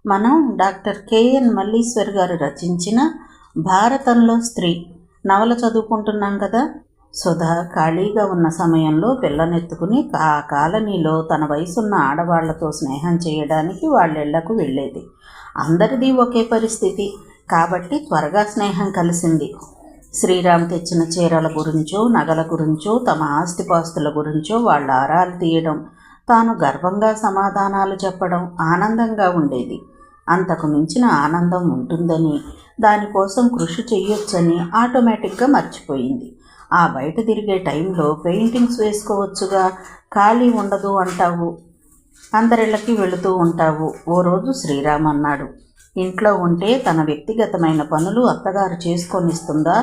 మనం doctor KN Malleshwar గారు రచించిన భారతంలో స్త్రీ నవల చదువుకుంటున్నాం కదా. సుధా ఖాళీగా ఉన్న సమయంలో పిల్లనెత్తుకుని ఆ కాలనీలో తన వయసున్న ఆడవాళ్లతో స్నేహం చేయడానికి వాళ్ళిళ్లకు వెళ్ళేది. అందరిది ఒకే పరిస్థితి కాబట్టి త్వరగా స్నేహం కలిసింది. శ్రీరామ్ తెచ్చిన చీరల గురించో నగల గురించో తమ ఆస్తిపాస్తుల గురించో వాళ్ళ ఆరాలు తీయడం, తాను గర్వంగా సమాధానాలు చెప్పడం ఆనందంగా ఉండేది. అంతకు మించిన ఆనందం ఉంటుందని, దానికోసం కృషి చెయ్యొచ్చని ఆటోమేటిక్గా మర్చిపోయింది. ఆ బయట తిరిగే టైంలో పెయింటింగ్స్ వేసుకోవచ్చుగా, ఖాళీ ఉండదు అంటావు, అందరిళ్ళకి వెళుతూ ఉంటావు. ఓ రోజు శ్రీరామ్ అన్నాడు, ఇంట్లో ఉంటే తన వ్యక్తిగతమైన పనులు అత్తగారు చేసుకొనిస్తుందా?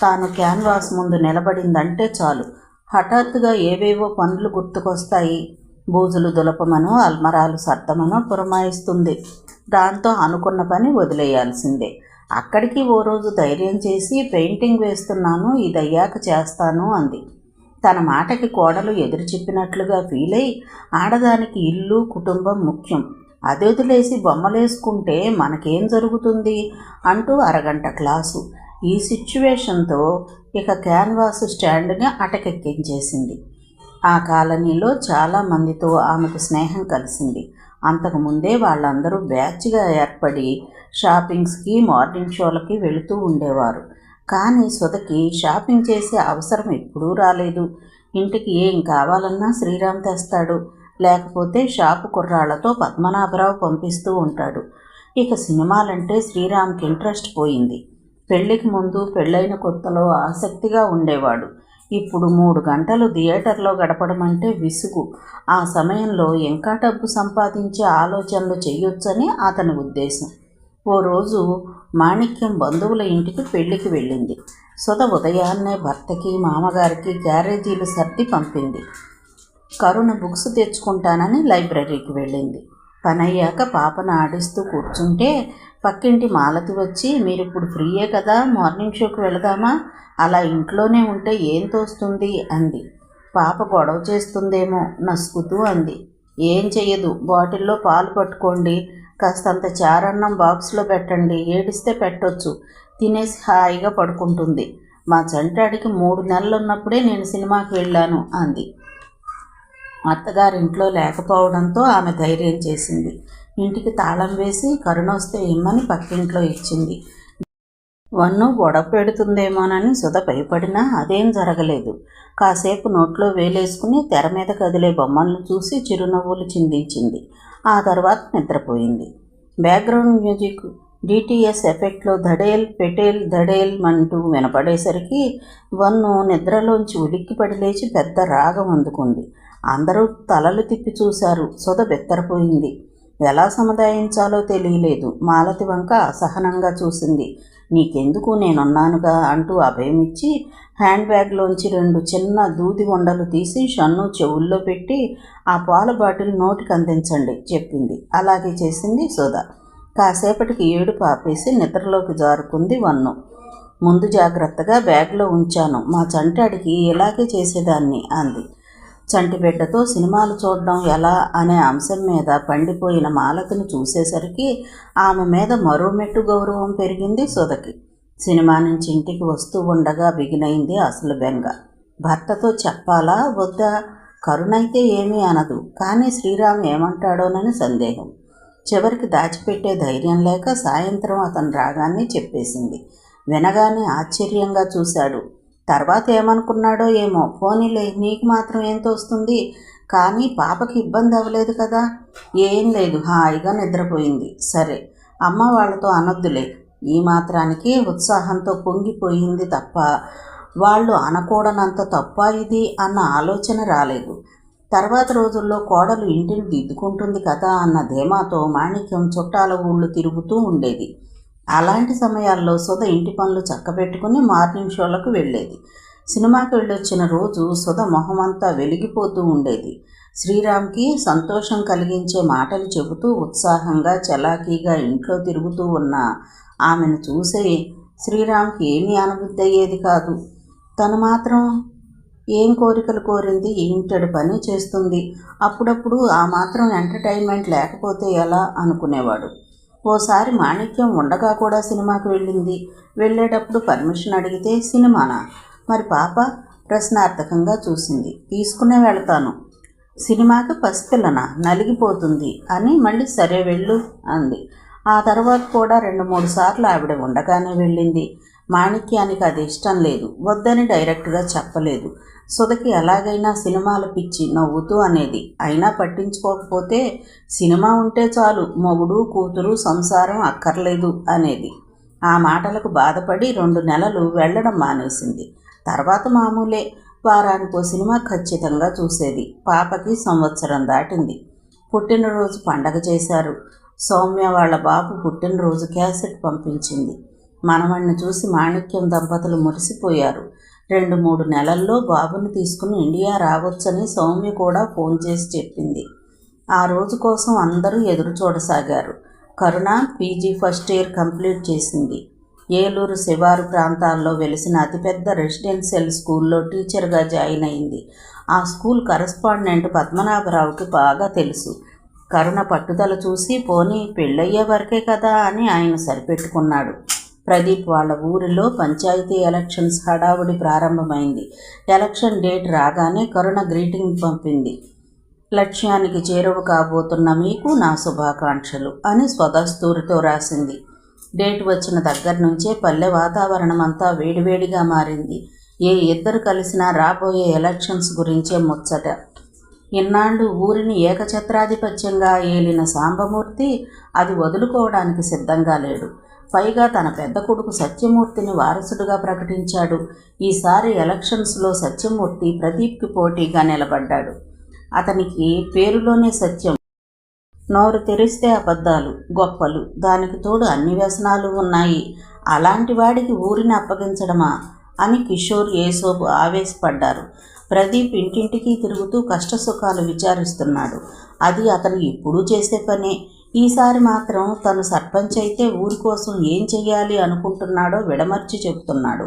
తాను క్యాన్వాస్ ముందు నిలబడిందంటే చాలు హఠాత్తుగా ఏవేవో పనులు గుర్తుకొస్తాయి. బూజులు దులపమనో అల్మరాలు సర్దమనో పురమాయిస్తుంది. దాంతో అనుకున్న పని వదిలేయాల్సిందే. అక్కడికి ఓ రోజు ధైర్యం చేసి పెయింటింగ్ వేస్తున్నాను, ఇదయ్యాక చేస్తాను అంది. తన మాటకి కోడలు ఎదురు చెప్పినట్లుగా ఫీలై, ఆడదానికి ఇల్లు కుటుంబం ముఖ్యం, అది వదిలేసి బొమ్మలేసుకుంటే మనకేం జరుగుతుంది అంటూ అరగంట క్లాసు. ఈ సిచ్యువేషన్తో ఇక క్యాన్వాస్ స్టాండ్ని అటకెక్కించేసింది. ఆ కాలనీలో చాలామందితో ఆమెకు స్నేహం కలిసింది. అంతకుముందే వాళ్ళందరూ బ్యాచ్గా ఏర్పడి షాపింగ్స్కి మార్నింగ్ షోలకి వెళుతూ ఉండేవారు. కానీ సుధకి షాపింగ్ చేసే అవసరం ఎప్పుడూ రాలేదు. ఇంటికి ఏం కావాలన్నా శ్రీరామ్ తెస్తాడు, లేకపోతే షాపు కుర్రాళ్లతో పద్మనాభరావు పంపిస్తూ ఉంటాడు. ఇక సినిమాలంటే శ్రీరామ్కి ఇంట్రెస్ట్ పోయింది. పెళ్లికి ముందు పెళ్ళైన కొత్తలో ఆసక్తిగా ఉండేవాడు. ఇప్పుడు 3 గంటలు థియేటర్లో గడపడం అంటే విసుగు. ఆ సమయంలో ఇంకా డబ్బు సంపాదించే ఆలోచనలు చేయొచ్చని అతని ఉద్దేశం. ఓ రోజు మాణిక్యం బంధువుల ఇంటికి పెళ్లికి వెళ్ళింది. సుధ ఉదయాన్నే భర్తకి మామగారికి క్యారేజీలు సర్ది పంపింది. కరుణ బుక్స్ తెచ్చుకుంటానని లైబ్రరీకి వెళ్ళింది. పనయ్యాక పాపను ఆడిస్తూ కూర్చుంటే పక్కింటి మాలతి వచ్చి, మీరిప్పుడు ఫ్రీయే కదా, మార్నింగ్ షోకి వెళదామా? అలా ఇంట్లోనే ఉంటే ఏం తోస్తుంది అంది. పాప గొడవ చేస్తుందేమో నసుకుతూ అంది. ఏం చెయ్యదు, బాటిల్లో పాలు పట్టుకోండి, కాస్తంత చారన్నం బాక్స్లో పెట్టండి, ఏడిస్తే పెట్టొచ్చు, తినేసి హాయిగా పడుకుంటుంది. మా చంటాడికి 3 నెలలున్నప్పుడే నేను సినిమాకి వెళ్ళాను అంది. అత్తగారింట్లో లేకపోవడంతో ఆమె ధైర్యం చేసింది. ఇంటికి తాళం వేసి కరుణొస్తే ఇమ్మని పక్కింట్లో ఇచ్చింది. వన్ను గొడవ పెడుతుందేమోనని సుధ భయపడినా అదేం జరగలేదు. కాసేపు నోట్లో వేలేసుకుని తెర మీద కదిలే బొమ్మలను చూసి చిరునవ్వులు చిందించింది. ఆ తర్వాత నిద్రపోయింది. బ్యాక్గ్రౌండ్ మ్యూజిక్ డిటిఎస్ ఎఫెక్ట్లో ధడేల్ పెటేల్ ధడేల్ అంటూ వినపడేసరికి వన్ను నిద్రలోంచి ఉలిక్కిపడి లేచి పెద్ద రాగం అందుకుంది. అందరూ తలలు తిప్పి చూశారు. సుధ బెత్తరపోయింది. ఎలా సముదాయించాలో తెలియలేదు. మాలతి వంక అసహనంగా చూసింది. నీకెందుకు, నేనున్నానుగా అంటూ అభయమిచ్చి హ్యాండ్ బ్యాగ్లోంచి 2 చిన్న దూది ఉండలు తీసి షన్ను చెవుల్లో పెట్టి, ఆ పాల బాటిల్ నోటికి అందించండి చెప్పింది. అలాగే చేసింది సుధ. కాసేపటికి ఏడుపు ఆపేసి నిద్రలోకి జారుకుంది వన్ను. ముందు జాగ్రత్తగా బ్యాగ్లో ఉంచాను, మా చంటాడికి ఇలాగే చేసేదాన్ని అంది. చంటిబిడ్డతో సినిమాలు చూడడం ఎలా అనే అంశం మీద పండిపోయిన మాలతిని చూసేసరికి ఆమె మీద మరో మెట్టు గౌరవం పెరిగింది సుధకి. సినిమా నుంచి ఇంటికి వస్తూ ఉండగా బిగినైంది అసలు బెంగ. భర్తతో చెప్పాలా వద్దా? కరుణైతే ఏమీ అనదు, కానీ శ్రీరామ్ ఏమంటాడోనని సందేహం. చివరికి దాచిపెట్టే ధైర్యం లేక సాయంత్రం అతను రాగానే చెప్పేసింది. వినగానే ఆశ్చర్యంగా చూశాడు. తర్వాత ఏమనుకున్నాడో ఏమో, పోనీలే నీకు మాత్రం ఏం తోస్తుంది, కానీ పాపకి ఇబ్బంది అవ్వలేదు కదా? ఏం లేదు, హాయిగా నిద్రపోయింది. సరే, అమ్మ వాళ్ళతో అనొద్దులే. ఈ మాత్రానికి ఉత్సాహంతో పొంగిపోయింది తప్ప వాళ్ళు అనకూడనంత తప్ప ఇది అన్న ఆలోచన రాలేదు. తర్వాత రోజుల్లో కోడలు ఇంటిని దిద్దుకుంటుంది కదా అన్న ధీమాతో మాణిక్యం చుట్టాల ఊళ్ళు తిరుగుతూ ఉండేది. అలాంటి సమయాల్లో సుధ ఇంటి పనులు చక్కబెట్టుకుని మార్నింగ్ షోలకు వెళ్ళేది. సినిమాకి వెళ్ళొచ్చిన రోజు సుధ మొహమంతా వెలిగిపోతూ ఉండేది. శ్రీరామ్కి సంతోషం కలిగించే మాటలు చెబుతూ ఉత్సాహంగా చలాకీగా ఇంట్లో తిరుగుతూ ఉన్న ఆమెను చూసే శ్రీరామ్కి ఏమీ అనుబుద్ధి అయ్యేది కాదు. తను మాత్రం ఏం కోరికలు కోరింది, ఇంటడు పని చేస్తుంది, అప్పుడప్పుడు ఆ మాత్రం ఎంటర్టైన్మెంట్ లేకపోతే ఎలా అనుకునేవాడు. ఓసారి మాణిక్యం ఉండగా కూడా సినిమాకి వెళ్ళింది. వెళ్ళేటప్పుడు పర్మిషన్ అడిగితే సినిమానా? మరి పాప? ప్రశ్నార్థకంగా చూసింది. తీసుకునే వెళతాను. సినిమాకి పసిపిల్లనా? నలిగిపోతుంది అని మళ్ళీ సరే వెళ్ళు అంది. ఆ తర్వాత కూడా 2-3 సార్లు ఆవిడ ఉండగానే వెళ్ళింది. మాణిక్యానికి అది ఇష్టం లేదు. వద్దని డైరెక్ట్గా చెప్పలేదు. సుధకి ఎలాగైనా సినిమాల పిచ్చి, నవ్వుతూ అనేది. అయినా పట్టించుకోకపోతే సినిమా ఉంటే చాలు, మొగుడు కూతురు సంసారం అక్కర్లేదు అనేది. ఆ మాటలకు బాధపడి 2 నెలలు వెళ్ళడం మానేసింది. తర్వాత మామూలే, వారానికో సినిమా ఖచ్చితంగా చూసేది. పాపకి 1 సంవత్సరం దాటింది. పుట్టినరోజు పండగ చేశారు. సౌమ్య వాళ్ళ బాబు పుట్టినరోజు క్యాసెట్ పంపించింది. మనవణ్ణి చూసి మాణిక్యం దంపతులు మురిసిపోయారు. 2-3 నెలల్లో బాబుని తీసుకుని ఇండియా రావచ్చని సౌమ్య కూడా ఫోన్ చేసి చెప్పింది. ఆ రోజు కోసం అందరూ ఎదురు చూడసాగారు. కరుణ పీజీ ఫస్ట్ ఇయర్ కంప్లీట్ చేసింది. ఏలూరు శివారు ప్రాంతాల్లో వెలిసిన అతిపెద్ద రెసిడెన్షియల్ స్కూల్లో టీచర్గా జాయిన్ అయింది. ఆ స్కూల్ కరస్పాండెంట్ పద్మనాభరావుకి బాగా తెలుసు. కరుణ పట్టుదల చూసి పోనీ పెళ్ళయ్యే వరకే కదా అని ఆయన సరిపెట్టుకున్నాడు. ప్రదీప్ వాళ్ళ ఊరిలో పంచాయతీ ఎలక్షన్స్ హడావుడి ప్రారంభమైంది. ఎలక్షన్ డేట్ రాగానే కరుణ గ్రీటింగ్ పంపింది. లక్ష్యానికి చేరువ కాబోతున్న మీకు నా శుభాకాంక్షలు అని స్వదస్తూరితో రాసింది. డేట్ వచ్చిన దగ్గర నుంచే పల్లె వాతావరణం అంతా వేడివేడిగా మారింది. ఏ ఇద్దరు కలిసినా రాబోయే ఎలక్షన్స్ గురించే ముచ్చట. ఇన్నాళ్ళు ఊరిని ఏకఛత్రాధిపత్యంగా ఏలిన సాంబమూర్తి అది వదులుకోవడానికి సిద్ధంగా లేడు. పైగా తన పెద్ద కొడుకు సత్యమూర్తిని వారసుడుగా ప్రకటించాడు. ఈసారి ఎలక్షన్స్లో సత్యమూర్తి ప్రదీప్కి పోటీగా నిలబడ్డాడు. అతనికి పేరులోనే సత్యం. నోరు తెరిస్తే అబద్ధాలు, గొప్పలు, దానికి తోడు అన్ని వ్యసనాలు ఉన్నాయి. అలాంటి వాడికి ఊరిని అప్పగించడమా అని కిషోర్, యేసోబు ఆవేశపడ్డారు. ప్రదీప్ ఇంటింటికి తిరుగుతూ కష్టసుఖాలు విచారిస్తున్నాడు. అది అతను ఎప్పుడూ చేసే పనే. ఈసారి మాత్రం తను సర్పంచ్ అయితే ఊరి కోసం ఏం చెయ్యాలి అనుకుంటున్నాడో విడమర్చి చెబుతున్నాడు.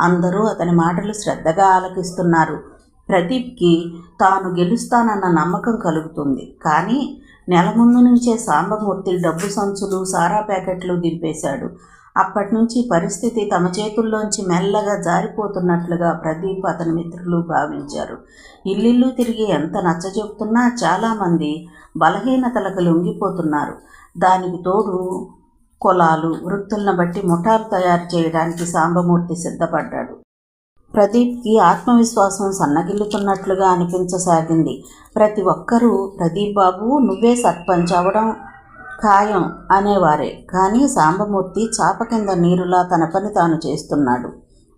అందరూ అతని మాటలు శ్రద్ధగా ఆలకిస్తున్నారు. ప్రదీప్కి తాను గెలుస్తానన్న నమ్మకం కలుగుతుంది. కానీ నెల ముందు నుంచే సాంబమూర్తి డబ్బు సంచులు, సారా ప్యాకెట్లు దింపేశాడు. అప్పటి నుంచి పరిస్థితి తమ చేతుల్లోంచి మెల్లగా జారిపోతున్నట్లుగా ప్రదీప్, అతని మిత్రులు భావించారు. ఇల్లిల్లు తిరిగి ఎంత నచ్చజెప్తున్నా చాలామంది బలహీనతలకు లొంగిపోతున్నారు. దానికి తోడు కులాలు, వృత్తులను బట్టి ముఠాలు తయారు చేయడానికి సాంబమూర్తి సిద్ధపడ్డాడు. ప్రదీప్కి ఆత్మవిశ్వాసం సన్నగిల్లుతున్నట్లుగా అనిపించసాగింది. ప్రతి ఒక్కరూ ప్రదీప్ బాబు నువ్వే సర్పంచ్ అవడం ఖాయం అనేవారే. కానీ సాంబమూర్తి చాప కింద నీరులా తన పని తాను చేస్తున్నాడు.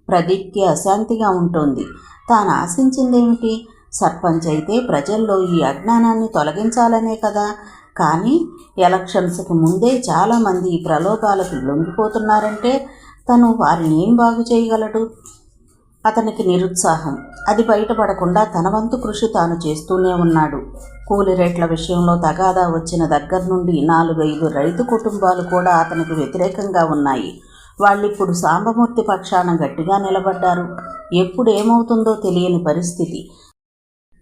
ప్రదీప్కి అశాంతిగా ఉంటుంది. తాను ఆశించిందేమిటి? సర్పంచ్ అయితే ప్రజల్లో ఈ అజ్ఞానాన్ని తొలగించాలనే కదా. కానీ ఎలక్షన్స్కి ముందే చాలామంది ఈ ప్రలోభాలకు లొంగిపోతున్నారంటే తను వారిని ఏం బాగు చేయగలడు? అతనికి నిరుత్సాహం. అది బయటపడకుండా తన వంతు కృషి తాను చేస్తూనే ఉన్నాడు. కూలి రేట్ల విషయంలో తగాదా వచ్చిన దగ్గర నుండి 4-5 రైతు కుటుంబాలు కూడా అతనికి వ్యతిరేకంగా ఉన్నాయి. వాళ్ళిప్పుడు సాంబమూర్తి పక్షాన గట్టిగా నిలబడ్డారు. ఎప్పుడు ఏమవుతుందో తెలియని పరిస్థితి.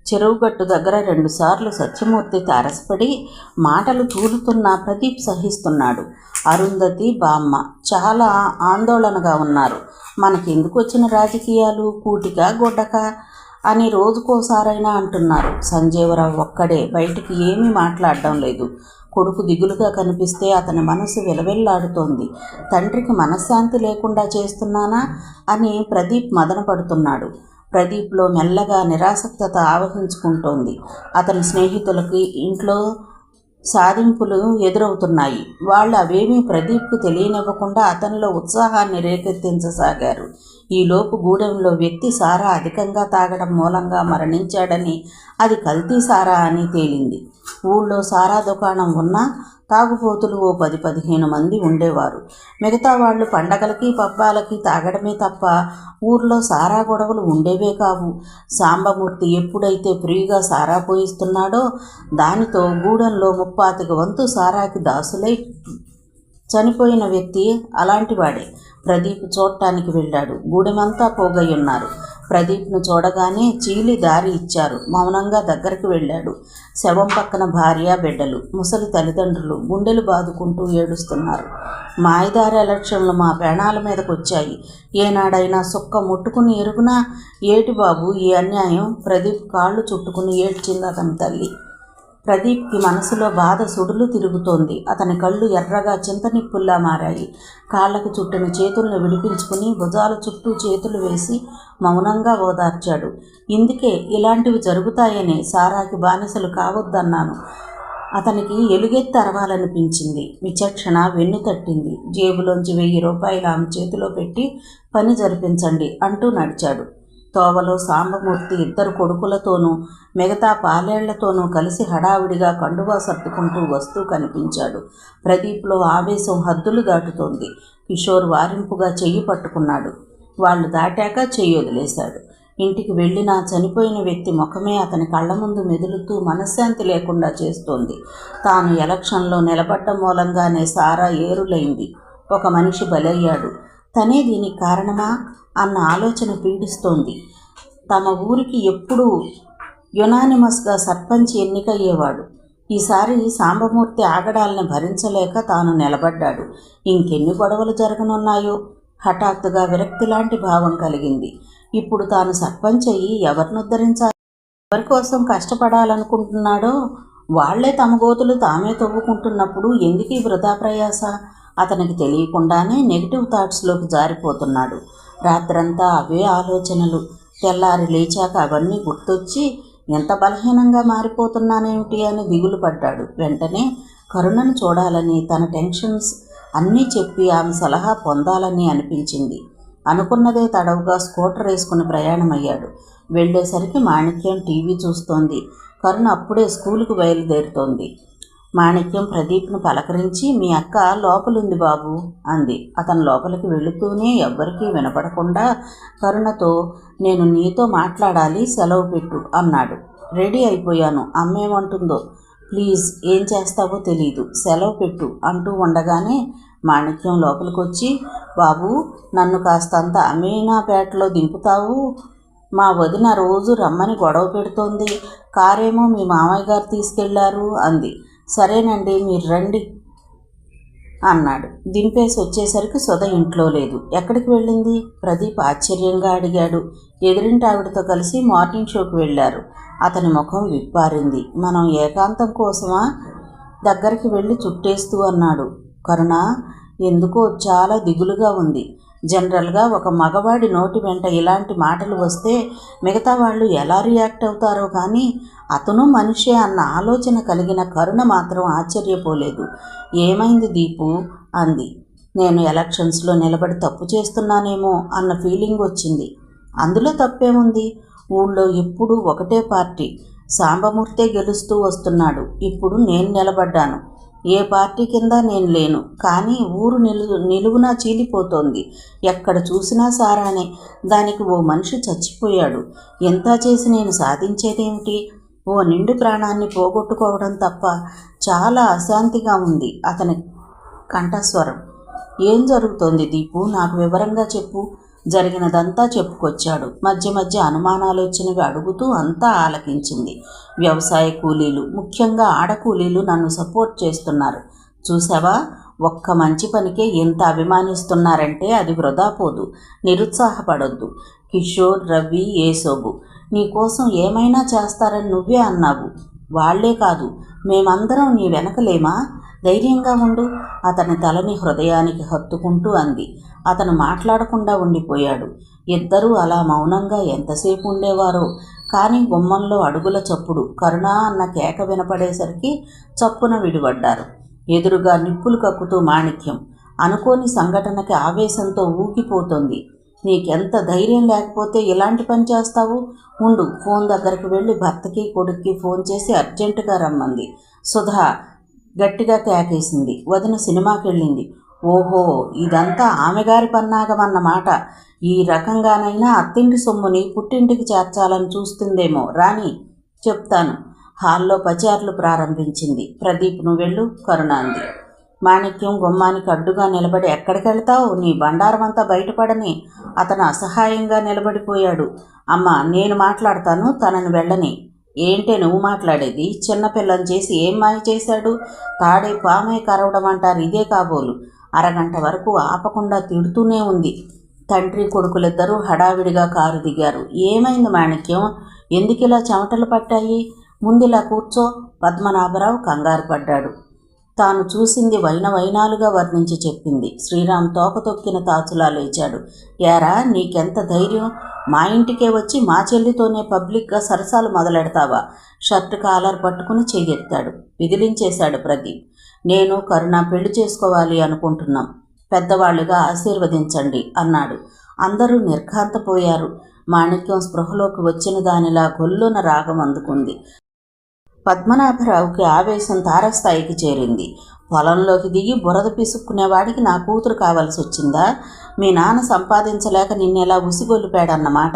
చెరువుగట్టు దగ్గర 2 సార్లు సత్యమూర్తి తారసపడి మాటలు తూలుతున్నా ప్రదీప్ సహిస్తున్నాడు. అరుంధతి, బామ్మ చాలా ఆందోళనగా ఉన్నారు. మనకెందుకు వచ్చిన రాజకీయాలు, కూటికా గొడ్డకా అని రోజుకోసారైనా అంటున్నారు. సంజీవరావు ఒక్కడే బయటికి ఏమీ మాట్లాడడం లేదు. కొడుకు దిగులుగా కనిపిస్తే అతని మనసు విలవిల్లాడుతోంది. తండ్రికి మనశ్శాంతి లేకుండా చేస్తున్నానా అని ప్రదీప్ మదనపడుతున్నాడు. ప్రదీప్లో మెల్లగా నిరాసక్తత ఆవహించుకుంటోంది. అతని స్నేహితులకి ఇంట్లో సాధింపులు ఎదురవుతున్నాయి. వాళ్ళు అవేమీ ప్రదీప్కు తెలియనివ్వకుండా అతనిలో ఉత్సాహాన్ని రేకెత్తించసాగారు. ఈలోపు గూడెంలో వ్యక్తి సారా అధికంగా తాగడం మూలంగా మరణించాడని, అది కల్తీ సారా అని తేలింది. ఊళ్ళో సారా దుకాణం ఉన్నా తాగుబోతులు ఓ 10-15 మంది ఉండేవారు. మిగతా వాళ్ళు పండగలకి పబ్బాలకి తాగడమే తప్ప ఊర్లో సారా గొడవలు ఉండేవే కావు. సాంబమూర్తి ఎప్పుడైతే ఫ్రీగా సారా పోయిస్తున్నాడో దానితో గూడెంలో 35 వంతు సారాకి దాసులై చనిపోయిన వ్యక్తి అలాంటివాడే. ప్రదీప్ చూడటానికి వెళ్ళాడు. గూడెమంతా పోగై ఉన్నారు. ప్రదీప్ను చూడగానే చీలి దారి ఇచ్చారు. మౌనంగా దగ్గరికి వెళ్ళాడు. శవం పక్కన భార్య, బిడ్డలు, ముసలి తల్లిదండ్రులు గుండెలు బాదుకుంటూ ఏడుస్తున్నారు. మాయదారి ఎలక్షన్లు మా ప్రాణాల మీదకు వచ్చాయి. ఏనాడైనా సుక్క ముట్టుకుని ఎరుగునా? ఏటి బాబు ఈ అన్యాయం? ప్రదీప్ కాళ్ళు చుట్టుకుని ఏడ్చింది అతని తల్లి. ప్రదీప్కి మనసులో బాధ సుడులు తిరుగుతోంది. అతని కళ్ళు ఎర్రగా చింతనిప్పుల్లా మారాయి. కాళ్లకు చుట్టిన చేతులను విడిపించుకుని భుజాల చుట్టూ చేతులు వేసి మౌనంగా ఓదార్చాడు. ఇందుకే ఇలాంటివి జరుగుతాయని సారాకి బానిసలు కావద్దన్నాను. అతనికి ఎలుగెత్తి అరవాలనిపించింది. విచక్షణ వెన్ను తట్టింది. జేబులోంచి 1000 రూపాయలు ఆమె చేతిలో పెట్టి పని జరిపించండి అంటూ నడిచాడు. తోవలో సాంబమూర్తి 2 కొడుకులతోనూ మిగతా పాలేళ్లతోనూ కలిసి హడావిడిగా కండువా సర్దుకుంటూ వస్తూ కనిపించాడు. ప్రదీప్లో ఆవేశం హద్దులు దాటుతోంది. కిషోర్ వారింపుగా చెయ్యి పట్టుకున్నాడు. వాళ్ళు దాటాక చెయ్యి వదిలేశాడు. ఇంటికి వెళ్ళిన చనిపోయిన వ్యక్తి ముఖమే అతని కళ్ల ముందు మెదులుతూ మనశ్శాంతి లేకుండా చేస్తోంది. తాను ఎలక్షన్లో నిలబడ్డ మూలంగానే సారా ఏరులైంది. ఒక మనిషి బలయ్యాడు. తనే దీనికి కారణమా అన్న ఆలోచన పీడిస్తోంది. తమ ఊరికి ఎప్పుడూ యునానిమస్గా సర్పంచ్ ఎన్నికయ్యేవాడు. ఈసారి సాంబమూర్తి ఆగడాలను భరించలేక తాను నిలబడ్డాడు. ఇంకెన్ని గొడవలు జరగనున్నాయో? హఠాత్తుగా విరక్తి లాంటి భావం కలిగింది. ఇప్పుడు తాను సర్పంచ్ అయ్యి ఎవరిని ఉద్ధరించాలి? ఎవరి కోసం కష్టపడాలనుకుంటున్నాడో వాళ్లే తమ గోతులు తామే తవ్వుకుంటున్నప్పుడు ఎందుకు ఈ వృధా ప్రయాస? అతనికి తెలియకుండానే నెగిటివ్ థాట్స్లోకి జారిపోతున్నాడు. రాత్రంతా అవే ఆలోచనలు. తెల్లారి లేచాక అవన్నీ గుర్తొచ్చి ఎంత బలహీనంగా మారిపోతున్నానేమిటి అని దిగులు పడ్డాడు. వెంటనే కరుణను చూడాలని, తన టెన్షన్స్ అన్నీ చెప్పి ఆమె సలహా పొందాలని అనిపించింది. అనుకున్నదే తడవుగా స్కూటర్ వేసుకుని ప్రయాణమయ్యాడు. వెళ్ళేసరికి మాణిక్యం టీవీ చూస్తోంది. కరుణ అప్పుడే స్కూలుకు బయలుదేరుతోంది. మాణిక్యం ప్రదీప్ను పలకరించి, మీ అక్క లోపలుంది బాబు అంది. అతను లోపలికి వెళుతూనే ఎవ్వరికీ వినపడకుండా కరుణతో, నేను నీతో మాట్లాడాలి, సెలవు పెట్టు అన్నాడు. రెడీ అయిపోయాను, అమ్మేమంటుందో, ప్లీజ్ ఏం చేస్తావో తెలీదు, సెలవు పెట్టు అంటూ ఉండగానే మాణిక్యం లోపలికొచ్చి, బాబు నన్ను కాస్తంత అమీనాపేటలో దింపుతావు? మా వదిన రోజు రమ్మని గొడవ పెడుతోంది. కారేమో మీ మామయ్య గారు తీసుకెళ్లారు అంది. సరేనండి మీరు రండి అన్నాడు. దింపేసి వచ్చేసరికి సుధ ఇంట్లో లేదు. ఎక్కడికి వెళ్ళింది? ప్రదీప్ ఆశ్చర్యంగా అడిగాడు. ఎదురింటి ఆవిడతో కలిసి మార్నింగ్ షోకి వెళ్ళారు. అతని ముఖం విప్పారింది. మనం ఏకాంతం కోసమా? దగ్గరికి వెళ్ళి చుట్టేస్తూ అన్నాడు. కరుణ ఎందుకో చాలా దిగులుగా ఉంది. జనరల్గా ఒక మగవాడి నోటి వెంట ఇలాంటి మాటలు వస్తే మిగతా వాళ్ళు ఎలా రియాక్ట్ అవుతారో కానీ అతను మనిషే అన్న ఆలోచన కలిగిన కరుణ మాత్రం ఆశ్చర్యపోలేదు. ఏమైంది దీపు అంది. నేను ఎలక్షన్స్లో నిలబడి తప్పు చేస్తున్నానేమో అన్న ఫీలింగ్ వచ్చింది. అందులో తప్పేముంది? ఊళ్ళో ఎప్పుడూ ఒకటే పార్టీ, సాంబమూర్తే గెలుస్తూ వస్తున్నాడు. ఇప్పుడు నేను నిలబడ్డాను. ఏ పార్టీ కింద నేను లేను. కానీ ఊరు నిలువునా చీలిపోతోంది. ఎక్కడ చూసినా సారానే. దానికి ఓ మనిషి చచ్చిపోయాడు. ఎంత చేసి నేను సాధించేదేమిటి? ఓ నిండు ప్రాణాన్ని పోగొట్టుకోవడం తప్ప. చాలా అశాంతిగా ఉంది అతని కంఠస్వరం. ఏం జరుగుతోంది దీపు? నాకు వివరంగా చెప్పు. జరిగినదంతా చెప్పుకొచ్చాడు. మధ్య మధ్య అనుమానాలు వచ్చినవి అడుగుతూ అంతా ఆలకించింది. వ్యవసాయ కూలీలు, ముఖ్యంగా ఆడకూలీలు నన్ను సపోర్ట్ చేస్తున్నారు. చూసావా, ఒక్క మంచి పనికే ఎంత అభిమానిస్తున్నారంటే అది వృధా పోదు. నిరుత్సాహపడొద్దు. కిషోర్, రవి, ఏసోబు నీకోసం ఏమైనా చేస్తారని నువ్వే అన్నావు. వాళ్లే కాదు, మేమందరం నీ వెనకలేమా? ధైర్యంగా ఉండు. అతని తలని హృదయానికి హత్తుకుంటూ అంది. అతను మాట్లాడకుండా ఉండిపోయాడు. ఇద్దరూ అలా మౌనంగా ఎంతసేపు ఉండేవారో. కానీ గుమ్మంలో అడుగుల చప్పుడు, కరుణ అన్న కేక వినపడేసరికి చప్పున విడిపడ్డారు. ఎదురుగా నిప్పులు కక్కుతూ మాణిక్యం. అనుకోని సంఘటనకి ఆవేశంతో ఊగిపోతోంది. నీకెంత ధైర్యం లేకపోతే ఇలాంటి పని చేస్తావు? ఉండు. ఫోన్ దగ్గరికి వెళ్ళి భర్తకి కొడుక్కి ఫోన్ చేసి అర్జెంటుగా రమ్మంది. సుధా గట్టిగా కేకేసింది. వదిన సినిమాకి వెళ్ళింది. ఓహో, ఇదంతా ఆమెగారి పన్నాగమన్నమాట. ఈ రకంగానైనా అత్తింటి సొమ్ముని పుట్టింటికి చేర్చాలని చూస్తుందేమో. రాని చెప్తాను. హాల్లో పచార్లు ప్రారంభించింది. ప్రదీప్ నువ్వు వెళ్ళు, కరుణ అంది. మాణిక్యం గుమ్మానికి అడ్డుగా నిలబడి, ఎక్కడికెళ్తావు, నీ బండారం అంతా బయటపడని. అతను అసహాయంగా నిలబడిపోయాడు. అమ్మ, నేను మాట్లాడతాను, తనని వెళ్ళని. ఏంటే నువ్వు మాట్లాడేది? చిన్నపిల్లని చేసి ఏం మాయ చేశాడు? తాడే పామై కరవడం అంటారు, ఇదే కాబోలు. అరగంట వరకు ఆపకుండా తిడుతూనే ఉంది. తండ్రి కొడుకులిద్దరూ హడావిడిగా కారు దిగారు. ఏమైంది మాణిక్యం? ఎందుకిలా చెమటలు పట్టాయి? ముందిలా కూర్చో. పద్మనాభరావు కంగారు పడ్డాడు. తాను చూసింది వైనాలుగా వర్ణించి చెప్పింది. శ్రీరామ్ తోక తొక్కిన తాచులా లేచాడు. యారా, నీకెంత ధైర్యం? మా ఇంటికే వచ్చి మా చెల్లితోనే పబ్లిక్గా సరసాలు మొదలెడతావా? షర్టు కాలర్ పట్టుకుని చెయ్యెత్తాడు. విదిలించేశాడు ప్రదీప్. నేను కరుణ పెళ్లి చేసుకోవాలి అనుకుంటున్నాం. పెద్దవాళ్లుగా ఆశీర్వదించండి అన్నాడు. అందరూ నిర్ఘాంతపోయారు. మాణిక్యం స్పృహలోకి వచ్చిన దానిలా గొల్లున రాగం అందుకుంది. పద్మనాభరావుకి ఆవేశం తారస్థాయికి చేరింది. పొలంలోకి దిగి బురద పిసుక్కునేవాడికి నా కూతురు కావాల్సి వచ్చిందా? మీ నాన్న సంపాదించలేక నిన్నెలా ఉసిగొల్లిపాడన్నమాట.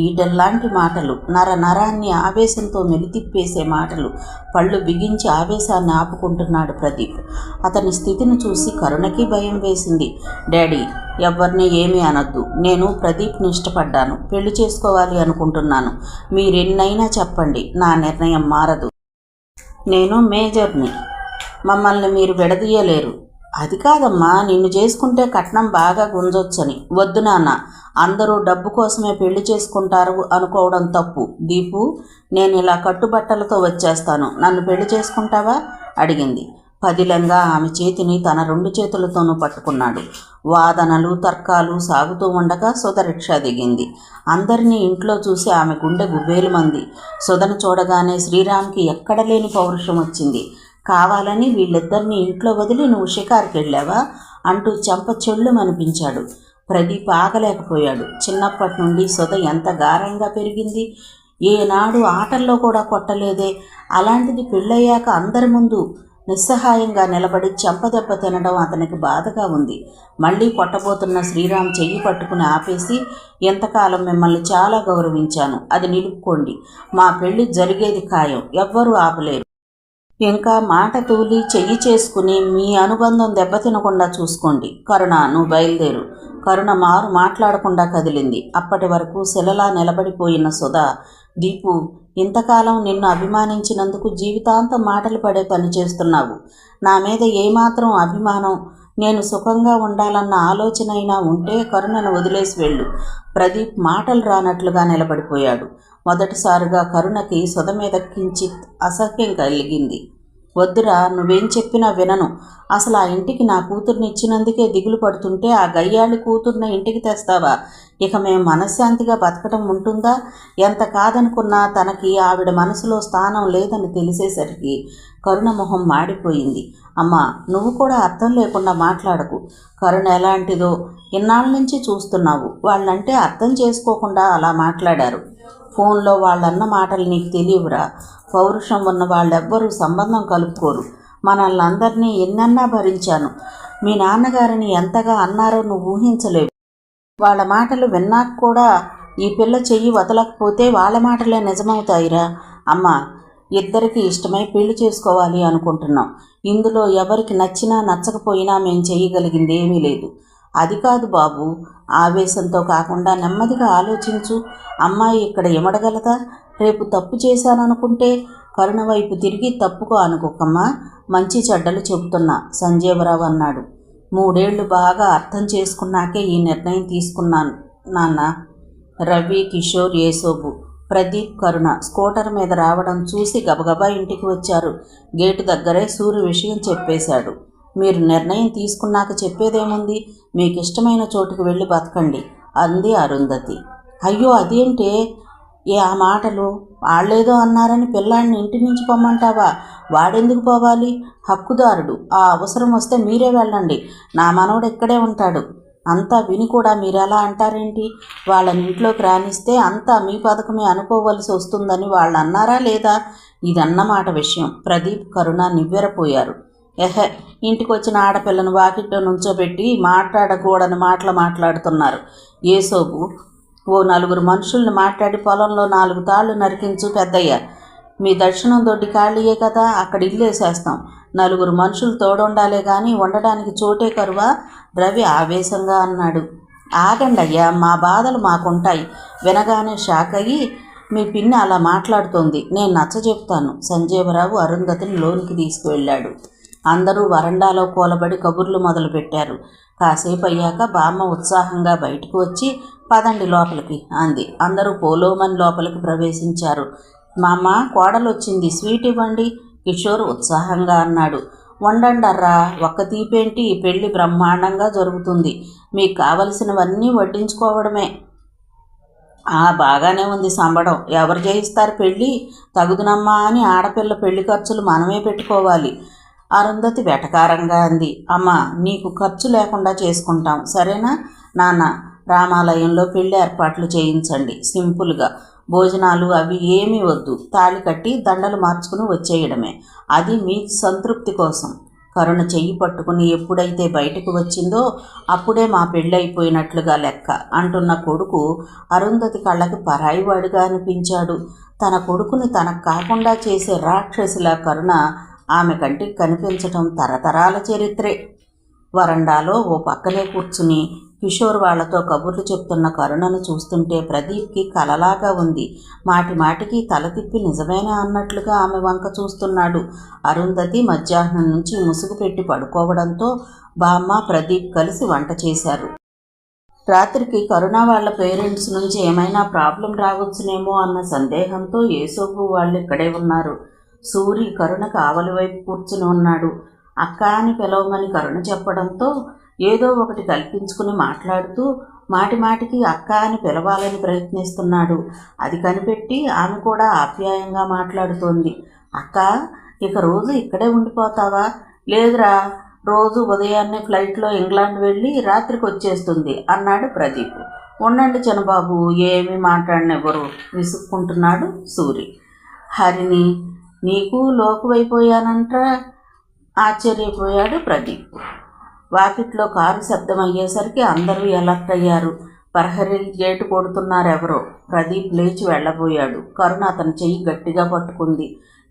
ఈటెల్లాంటి మాటలు, నరాన్ని ఆవేశంతో మెలితిప్పేసే మాటలు. పళ్ళు బిగించి ఆవేశాన్ని ఆపుకుంటున్నాడు ప్రదీప్. అతని స్థితిని చూసి కరుణకి భయం వేసింది. డాడీ, ఎవరిని ఏమీ అనొద్దు. నేను ప్రదీప్ని ఇష్టపడ్డాను, పెళ్లి చేసుకోవాలి అనుకుంటున్నాను. మీరెన్నైనా చెప్పండి, నా నిర్ణయం మారదు. నేను మేజర్ని, మమ్మల్ని మీరు విడదీయలేరు. అది కాదమ్మా, నిన్ను చేసుకుంటే కట్నం బాగా గుంజొచ్చని. వద్దు నాన్న, అందరూ డబ్బు కోసమే పెళ్లి చేసుకుంటారు అనుకోవడం తప్పు. దీపు, నేను ఇలా కట్టుబట్టలతో వచ్చేస్తాను, నన్ను పెళ్లి చేసుకుంటావా అడిగింది. పదిలంగా ఆమె చేతిని తన 2 చేతులతోనూ పట్టుకున్నాడు. వాదనలు తర్కాలు సాగుతూ ఉండగా సుధ రిక్షా దిగింది. అందరినీ ఇంట్లో చూసి ఆమె గుండె గుబేలుమంది. సుధను చూడగానే శ్రీరామ్కి ఎక్కడలేని పౌరుషం వచ్చింది. కావాలని వీళ్ళిద్దరినీ ఇంట్లో వదిలి నువ్వు షికారుకి వెళ్ళావా అంటూ చెంప చెళ్ళుమనిపించాడు. ప్రదీప్ ఆగలేకపోయాడు. చిన్నప్పటి నుండి సుధ ఎంత గారంగా పెరిగింది. ఏనాడు ఆటల్లో కూడా కొట్టలేదే, అలాంటిది పెళ్ళయ్యాక అందరి ముందు నిస్సహాయంగా నిలబడి చెంపదెబ్బ తినడం అతనికి బాధగా ఉంది. మళ్ళీ కొట్టబోతున్న శ్రీరామ్ చెయ్యి పట్టుకుని ఆపేసి, ఎంతకాలం మిమ్మల్ని చాలా గౌరవించాను, అది నిలుపుకోండి. మా పెళ్లి జరిగేది ఖాయం, ఎవ్వరూ ఆపలేరు. ఇంకా మాట తూలి చెయ్యి చేసుకుని మీ అనుబంధం దెబ్బతినకుండా చూసుకోండి. కరుణ, నువ్వు బయలుదేరు. కరుణ మాట్లాడకుండా కదిలింది. అప్పటి వరకు శిలలా నిలబడిపోయిన సుధా, దీపు, ఇంతకాలం నిన్ను అభిమానించినందుకు జీవితాంతం మాటలు పడే పని చేస్తున్నావు. నా మీద ఏమాత్రం అభిమానం, నేను సుఖంగా ఉండాలన్న ఆలోచన అయినా ఉంటే కరుణను వదిలేసి వెళ్ళు. ప్రదీప్ మాటలు రానట్లుగా నిలబడిపోయాడు. మొదటిసారిగా కరుణకి సుధ మీద కించిత్ అసహ్యం కలిగింది. వద్దురా, నువ్వేం చెప్పినా వినను. అసలు ఆ ఇంటికి నా కూతుర్ని ఇచ్చినందుకే దిగులు పడుతుంటే ఆ గయ్యాళి కూతుర్ని ఇంటికి తెస్తావా? ఇక మేము మనశ్శాంతిగా బతకడం ఉంటుందా? ఎంత కాదనుకున్నా తనకి ఆవిడ మనసులో స్థానం లేదని తెలిసేసరికి కరుణ మొహం మాడిపోయింది. అమ్మా, నువ్వు కూడా అర్థం లేకుండా మాట్లాడకు. కరుణ ఎలాంటిదో ఇన్నాళ్ళ నుంచి చూస్తున్నావు. వాళ్ళంటే అర్థం చేసుకోకుండా అలా మాట్లాడారు. ఫోన్లో వాళ్ళన్న మాటలు నీకు తెలియవురా. పౌరుషం ఉన్న వాళ్ళెవ్వరూ సంబంధం కలుపుకోరు. మనల్ని అందరినీ ఎన్నన్నా భరించాను. మీ నాన్నగారిని ఎంతగా అన్నారో నువ్వు ఊహించలేవు. వాళ్ళ మాటలు విన్నాక కూడా ఈ పిల్ల చెయ్యి వదలకపోతే వాళ్ళ మాటలే నిజమవుతాయిరా. అమ్మా, ఇద్దరికి ఇష్టమై పెళ్లి చేసుకోవాలి అనుకుంటున్నాం. ఇందులో ఎవరికి నచ్చినా నచ్చకపోయినా మేం చేయగలిగింది ఏమీ లేదు. అది కాదు బాబు, ఆవేశంతో కాకుండా నెమ్మదిగా ఆలోచించు. అమ్మాయి ఇక్కడ ఇమడగలదా? రేపు తప్పు చేశాననుకుంటే? కరుణ వైపు తిరిగి తప్పుకో అనుకోకమ్మా, మంచి చెడ్డలు చెబుతున్నా సంజీవరావు అన్నాడు. 3 ఏళ్లు బాగా అర్థం చేసుకున్నాకే ఈ నిర్ణయం తీసుకున్నాను నాన్న. రవి, కిషోర్, యేసోబు, ప్రదీప్, కరుణ స్కూటర్ మీద రావడం చూసి గబగబా ఇంటికి వచ్చారు. గేటు దగ్గరే సూర్య విషయం చెప్పేశాడు. మీరు నిర్ణయం తీసుకున్నాక చెప్పేదేముంది? మీకు ఇష్టమైన చోటుకు వెళ్ళి బతకండి అంది అరుంధతి. అయ్యో, అదేంటే ఆ మాటలు? వాళ్ళేదో అన్నారని పిల్లాడిని ఇంటి నుంచి పొమ్మంటావా? వాడెందుకు పోవాలి? హక్కుదారుడు. ఆ అవసరం వస్తే మీరే వెళ్ళండి. నా మనవడు ఇక్కడే ఉంటాడు. అంతా విని కూడా మీరెలా అంటారేంటి? వాళ్ళని ఇంట్లోకి రానిస్తే అంతా మీ పథకమే అనుకోవలసి వస్తుందని వాళ్ళు అన్నారా లేదా? ఇదన్నమాట విషయం. ప్రదీప్, కరుణ నివ్వెరపోయారు. ఇంటికి వచ్చిన ఆడపిల్లను వాకిట్లో నుంచోబెట్టి మాట్లాడకూడని మాటలు మాట్లాడుతున్నారు. యేసోబు, ఓ 4 మనుషుల్ని మాట్లాడి పొలంలో 4 తాళ్ళు నరికించు పెద్దయ్య. మీ దర్శనం దొడ్డి ఖాళీయే కదా, అక్కడ ఇల్లేసేస్తాం. నలుగురు మనుషులు తోడుండాలే గాని ఉండడానికి చోటే కరువా? రవి ఆవేశంగా అన్నాడు. ఆగండయ్యా, మా బాధలు మాకుంటాయి. వినగానే షాక్ అయ్యి, మీ పిన్ని అలా మాట్లాడుతోంది, నేను నచ్చజెప్తాను. సంజీవరావు అరుంధతిని లోనికి తీసుకువెళ్ళాడు. అందరూ వరండాలో కూలబడి కబుర్లు మొదలుపెట్టారు. కాసేపు అయ్యాక బామ్మ ఉత్సాహంగా బయటకు వచ్చి, పదండి లోపలికి అంది. అందరూ పోలోమని లోపలికి ప్రవేశించారు. మామ, కోడలొచ్చింది, స్వీట్ ఇవ్వండి, కిషోర్ ఉత్సాహంగా అన్నాడు. వండండర్రా, ఒక్క తీపేంటి, పెళ్లి బ్రహ్మాండంగా జరుగుతుంది. మీకు కావలసినవన్నీ వడ్డించుకోవడమే. బాగానే ఉంది సంబడం. ఎవరు చేయిస్తారు పెళ్ళి? తగుదునమ్మా అని ఆడపిల్ల పెళ్లి ఖర్చులు మనమే పెట్టుకోవాలి. అరుంధతి వెటకారంగా అంది. అమ్మా, నీకు ఖర్చు లేకుండా చేసుకుంటాం, సరేనా? నాన్న, రామాలయంలో పెళ్లి ఏర్పాట్లు చేయించండి, సింపుల్గా. భోజనాలు అవి ఏమీ వద్దు. తాళి కట్టి దండలు మార్చుకుని వచ్చేయడమే. అది మీ సంతృప్తి కోసం. కరుణ చెయ్యి పట్టుకుని ఎప్పుడైతే బయటకు వచ్చిందో అప్పుడే మా పెళ్ళైపోయినట్లుగా లెక్క అంటున్న కొడుకు అరుంధతి కళ్ళకి పరాయివాడిగా అనిపించాడు. తన కొడుకుని తనకు కాకుండా చేసే రాక్షసిలా కరుణ ఆమె కంటికి కనిపించటం తరతరాల చరిత్రే. వరండాలో ఓ పక్కనే కూర్చుని కిషోర్ వాళ్లతో కబుర్లు చెప్తున్న కరుణను చూస్తుంటే ప్రదీప్కి కలలాగా ఉంది. మాటి మాటికి తల తిప్పి నిజమేనా అన్నట్లుగా ఆమె వంక చూస్తున్నాడు. అరుంధతి మధ్యాహ్నం నుంచి ముసుగు పెట్టి పడుకోవడంతో బామ్మ, ప్రదీప్ కలిసి వంట చేశారు. రాత్రికి కరుణ వాళ్ళ పేరెంట్స్ నుంచి ఏమైనా ప్రాబ్లం రావచ్చునేమో అన్న సందేహంతో యేసోబు వాళ్ళు ఇక్కడే ఉన్నారు. సూరి కరుణ కావలి వైపు కూర్చుని ఉన్నాడు. అక్క అని పిలవమని కరుణ చెప్పడంతో ఏదో ఒకటి కల్పించుకుని మాట్లాడుతూ మాటి మాటికి అక్క అని పిలవాలని ప్రయత్నిస్తున్నాడు. అది కనిపెట్టి ఆమె కూడా ఆప్యాయంగా మాట్లాడుతోంది. అక్క, ఇక రోజు ఇక్కడే ఉండిపోతావా? లేదురా, రోజు ఉదయాన్నే ఫ్లైట్లో ఇంగ్లాండ్ వెళ్ళి రాత్రికి వచ్చేస్తుంది అన్నాడు ప్రదీప్. ఉండండి చిన్నబాబు, ఏమీ మాట్లాడినెవరు విసుక్కుంటున్నాడు సూరి. హరిని, నీకు లోకువైపోయానంట్రా ఆశ్చర్యపోయాడు ప్రదీప్. వాకిట్లో కారు శబ్దం అయ్యేసరికి అందరూ ఎలర్ట్ అయ్యారు. ప్రహరీ గేటు కొడుతున్నారెవరో. ప్రదీప్ లేచి వెళ్ళబోయాడు. కరుణ అతని చెయ్యి గట్టిగా పట్టుకుంది.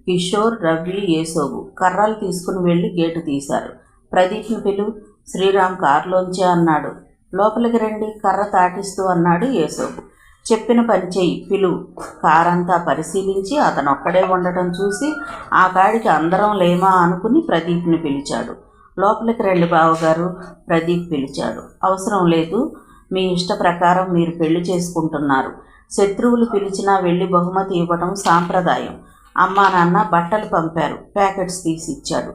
కిషోర్, రవి, యేసోబు కర్రలు తీసుకుని వెళ్ళి గేటు తీశారు. ప్రదీప్ని పిలువు, శ్రీరామ్ కారులోంచే అన్నాడు. లోపలికి రండి, కర్ర తాటిస్తూ అన్నాడు యేసోబు. చెప్పిన పని చెయ్యి, పిలువు. కారంతా పరిశీలించి అతనొక్కడే ఉండటం చూసి ఆ కాడికి అందరం లేమా అనుకుని ప్రదీప్ని పిలిచాడు. లోపలికి రండి బావగారు, ప్రదీప్ పిలిచాడు. అవసరం లేదు, మీ ఇష్ట ప్రకారం మీరు పెళ్లి చేసుకుంటున్నారు. శత్రువులు పిలిచినా వెళ్ళి బహుమతి ఇవ్వడం సాంప్రదాయం. అమ్మా నాన్న బట్టలు పంపారు, ప్యాకెట్స్ తీసి ఇచ్చాడు.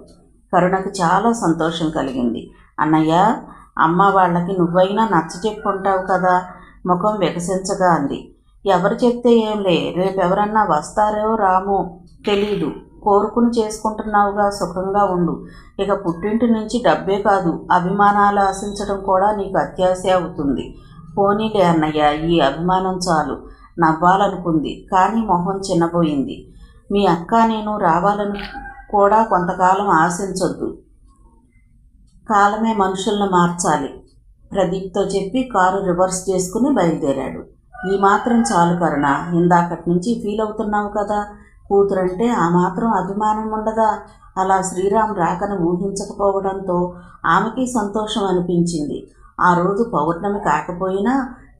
కరుణకు చాలా సంతోషం కలిగింది. అన్నయ్య, అమ్మ వాళ్ళకి నువ్వైనా నచ్చచెప్పుంటావు కదా, ముఖం వికసించగా అంది. ఎవరు చెప్తే ఏంలే, రేపెవరన్నా వస్తారో రామో తెలీదు. కోరుకుని చేసుకుంటున్నావుగా, సుఖంగా ఉండు. ఇక పుట్టింటి నుంచి డబ్బే కాదు, అభిమానాలు ఆశించడం కూడా నీకు అత్యాశ అవుతుంది. పోనీలే అన్నయ్య, ఈ అభిమానం చాలు. నవ్వాలనుకుంది, కానీ మొహం చిన్నపోయింది. మీ అక్క నేను రావాలని కూడా కొంతకాలం ఆశించొద్దు. కాలమే మనుషులను మార్చాలి. ప్రదీప్తో చెప్పి కారు రివర్స్ చేసుకుని బయలుదేరాడు. ఈ మాత్రం చాలు కరుణ, ఇందాకటి నుంచి ఫీల్ అవుతున్నావు కదా, కూతురంటే ఆ మాత్రం అభిమానం ఉండదా? అలా శ్రీరామ్ రాకను ఊహించకపోవడంతో ఆమెకి సంతోషం అనిపించింది. ఆ రోజు పౌర్ణమి కాకపోయినా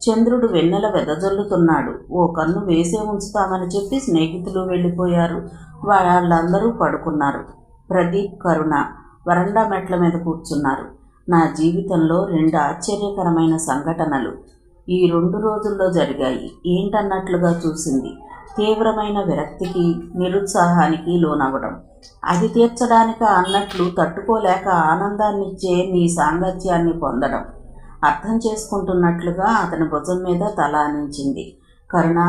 చంద్రుడు వెన్నెల వెదజల్లుతున్నాడు. ఓ కన్ను వేసే ఉంచుతామని చెప్పి స్నేహితులు వెళ్ళిపోయారు. వాళ్ళందరూ పడుకున్నారు. ప్రదీప్, కరుణ వరండా మెట్ల మీద కూర్చున్నారు. నా జీవితంలో 2 ఆశ్చర్యకరమైన సంఘటనలు ఈ 2 రోజుల్లో జరిగాయి ఏంటన్నట్లుగా చూసింది. తీవ్రమైన విరక్తికి, నిరుత్సాహానికి లోనవ్వడం, అది తీర్చడానిక అన్నట్లు తట్టుకోలేక ఆనందాన్నిచ్చే నీ సాంగత్యాన్ని పొందడం. అర్థం చేసుకుంటున్నట్లుగా అతని భుజం మీద తల ఆనించింది. కరుణ,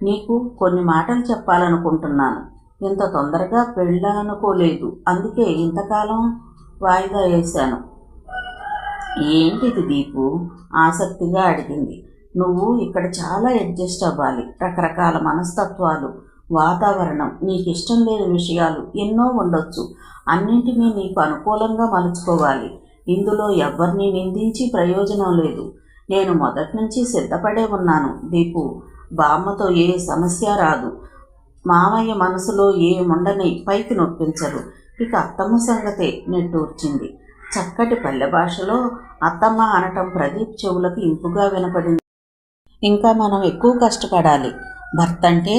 నీకు కొన్ని మాటలు చెప్పాలనుకుంటున్నాను. ఇంత తొందరగా పెళ్ళనుకోలేదు, అందుకే ఇంతకాలం వాయిదా వేశాను. ఏంటిది దీపు? ఆసక్తిగా అడిగింది. నువ్వు ఇక్కడ చాలా అడ్జస్ట్ అవ్వాలి. రకరకాల మనస్తత్వాలు, వాతావరణం, నీకు ఇష్టం లేని విషయాలు ఎన్నో ఉండొచ్చు. అన్నింటినీ నీకు అనుకూలంగా మలుచుకోవాలి. ఇందులో ఎవరిని నిందించి ప్రయోజనం లేదు. నేను మొదటి నుంచి సిద్ధపడే ఉన్నాను దీపు. బామ్మతో ఏ సమస్య రాదు. మామయ్య మనసులో ఏముండని పైకి నొప్పించరు. ఇక అత్తమ్మ సంగతే నిట్టూర్చింది. చక్కటి పల్లె భాషలో అత్తమ్మ అనటం ప్రదీప్ చెవులకు ఇంపుగా వినపడింది. ఇంకా మనం ఎక్కువ కష్టపడాలి. భర్త అంటే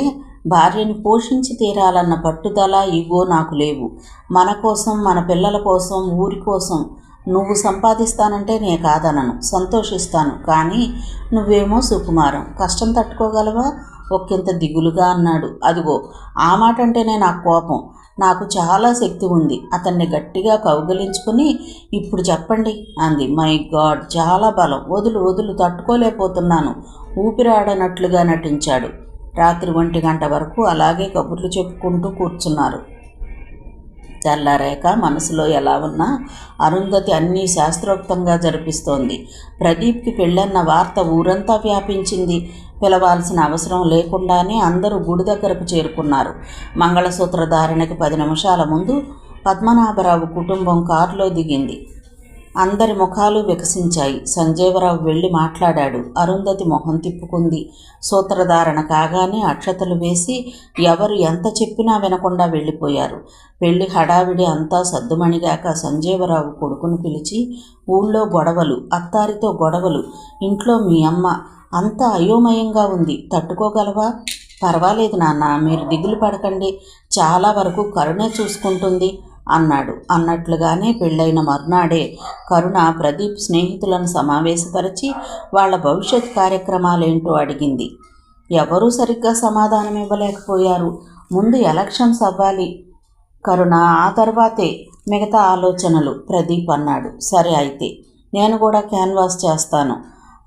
భార్యని పోషించి తీరాలన్న పట్టుదల, ఇగో నాకు లేవు. మన కోసం, మన పిల్లల కోసం, ఊరి కోసం నువ్వు సంపాదిస్తానంటే నే కాదనను, సంతోషిస్తాను. కానీ నువ్వేమో సుకుమారం, కష్టం తట్టుకోగలవా? ఒక్కింత దిగులుగా అన్నాడు. అదిగో ఆ మాట అంటేనే నాకు కోపం. నాకు చాలా శక్తి ఉంది. అతన్ని గట్టిగా కౌగిలించుకుని ఇప్పుడు చెప్పండి అంది. మై గాడ్, చాలా బలం. వదులు వదులు, తట్టుకోలేకపోతున్నాను. ఊపిరాడనట్లుగా నటించాడు. రాత్రి 1 గంట వరకు అలాగే కబుర్లు చెప్పుకుంటూ కూర్చున్నారు. తెల్లారేక మనసులో ఎలా ఉన్నా అరుంధతి అన్నీ శాస్త్రోక్తంగా జరిపిస్తోంది. ప్రదీప్కి పెళ్ళన్న వార్త ఊరంతా వ్యాపించింది. పిలవాల్సిన అవసరం లేకుండానే అందరూ గుడి దగ్గరకు చేరుకున్నారు. మంగళసూత్ర ధారణకి 10 నిమిషాల ముందు పద్మనాభరావు కుటుంబం కారులో దిగింది. అందరి ముఖాలు వికసించాయి. సంజీవరావు వెళ్ళి మాట్లాడాడు. అరుంధతి మొహం తిప్పుకుంది. సూత్రధారణ కాగానే అక్షతలు వేసి ఎవరు ఎంత చెప్పినా వినకుండా వెళ్ళిపోయారు. పెళ్లి హడావిడి అంతా సద్దుమణిగాక సంజీవరావు కొడుకును పిలిచి, ఊళ్ళో గొడవలు, అత్తారితో గొడవలు, ఇంట్లో మీ అమ్మ, అంతా అయోమయంగా ఉంది. తట్టుకోగలవా? పర్వాలేదు నాన్న, మీరు దిగులు పడకండి. చాలా వరకు కరుణే చూసుకుంటుంది అన్నాడు. అన్నట్లుగానే పెళ్ళైన మర్నాడే కరుణ ప్రదీప్ స్నేహితులను సమావేశపరిచి వాళ్ళ భవిష్యత్ కార్యక్రమాలేంటో అడిగింది. ఎవరూ సరిగ్గా సమాధానం ఇవ్వలేకపోయారు. ముందు ఎలక్షన్స్ అవ్వాలి కరుణ, ఆ తర్వాతే మిగతా ఆలోచనలు ప్రదీప్ అన్నాడు. సరే అయితే నేను కూడా క్యాన్వాస్ చేస్తాను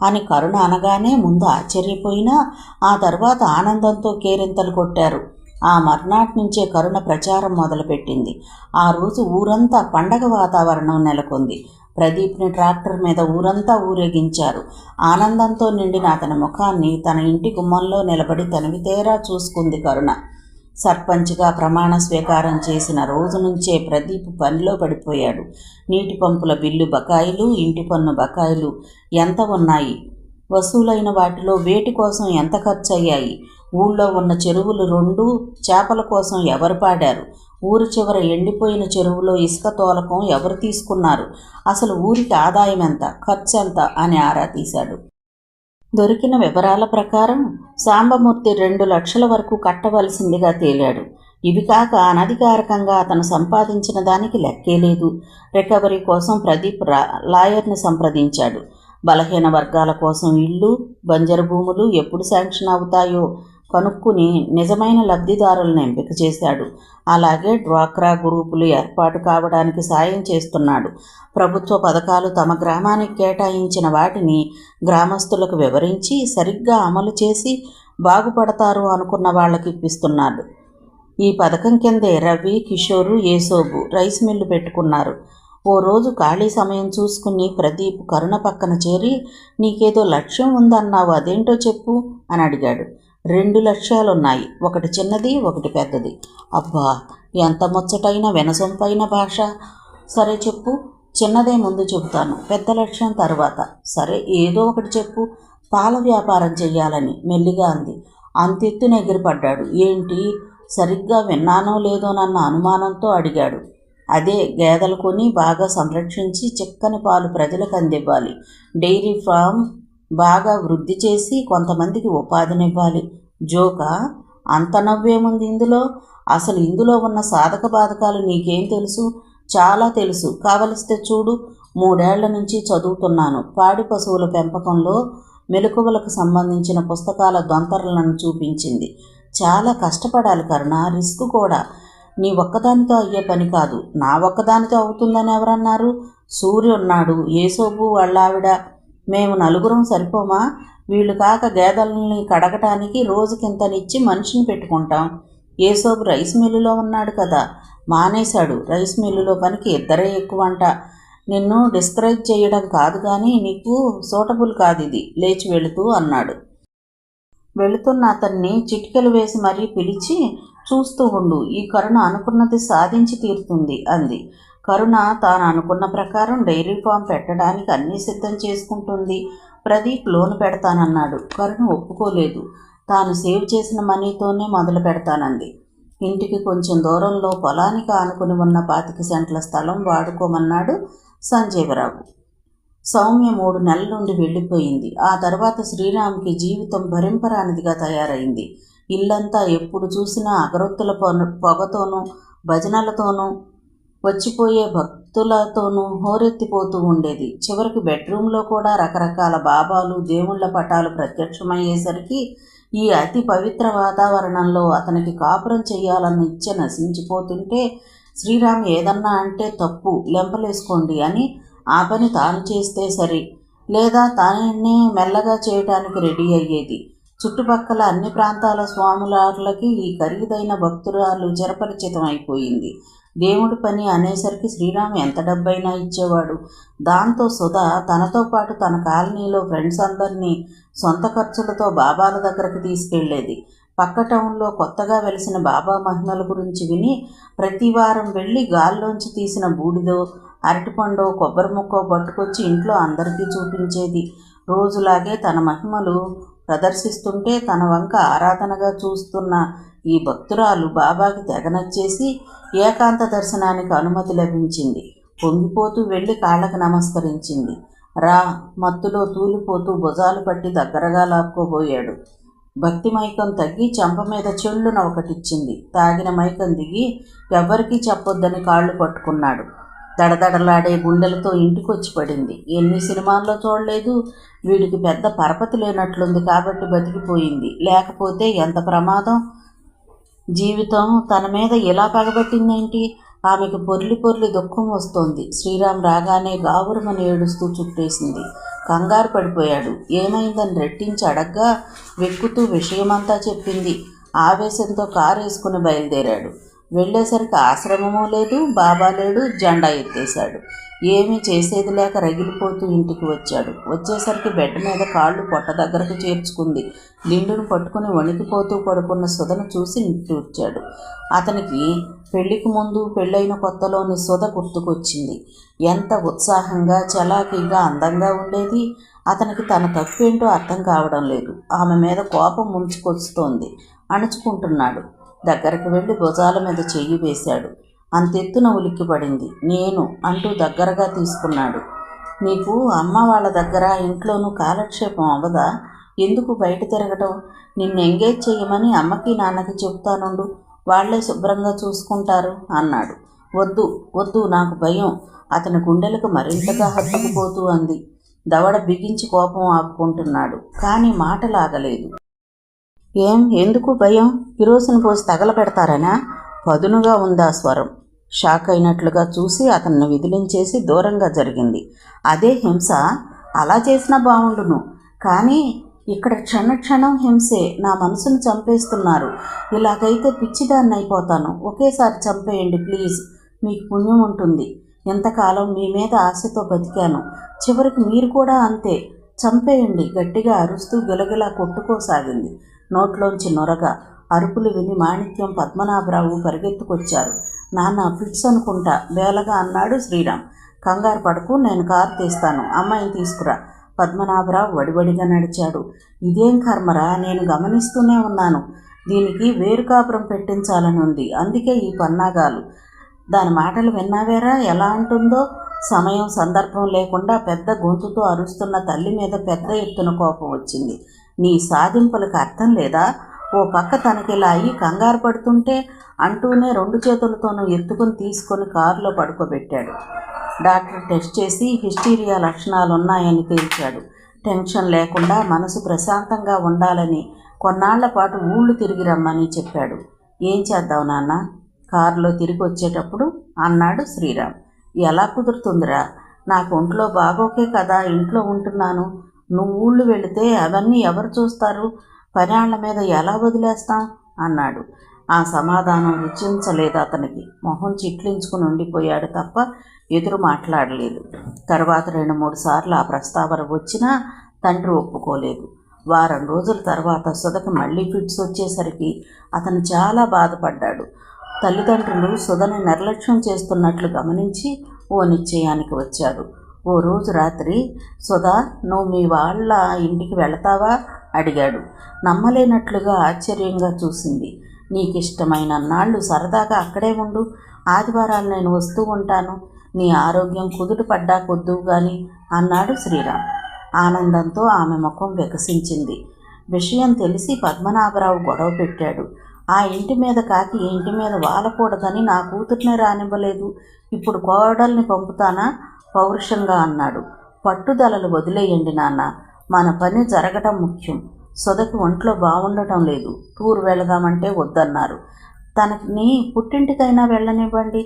అని కరుణ అనగానే ముందు ఆశ్చర్యపోయినా ఆ తర్వాత ఆనందంతో కేరింతలు కొట్టారు. ఆ మర్నాటి నుంచే కరుణ ప్రచారం మొదలుపెట్టింది. ఆ రోజు ఊరంతా పండగ వాతావరణం నెలకొంది. ప్రదీప్ని ట్రాక్టర్ మీద ఊరంతా ఊరేగించారు. ఆనందంతో నిండిన అతని ముఖాన్ని తన ఇంటి గుమ్మంలో నిలబడి తనివితేరా చూసుకుంది కరుణ. సర్పంచ్గా ప్రమాణ స్వీకారం చేసిన రోజు నుంచే ప్రదీప్ పనిలో పడిపోయాడు. నీటి పంపుల బిల్లు బకాయిలు, ఇంటి పన్ను బకాయిలు ఎంత ఉన్నాయి, వసూలైన వాటిలో వేటి కోసం ఎంత ఖర్చు అయ్యాయి, ఊళ్ళో ఉన్న చెరువులు 2 చేపల కోసం ఎవరు పాడారు, ఊరి చివర ఎండిపోయిన చెరువులో ఇసుక తోలకం ఎవరు తీసుకున్నారు, అసలు ఊరికి ఆదాయం ఎంత, ఖర్చు ఎంత అని ఆరా తీశాడు. దొరికిన వివరాల ప్రకారం సాంబమూర్తి 2 లక్షల వరకు కట్టవలసిందిగా తేలాడు. ఇవి కాక అనధికారికంగా అతను సంపాదించిన దానికి లెక్కే లేదు. రికవరీ కోసం ప్రదీప్ లాయర్ని సంప్రదించాడు. బలహీన వర్గాల కోసం ఇళ్ళు, బంజరు భూములు ఎప్పుడు శాంక్షన్ అవుతాయో కనుక్కుని నిజమైన లబ్ధిదారులను ఎంపిక చేశాడు. అలాగే డ్వాక్రా గ్రూపులు ఏర్పాటు కావడానికి సాయం చేస్తున్నాడు. ప్రభుత్వ పథకాలు తమ గ్రామానికి కేటాయించిన వాటిని గ్రామస్తులకు వివరించి సరిగ్గా అమలు చేసి బాగుపడతారు అనుకున్న వాళ్ళకి ఇప్పిస్తున్నాడు. ఈ పథకం కిందే రవి, కిషోరు, ఏసోబు రైస్ మిల్లు పెట్టుకున్నారు. ఓ రోజు ఖాళీ సమయం చూసుకుని ప్రదీప్ కరుణ పక్కన చేరి, నీకేదో లక్ష్యం ఉందన్నావు, అదేంటో చెప్పు అని అడిగాడు. 2 లక్ష్యాలున్నాయి, ఒకటి చిన్నది, ఒకటి పెద్దది. అబ్బా, ఎంత ముచ్చటైన వినసొంపైన భాష. సరే చెప్పు. చిన్నదే ముందు చెబుతాను, పెద్ద లక్ష్యం తర్వాత. సరే ఏదో ఒకటి చెప్పు. పాల వ్యాపారం చెయ్యాలని మెల్లిగా అంది. అంతెత్తున ఎగిరిపడ్డాడు. ఏంటి, సరిగ్గా విన్నానో లేదోనన్న అనుమానంతో అడిగాడు. అదే, గేదెలు కొని బాగా సంరక్షించి చిక్కని పాలు ప్రజలకు అందివ్వాలి. డైరీ ఫామ్ బాగా వృద్ధి చేసి కొంతమందికి ఉపాధినివ్వాలి. జోకా? అంత నవ్వేముంది ఇందులో? అసలు ఇందులో ఉన్న సాధక బాధకాలు నీకేం తెలుసు? చాలా తెలుసు. కావలిస్తే చూడు. 3 ఏళ్ల నుంచి చదువుతున్నాను. పాడి పశువుల పెంపకంలో మెలకువలకు సంబంధించిన పుస్తకాల దొంతరలను చూపించింది. చాలా కష్టపడాలి కరుణ, రిస్క్ కూడా. నీ ఒక్కదానితో అయ్యే పని కాదు. నా ఒక్కదానితో అవుతుందని ఎవరన్నారు? సూర్య ఉన్నాడు, ఏసోబు వాళ్ళావిడ, మేము 4 సరిపోమా? వీళ్ళు కాక గేదెలని కడగటానికి రోజుకింతనిచ్చి మనిషిని పెట్టుకుంటాం. ఏసోబు రైస్ మిల్లులో ఉన్నాడు కదా, మానేశాడు. రైస్ మిల్లులో పనికి 2 ఎక్కువంట. నిన్ను డిస్కరేజ్ చేయడం కాదు కానీ నీకు సూటబుల్ కాదు ఇది, లేచి వెళుతూ అన్నాడు. వెళుతున్న అతన్ని చిటికెలు వేసి మరీ పిలిచి, చూస్తూ ఉండు, ఈ కరుణ అనుకున్నది సాధించి తీరుతుంది అంది. కరుణ తాను అనుకున్న ప్రకారం డైరీ ఫామ్ పెట్టడానికి అన్నీ సిద్ధం చేసుకుంటుంది. ప్రదీప్ లోన్ పెడతానన్నాడు. కరుణ ఒప్పుకోలేదు. తాను సేవ్ చేసిన మనీతోనే మొదలు పెడతానంది. ఇంటికి కొంచెం దూరంలో పొలానికి ఆనుకుని ఉన్న 25 సెంట్ల స్థలం వాడుకోమన్నాడు సంజీవరావు. సౌమ్య 3 నెలల నుండి వెళ్ళిపోయింది. ఆ తర్వాత శ్రీరామ్కి జీవితం భరింపరానిదిగా తయారైంది. ఇల్లంతా ఎప్పుడు చూసినా అగరొత్తుల పొగతోనూ భజనలతోనూ వచ్చిపోయే భక్తులతోనూ హోరెత్తిపోతూ ఉండేది. చివరికి బెడ్రూమ్లో కూడా రకరకాల బాబాలు, దేవుళ్ల పటాలు ప్రత్యక్షమయ్యేసరికి ఈ అతి పవిత్ర వాతావరణంలో అతనికి కాపురం చెయ్యాలన్న ఇచ్చ నశించిపోతుంటే శ్రీరామ్ ఏదన్నా అంటే తప్పు, లెంపలేసుకోండి అని ఆ పని తాను చేస్తే సరి, లేదా తానే మెల్లగా చేయటానికి రెడీ అయ్యేది. చుట్టుపక్కల అన్ని ప్రాంతాల స్వాములార్లకి ఈ ఖరీదైన భక్తురాలు చిరపరిచితం అయిపోయింది. దేవుడి పని అనేసరికి శ్రీరామ్ ఎంత డబ్బైనా ఇచ్చేవాడు. దాంతో సుధా తనతో పాటు తన కాలనీలో ఫ్రెండ్స్ అందరినీ సొంత ఖర్చులతో బాబాల దగ్గరకు తీసుకెళ్లేది. పక్క టౌన్లో కొత్తగా వెలిసిన బాబా మహిమల గురించి విని ప్రతి వారం వెళ్ళి గాల్లోంచి తీసిన బూడిదో, అరటిపండో, కొబ్బరి ముక్కో పట్టుకొచ్చి ఇంట్లో అందరికీ చూపించేది. రోజులాగే తన మహిమలు ప్రదర్శిస్తుంటే తన వంక ఆరాధనగా చూస్తున్న ఈ భక్తురాలు బాబాకి తెగనచ్చేసి ఏకాంత దర్శనానికి అనుమతి లభించింది. పొంగిపోతూ వెళ్ళి కాళ్ళకి నమస్కరించింది. రా మత్తులో తూలిపోతూ భుజాలు పట్టి దగ్గరగా లాక్కోబోయాడు. భక్తి మైకం తగ్గి చెంప మీద చెళ్ళున ఒకటిచ్చింది. తాగిన మైకం దిగి ఎవ్వరికీ చెప్పొద్దని కాళ్ళు పట్టుకున్నాడు. దడదడలాడే గుండెలతో ఇంటికొచ్చి పడింది. ఎన్ని సినిమాల్లో చూడలేదు. వీడికి పెద్ద పరపతి లేనట్లుంది కాబట్టి బతికిపోయింది. లేకపోతే ఎంత ప్రమాదం. జీవితం తన మీద ఇలా పగబట్టిందేంటి? ఆమెకు పొర్లి పొర్లి దుఃఖం వస్తోంది. శ్రీరామ్ రాగానే గావురమని ఏడుస్తూ చుట్టేసింది. కంగారు పడిపోయాడు. ఏమైందని రెట్టించి అడగ్గా వెక్కుతూ విషయమంతా చెప్పింది. ఆవేశంతో కారు వేసుకుని బయలుదేరాడు. వెళ్ళేసరికి ఆశ్రమమూ లేదు, బాబా లేడు. జెండా ఎత్తేశాడు. ఏమీ చేసేది లేక రగిలిపోతూ ఇంటికి వచ్చాడు. వచ్చేసరికి బెడ్ మీద కాళ్ళు పొట్ట దగ్గరకు చేర్చుకుంది. దిండును పట్టుకుని వణికిపోతూ పడుకున్న సుధను చూసి నిట్టూర్చాడు. అతనికి పెళ్లికి ముందు పెళ్ళైన కొత్తలోని సుధ గుర్తుకొచ్చింది. ఎంత ఉత్సాహంగా, చలాకీగా, అందంగా ఉండేది. అతనికి తన తప్పేంటో అర్థం కావడం లేదు. ఆమె మీద కోపం ముంచుకొస్తోంది. అణుచుకుంటున్నాడు. దగ్గరకు వెళ్ళి భుజాల మీద చెయ్యి వేశాడు. అంతెత్తున ఉలిక్కిపడింది. నేను అంటూ దగ్గరగా తీసుకున్నాడు. నీకు అమ్మ వాళ్ళ దగ్గర ఇంట్లోనూ కాలక్షేపం అవ్వదా? ఎందుకు బయట తిరగటం? నిన్ను ఎంగేజ్ చేయమని అమ్మకి నాన్నకి చెప్తానుండు, వాళ్లే శుభ్రంగా చూసుకుంటారు అన్నాడు. వద్దు వద్దు, నాకు భయం. అతని గుండెలకు మరింతగా హత్తుకుపోతూ అంది. దవడ బిగించి కోపం ఆపుకుంటున్నాడు. కానీ మాటలాగలేదు. ఎందుకు భయం? కిరోసిన్ పోసి తగలపెడతారనా? పదునుగా ఉందా స్వరం. షాక్ అయినట్లుగా చూసి అతన్ని విదిలించేసి దూరంగా జరిగింది. అదే హింస? అలా చేసినా బాగుండును, కానీ ఇక్కడ క్షణక్షణం హింసే. నా మనసును చంపేస్తున్నారు. ఇలాగైతే పిచ్చిదాన్ని అయిపోతాను. ఒకేసారి చంపేయండి ప్లీజ్, మీకు పుణ్యం ఉంటుంది. ఎంతకాలం మీ మీద ఆశతో బతికాను. చివరికి మీరు కూడా అంతే. చంపేయండి. గట్టిగా అరుస్తూ గిలగిలా కొట్టుకోసాగింది. నోట్లోంచి నొరగ. అరుపులు విని మాణిక్యం, పద్మనాభరావు పరిగెత్తుకొచ్చారు. నాన్న ఫిట్స్ అనుకుంటా బేలగా అన్నాడు శ్రీరామ్. కంగారు పడకు, నేను కారు తీస్తాను, అమ్మాయిని తీసుకురా. పద్మనాభరావు వడివడిగా నడిచాడు. ఇదేం కర్మరా, నేను గమనిస్తూనే ఉన్నాను. దీనికి వేరు కాపురం పెట్టించాలని ఉంది, అందుకే ఈ పన్నాగాలు. దాని మాటలు విన్నావేరా ఎలా అంటుందో? సమయం సందర్భం లేకుండా పెద్ద గొంతుతో అరుస్తున్న తల్లి మీద పెద్ద ఎత్తున కోపం వచ్చింది. నీ సాధింపులకు అర్థం లేదా? ఓ పక్క తనకిలా అయ్యి కంగారు పడుతుంటే అంటూనే 2 చేతులతోనూ ఎత్తుకుని తీసుకొని కారులో పడుకోబెట్టాడు. డాక్టర్ టెస్ట్ చేసి హిస్టీరియా లక్షణాలు ఉన్నాయని తేల్చాడు. టెన్షన్ లేకుండా మనసు ప్రశాంతంగా ఉండాలని కొన్నాళ్ల పాటు ఊళ్ళు తిరిగి రమ్మని చెప్పాడు. ఏం చేద్దావు నాన్న? కారులో తిరిగి వచ్చేటప్పుడు అన్నాడు శ్రీరామ్. ఎలా కుదురుతుందిరా? నాకు ఒంట్లో బాగోకే కదా ఇంట్లో ఉంటున్నాను. నువ్వు ఊళ్ళు వెళితే అవన్నీ ఎవరు చూస్తారు? పనాళ్ల మీద ఎలా వదిలేస్తాం అన్నాడు. ఆ సమాధానం రుచించలేదు అతనికి. మొహం చిట్లించుకుని ఉండిపోయాడు తప్ప ఎదురు మాట్లాడలేదు. తర్వాత 2-3 సార్లు ఆ ప్రస్తావన వచ్చినా తండ్రి ఒప్పుకోలేదు. వారం రోజుల తర్వాత సుధకు మళ్ళీ ఫిట్స్ వచ్చేసరికి అతను చాలా బాధపడ్డాడు. తల్లిదండ్రులు సుధని నిర్లక్ష్యం చేస్తున్నట్లు గమనించి ఓ నిశ్చయానికి వచ్చాడు. ఓ రోజు రాత్రి, సుధా, నువ్వు మీ వాళ్ళ ఇంటికి వెళతావా అడిగాడు. నమ్మలేనట్లుగా ఆశ్చర్యంగా చూసింది. నీకిష్టమైన నాళ్ళు సరదాగా అక్కడే ఉండు. ఆదివారాలు నేను వస్తూ ఉంటాను. నీ ఆరోగ్యం కుదుట పడ్డా కొద్దువు గాని అన్నాడు శ్రీరామ్. ఆనందంతో ఆమె ముఖం వికసించింది. విషయం తెలిసి పద్మనాభరావు గొడవ పెట్టాడు. ఆ ఇంటి మీద కాకి ఈ ఇంటి మీద వాలకూడదని నా కూతుర్నే రానివ్వలేదు. ఇప్పుడు కోడల్ని పంపుతానా పౌరుషంగా అన్నాడు. పట్టుదలలు వదిలేయండి నాన్న, మన పని జరగటం ముఖ్యం. సుధకి ఒంట్లో బాగుండటం లేదు, టూర్ వెళదామంటే వద్దన్నారు. తనని పుట్టింటికైనా వెళ్ళనివ్వండి,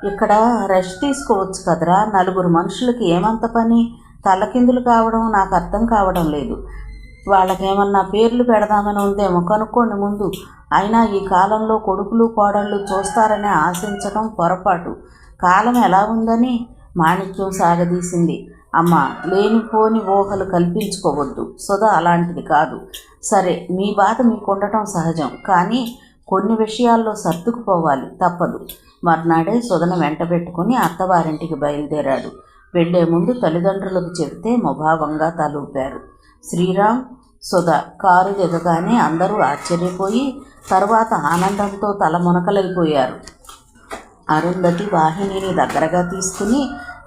ఇక్కడ రెస్ట్ తీసుకోవచ్చు కదరా. నలుగురు మనుషులకి ఏమంత పని? తలకిందులు కావడం నాకు అర్థం కావడం లేదు. వాళ్ళకేమన్నా పేర్లు పెడదామని ఉందేమో కనుక్కోండి ముందు. అయినా ఈ కాలంలో కొడుకులు కోడళ్ళు చూస్తారని ఆశించడం పొరపాటు. కాలం ఎలా ఉందని మాణిక్యం సాగదీసింది. అమ్మ, లేనిపోని ఊహలు కల్పించుకోవద్దు. సుధ అలాంటిది కాదు. సరే, మీ బాధ మీకుండటం సహజం, కానీ కొన్ని విషయాల్లో సర్దుకుపోవాలి, తప్పదు. మర్నాడే సుధను వెంటబెట్టుకుని అత్తవారింటికి బయలుదేరాడు. వెళ్లే ముందు తల్లిదండ్రులకు చెబితే ముభావంగా తలూపారు. శ్రీరామ్, సుధ కారు దిగగానే అందరూ ఆశ్చర్యపోయి తరువాత ఆనందంతో తలమునకలైపోయారు. అరుంధతి వాహినిని దగ్గరగా తీసుకుని,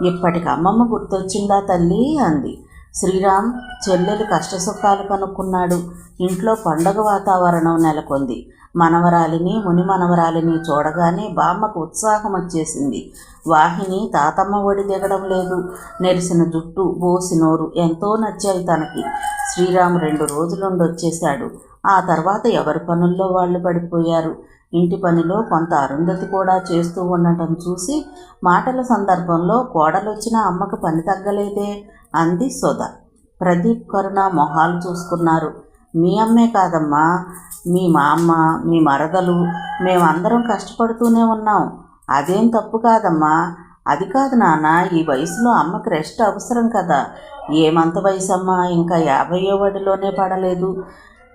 ఇప్పటికి అమ్మమ్మ గుర్తొచ్చిందా తల్లి అంది. శ్రీరామ్ చెల్లెలు కష్టసుఖాలు కనుక్కున్నాడు. ఇంట్లో పండగ వాతావరణం నెలకొంది. మనవరాలిని ముని మనవరాలిని చూడగానే బామ్మకు ఉత్సాహం వచ్చేసింది. వాహిని తాతమ్మ ఒడి దిగడం లేదు. నెరిసిన జుట్టు, బోసి నోరు ఎంతో నచ్చాయి తనకి. శ్రీరామ్ 2 రోజులుండొచ్చేశాడు. ఆ తర్వాత ఎవరి పనుల్లో వాళ్ళు పడిపోయారు. ఇంటి పనిలో కొంత అరుంధతి కూడా చేస్తూ ఉండటం చూసి మాటల సందర్భంలో కోడలొచ్చినా అమ్మకు పని తగ్గలేదే అంది సుధ. ప్రదీప్, కరుణ మొహాలు చూసుకున్నారు. మీ అమ్మే కాదమ్మా, మీ మా అమ్మ, మీ మరదలు, మేమందరం కష్టపడుతూనే ఉన్నాం. అదేం తప్పు కాదమ్మా. అది కాదు నాన్న, ఈ వయసులో అమ్మకి రెస్ట్ అవసరం కదా. ఏమంత వయసమ్మా, ఇంకా 50వ ఒడిలోనే పడలేదు.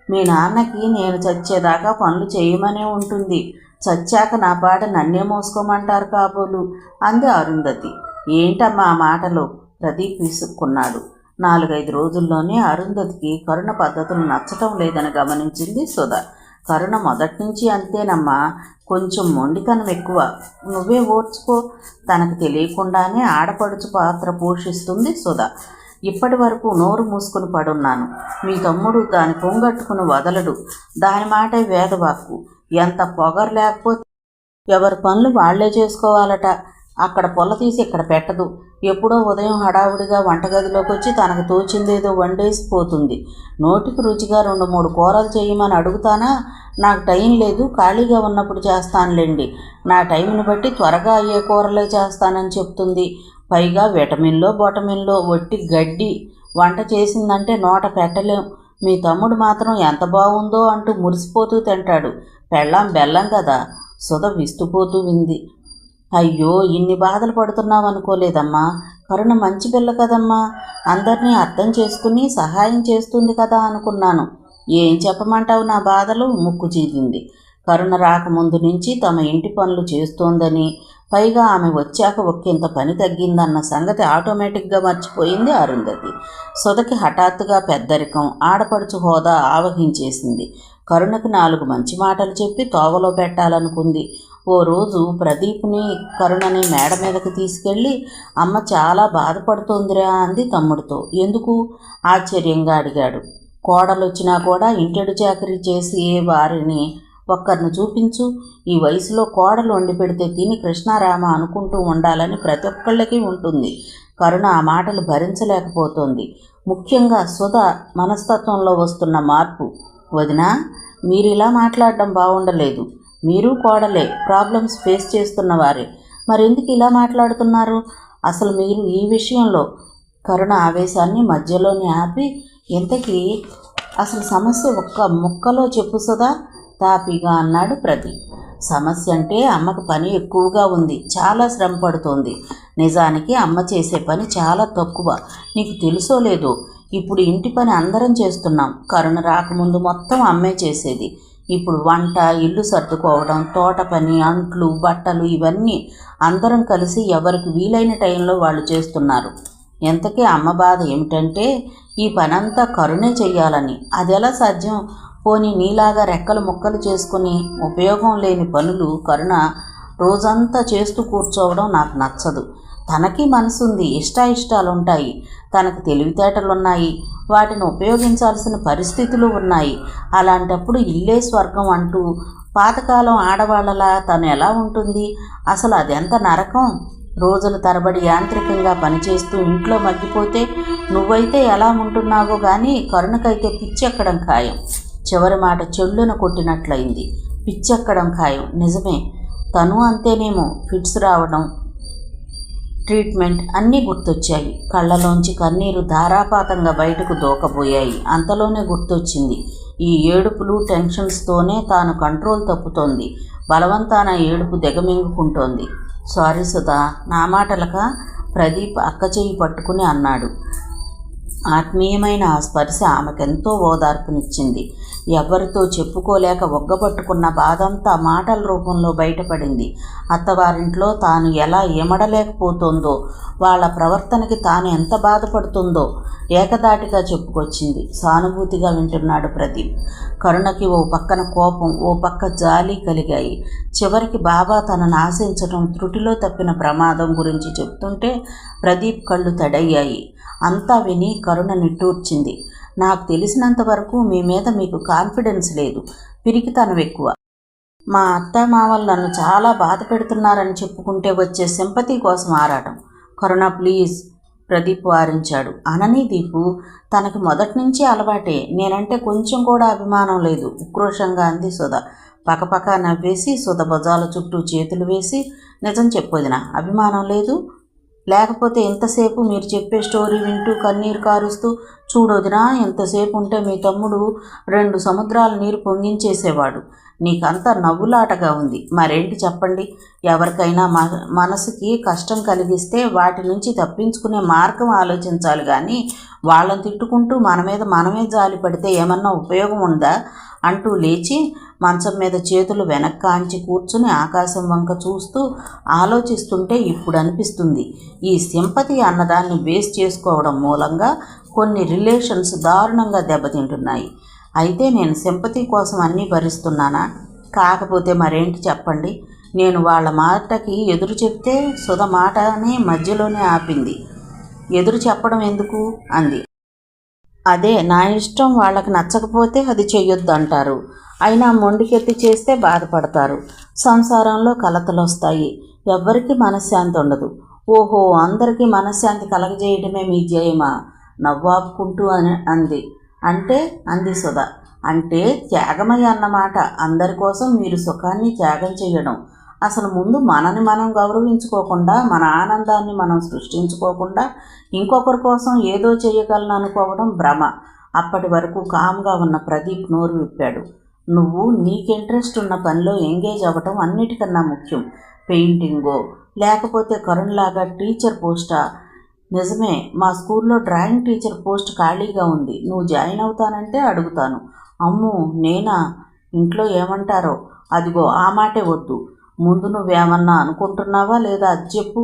మీ నాన్నకి నేను చచ్చేదాకా పనులు చేయమనే ఉంటుంది. చచ్చాక నా పాట నన్నే మోసుకోమంటారు కాబోలు అంది అరుంధతి. ఏంటమ్మా ఆ మాటలు? ప్రదీప్ విసుక్కున్నాడు. 4-5 రోజుల్లోనే అరుంధతికి కరుణ పద్ధతులు నచ్చటం లేదని గమనించింది సుధ. కరుణ మొదటి నుంచి అంతేనమ్మా, కొంచెం మొండితనం ఎక్కువ. నువ్వే ఓర్చుకో. తనకు తెలియకుండానే ఆడపడుచు పాత్ర పోషిస్తుంది సుధ. ఇప్పటి వరకు నోరు మూసుకుని పడున్నాను. మీ తమ్ముడు దాని పొంగట్టుకుని వదలడు. దాని మాటే వేదవాక్కు. ఎంత పొగరు లేకపోతే ఎవరి పనులు వాళ్లే చేసుకోవాలట. అక్కడ పొల్ల తీసి ఇక్కడ పెట్టదు. ఎప్పుడో ఉదయం హడావుడిగా వంటగదిలోకి వచ్చి తనకు తోచిందేదో వండేసిపోతుంది. నోటికి రుచిగా 2-3 కూరలు చేయమని అడుగుతానా? నాకు టైం లేదు, ఖాళీగా ఉన్నప్పుడు చేస్తానులేండి. నా టైంని బట్టి త్వరగా అయ్యే కూరలే చేస్తానని చెప్తుంది. పైగా బొటమిన్లో ఒట్టి గడ్డి. వంట చేసిందంటే నోట పెట్టలేం. మీ తమ్ముడు మాత్రం ఎంత బాగుందో అంటూ మురిసిపోతూ తింటాడు. పెళ్ళాం బెల్లం కదా. సుధ విస్తుపోతూ వింది. అయ్యో, ఇన్ని బాధలు పడుతున్నావు అనుకోలేదమ్మా. కరుణ మంచి పిల్ల కదమ్మా, అందరినీ అర్థం చేసుకుని సహాయం చేస్తుంది కదా అనుకున్నాను. ఏం చెప్పమంటావు నా బాధలు? ముక్కు చీదింది. కరుణ రాకముందు నుంచి తమ ఇంటి పనులు చేస్తోందని, పైగా ఆమె వచ్చాక ఒక్కింత పని తగ్గిందన్న సంగతి ఆటోమేటిక్గా మర్చిపోయింది అరుంధతి. సుధకి హఠాత్తుగా పెద్దరికం, ఆడపడుచు హోదా ఆవహించేసింది. కరుణకి 4 మంచి మాటలు చెప్పి తోవలో పెట్టాలనుకుంది. ఓ రోజు ప్రదీప్ని, కరుణని మేడ మీదకి తీసుకెళ్ళి, అమ్మ చాలా బాధపడుతోందిరా అంది తమ్ముడితో. ఎందుకు? ఆశ్చర్యంగా అడిగాడు. కోడలొచ్చినా కూడా ఇంటెడు చాకరీ చేసి వారిని ఒక్కరిని చూపించు. ఈ వయసులో కోడలు వండి పెడితే తిని కృష్ణారామ అనుకుంటూ ఉండాలని ప్రతి ఒక్కళ్ళకి ఉంటుంది. కరుణ ఆ మాటలు భరించలేకపోతోంది. ముఖ్యంగా సుధ మనస్తత్వంలో వస్తున్న మార్పు. వదినా, మీరు ఇలా మాట్లాడడం బాగుండలేదు. మీరు కోడలే, ప్రాబ్లమ్స్ ఫేస్ చేస్తున్నవారే. మరెందుకు ఇలా మాట్లాడుతున్నారు అసలు మీరు ఈ విషయంలో? కరుణ ఆవేశాన్ని మధ్యలోనే ఆపి, ఇంతకీ అసలు సమస్య ఒక్క ముక్కలో చెప్పు సుధా తాపిగా అన్నాడు ప్రదీప్. సమస్య అంటే అమ్మకు పని ఎక్కువగా ఉంది, చాలా శ్రమ పడుతోంది. నిజానికి అమ్మ చేసే పని చాలా తక్కువ. నీకు తెలుసో లేదో, ఇప్పుడు ఇంటి పని అందరం చేస్తున్నాం. కరుణ రాకముందు మొత్తం అమ్మే చేసేది. ఇప్పుడు వంట, ఇల్లు సర్దుకోవడం, తోట పని, అంట్లు, బట్టలు ఇవన్నీ అందరం కలిసి ఎవరికి వీలైన టైంలో వాళ్ళు చేస్తున్నారు. ఎంతకీ అమ్మ బాధ ఏమిటంటే ఈ పనంతా కరుణే చెయ్యాలని. అదెలా సాధ్యం? పోనీ నీలాగా రెక్కలు ముక్కలు చేసుకుని ఉపయోగం లేని పనులు కరుణ రోజంతా చేస్తూ కూర్చోవడం నాకు నచ్చదు. తనకి మనసుంది, ఇష్టాలుంటాయి, తనకు తెలివితేటలున్నాయి, వాటిని ఉపయోగించాల్సిన పరిస్థితులు ఉన్నాయి. అలాంటప్పుడు ఇల్లే స్వర్గం అంటూ పాతకాలం ఆడవాళ్ళలా తను ఎలా ఉంటుంది? అసలు అదెంత నరకం! రోజుల తరబడి యాంత్రికంగా పనిచేస్తూ ఇంట్లో మగ్గిపోతే నువ్వైతే ఎలా ఉంటున్నావో కానీ కరుణకైతే పిచ్చెక్కడం ఖాయం. చివరి మాట చెళ్ళున కొట్టినట్లయింది. పిచ్చెక్కడం ఖాయం. నిజమే, తను అంతేనేమో. ఫిట్స్ రావడం, ట్రీట్మెంట్ అన్నీ గుర్తొచ్చాయి. కళ్ళలోంచి కన్నీరు ధారాపాతంగా బయటకు దూకబోయాయి. అంతలోనే గుర్తొచ్చింది, ఈ ఏడుపులు టెన్షన్స్తోనే తాను కంట్రోల్ తప్పుతోంది. బలవంతాన ఏడుపు దిగమింగుకుంటోంది. సారీ సుధా, నా మాటలక ప్రదీప్ అక్క చెయ్యి పట్టుకుని అన్నాడు. ఆత్మీయమైన ఆ స్పర్శ ఆమెకెంతో ఓదార్పునిచ్చింది. ఎవరితో చెప్పుకోలేక ఒగ్గపట్టుకున్న బాధంతా మాటల రూపంలో బయటపడింది. అత్తవారింట్లో తాను ఎలా ఇమడలేకపోతుందో, వాళ్ళ ప్రవర్తనకి తాను ఎంత బాధపడుతుందో ఏకదాటిగా చెప్పుకొచ్చింది. సానుభూతిగా వింటున్నాడు ప్రదీప్. కరుణకి ఓ పక్కన కోపం, ఓ పక్క జాలి కలిగాయి. చివరికి బాబా తనను ఆశించడం, త్రుటిలో తప్పిన ప్రమాదం గురించి చెప్తుంటే ప్రదీప్ కళ్ళు తడయ్యాయి. అంతా విని కరుణ నిట్టూర్చింది. నాకు తెలిసినంత వరకు మీ మీద మీకు కాన్ఫిడెన్స్ లేదు, పిరికితనం ఎక్కువ. మా అత్తామామలు నన్ను చాలా బాధ పెడుతున్నారని చెప్పుకుంటే వచ్చే సింపతి కోసం ఆరాటం. కరుణ ప్లీజ్, ప్రదీప్ వారించాడు. అననీ దీపు, తనకి మొదటి నుంచి అలవాటే. నేనంటే కొంచెం కూడా అభిమానం లేదు, ఉక్రోషంగా అంది సుధ. పకపక నవ్వేసి సుధ భుజాల చుట్టూ చేతులు వేసి, నిజం చెప్పొదినా, అభిమానం లేదు? లేకపోతే ఎంతసేపు మీరు చెప్పే స్టోరీ వింటూ కన్నీరు కారుస్తూ చూడొదినా, ఎంతసేపు ఉంటే మీ తమ్ముడు 2 సముద్రాల నీరు పొంగించేసేవాడు. నీకంతా నవ్వులాటగా ఉంది. మరేంటి చెప్పండి? ఎవరికైనా మనసుకి కష్టం కలిగిస్తే వాటి నుంచి తప్పించుకునే మార్గం ఆలోచించాలి కానీ వాళ్ళని తిట్టుకుంటూ మన మీద మనమే జాలి పడితే ఏమన్నా ఉపయోగం ఉందా? అంటూ లేచి మంచం మీద చేతులు వెనక్కాంచి కూర్చుని ఆకాశం వంక చూస్తూ ఆలోచిస్తుంటే ఇప్పుడు అనిపిస్తుంది, ఈ సింపతి అన్నదాన్ని బేస్ చేసుకోవడం మూలంగా కొన్ని రిలేషన్స్ దారుణంగా దెబ్బతింటున్నాయి. అయితే నేను సింపతి కోసం అన్నీ భరిస్తున్నానా? కాకపోతే మరేంటి చెప్పండి? నేను వాళ్ళ మాటకి ఎదురు చెప్తే సుధ మాటని మధ్యలోనే ఆపింది. ఎదురు చెప్పడం ఎందుకు అంది. అదే నా ఇష్టం, వాళ్ళకి నచ్చకపోతే అది చెయ్యొద్దు అంటారు. అయినా మొండికెత్తి చేస్తే బాధపడతారు. సంసారంలో కలతలు వస్తాయి. ఎవ్వరికీ మనశ్శాంతి ఉండదు. ఓహో, అందరికీ మనశ్శాంతి కలగజేయడమే మీ ధ్యేయమా? నవ్వాపుకుంటూ అంది. అంటే అంది సుధ. అంటే త్యాగమయ్య అన్నమాట. అందరి కోసం మీరు సుఖాన్ని త్యాగం చేయడం. అసలు ముందు మనని మనం గౌరవించుకోకుండా, మన ఆనందాన్ని మనం సృష్టించుకోకుండా ఇంకొకరి కోసం ఏదో చేయగలను అనుకోవడం భ్రమ. అప్పటి వరకు కామ్గా ఉన్న ప్రదీప్ నోరు విప్పాడు. నువ్వు నీకు ఇంట్రెస్ట్ ఉన్న పనిలో ఎంగేజ్ అవ్వటం అన్నిటికన్నా ముఖ్యం. పెయింటింగో లేకపోతే కరుణ్లాగా టీచర్ పోస్టా? నిజమే, మా స్కూల్లో డ్రాయింగ్ టీచర్ పోస్ట్ ఖాళీగా ఉంది. నువ్వు జాయిన్ అవుతానంటే అడుగుతాను. అమ్మో నేనా? ఇంట్లో ఏమంటారో? అదిగో ఆ మాటే వద్దు. ముందు నువ్వేమన్నా అనుకుంటున్నావా లేదా అది చెప్పు.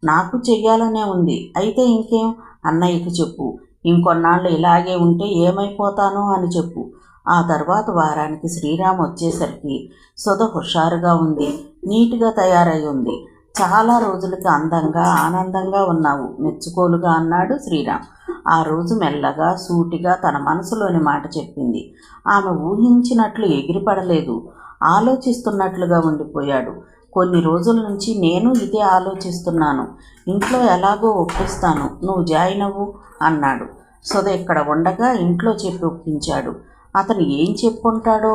నాకు చెయ్యాలనే ఉంది. అయితే ఇంకేం? అన్నయ్యకి చెప్పు. ఇంకొన్నాళ్ళు ఇలాగే ఉంటే ఏమైపోతానో అని చెప్పు. ఆ తర్వాత వారానికి శ్రీరామ్ వచ్చేసరికి సుధ హుషారుగా ఉంది, నీట్గా తయారై ఉంది. చాలా రోజులకి అందంగా ఆనందంగా ఉన్నావు, మెచ్చుకోలుగా అన్నాడు శ్రీరామ్. ఆ రోజు మెల్లగా సూటిగా తన మనసులోని మాట చెప్పింది. ఆమె ఊహించినట్లు ఎగిరిపడలేదు, ఆలోచిస్తున్నట్లుగా ఉండిపోయాడు. కొన్ని రోజుల నుంచి నేను ఇదే ఆలోచిస్తున్నాను. ఇంట్లో ఎలాగో ఒప్పిస్తాను, నువ్వు జాయిన్ అవ్వు అన్నాడు. సుధ ఇక్కడ ఉండగా ఇంట్లో చెప్పి ఒప్పించాడు. అతను ఏం చెప్పుంటాడో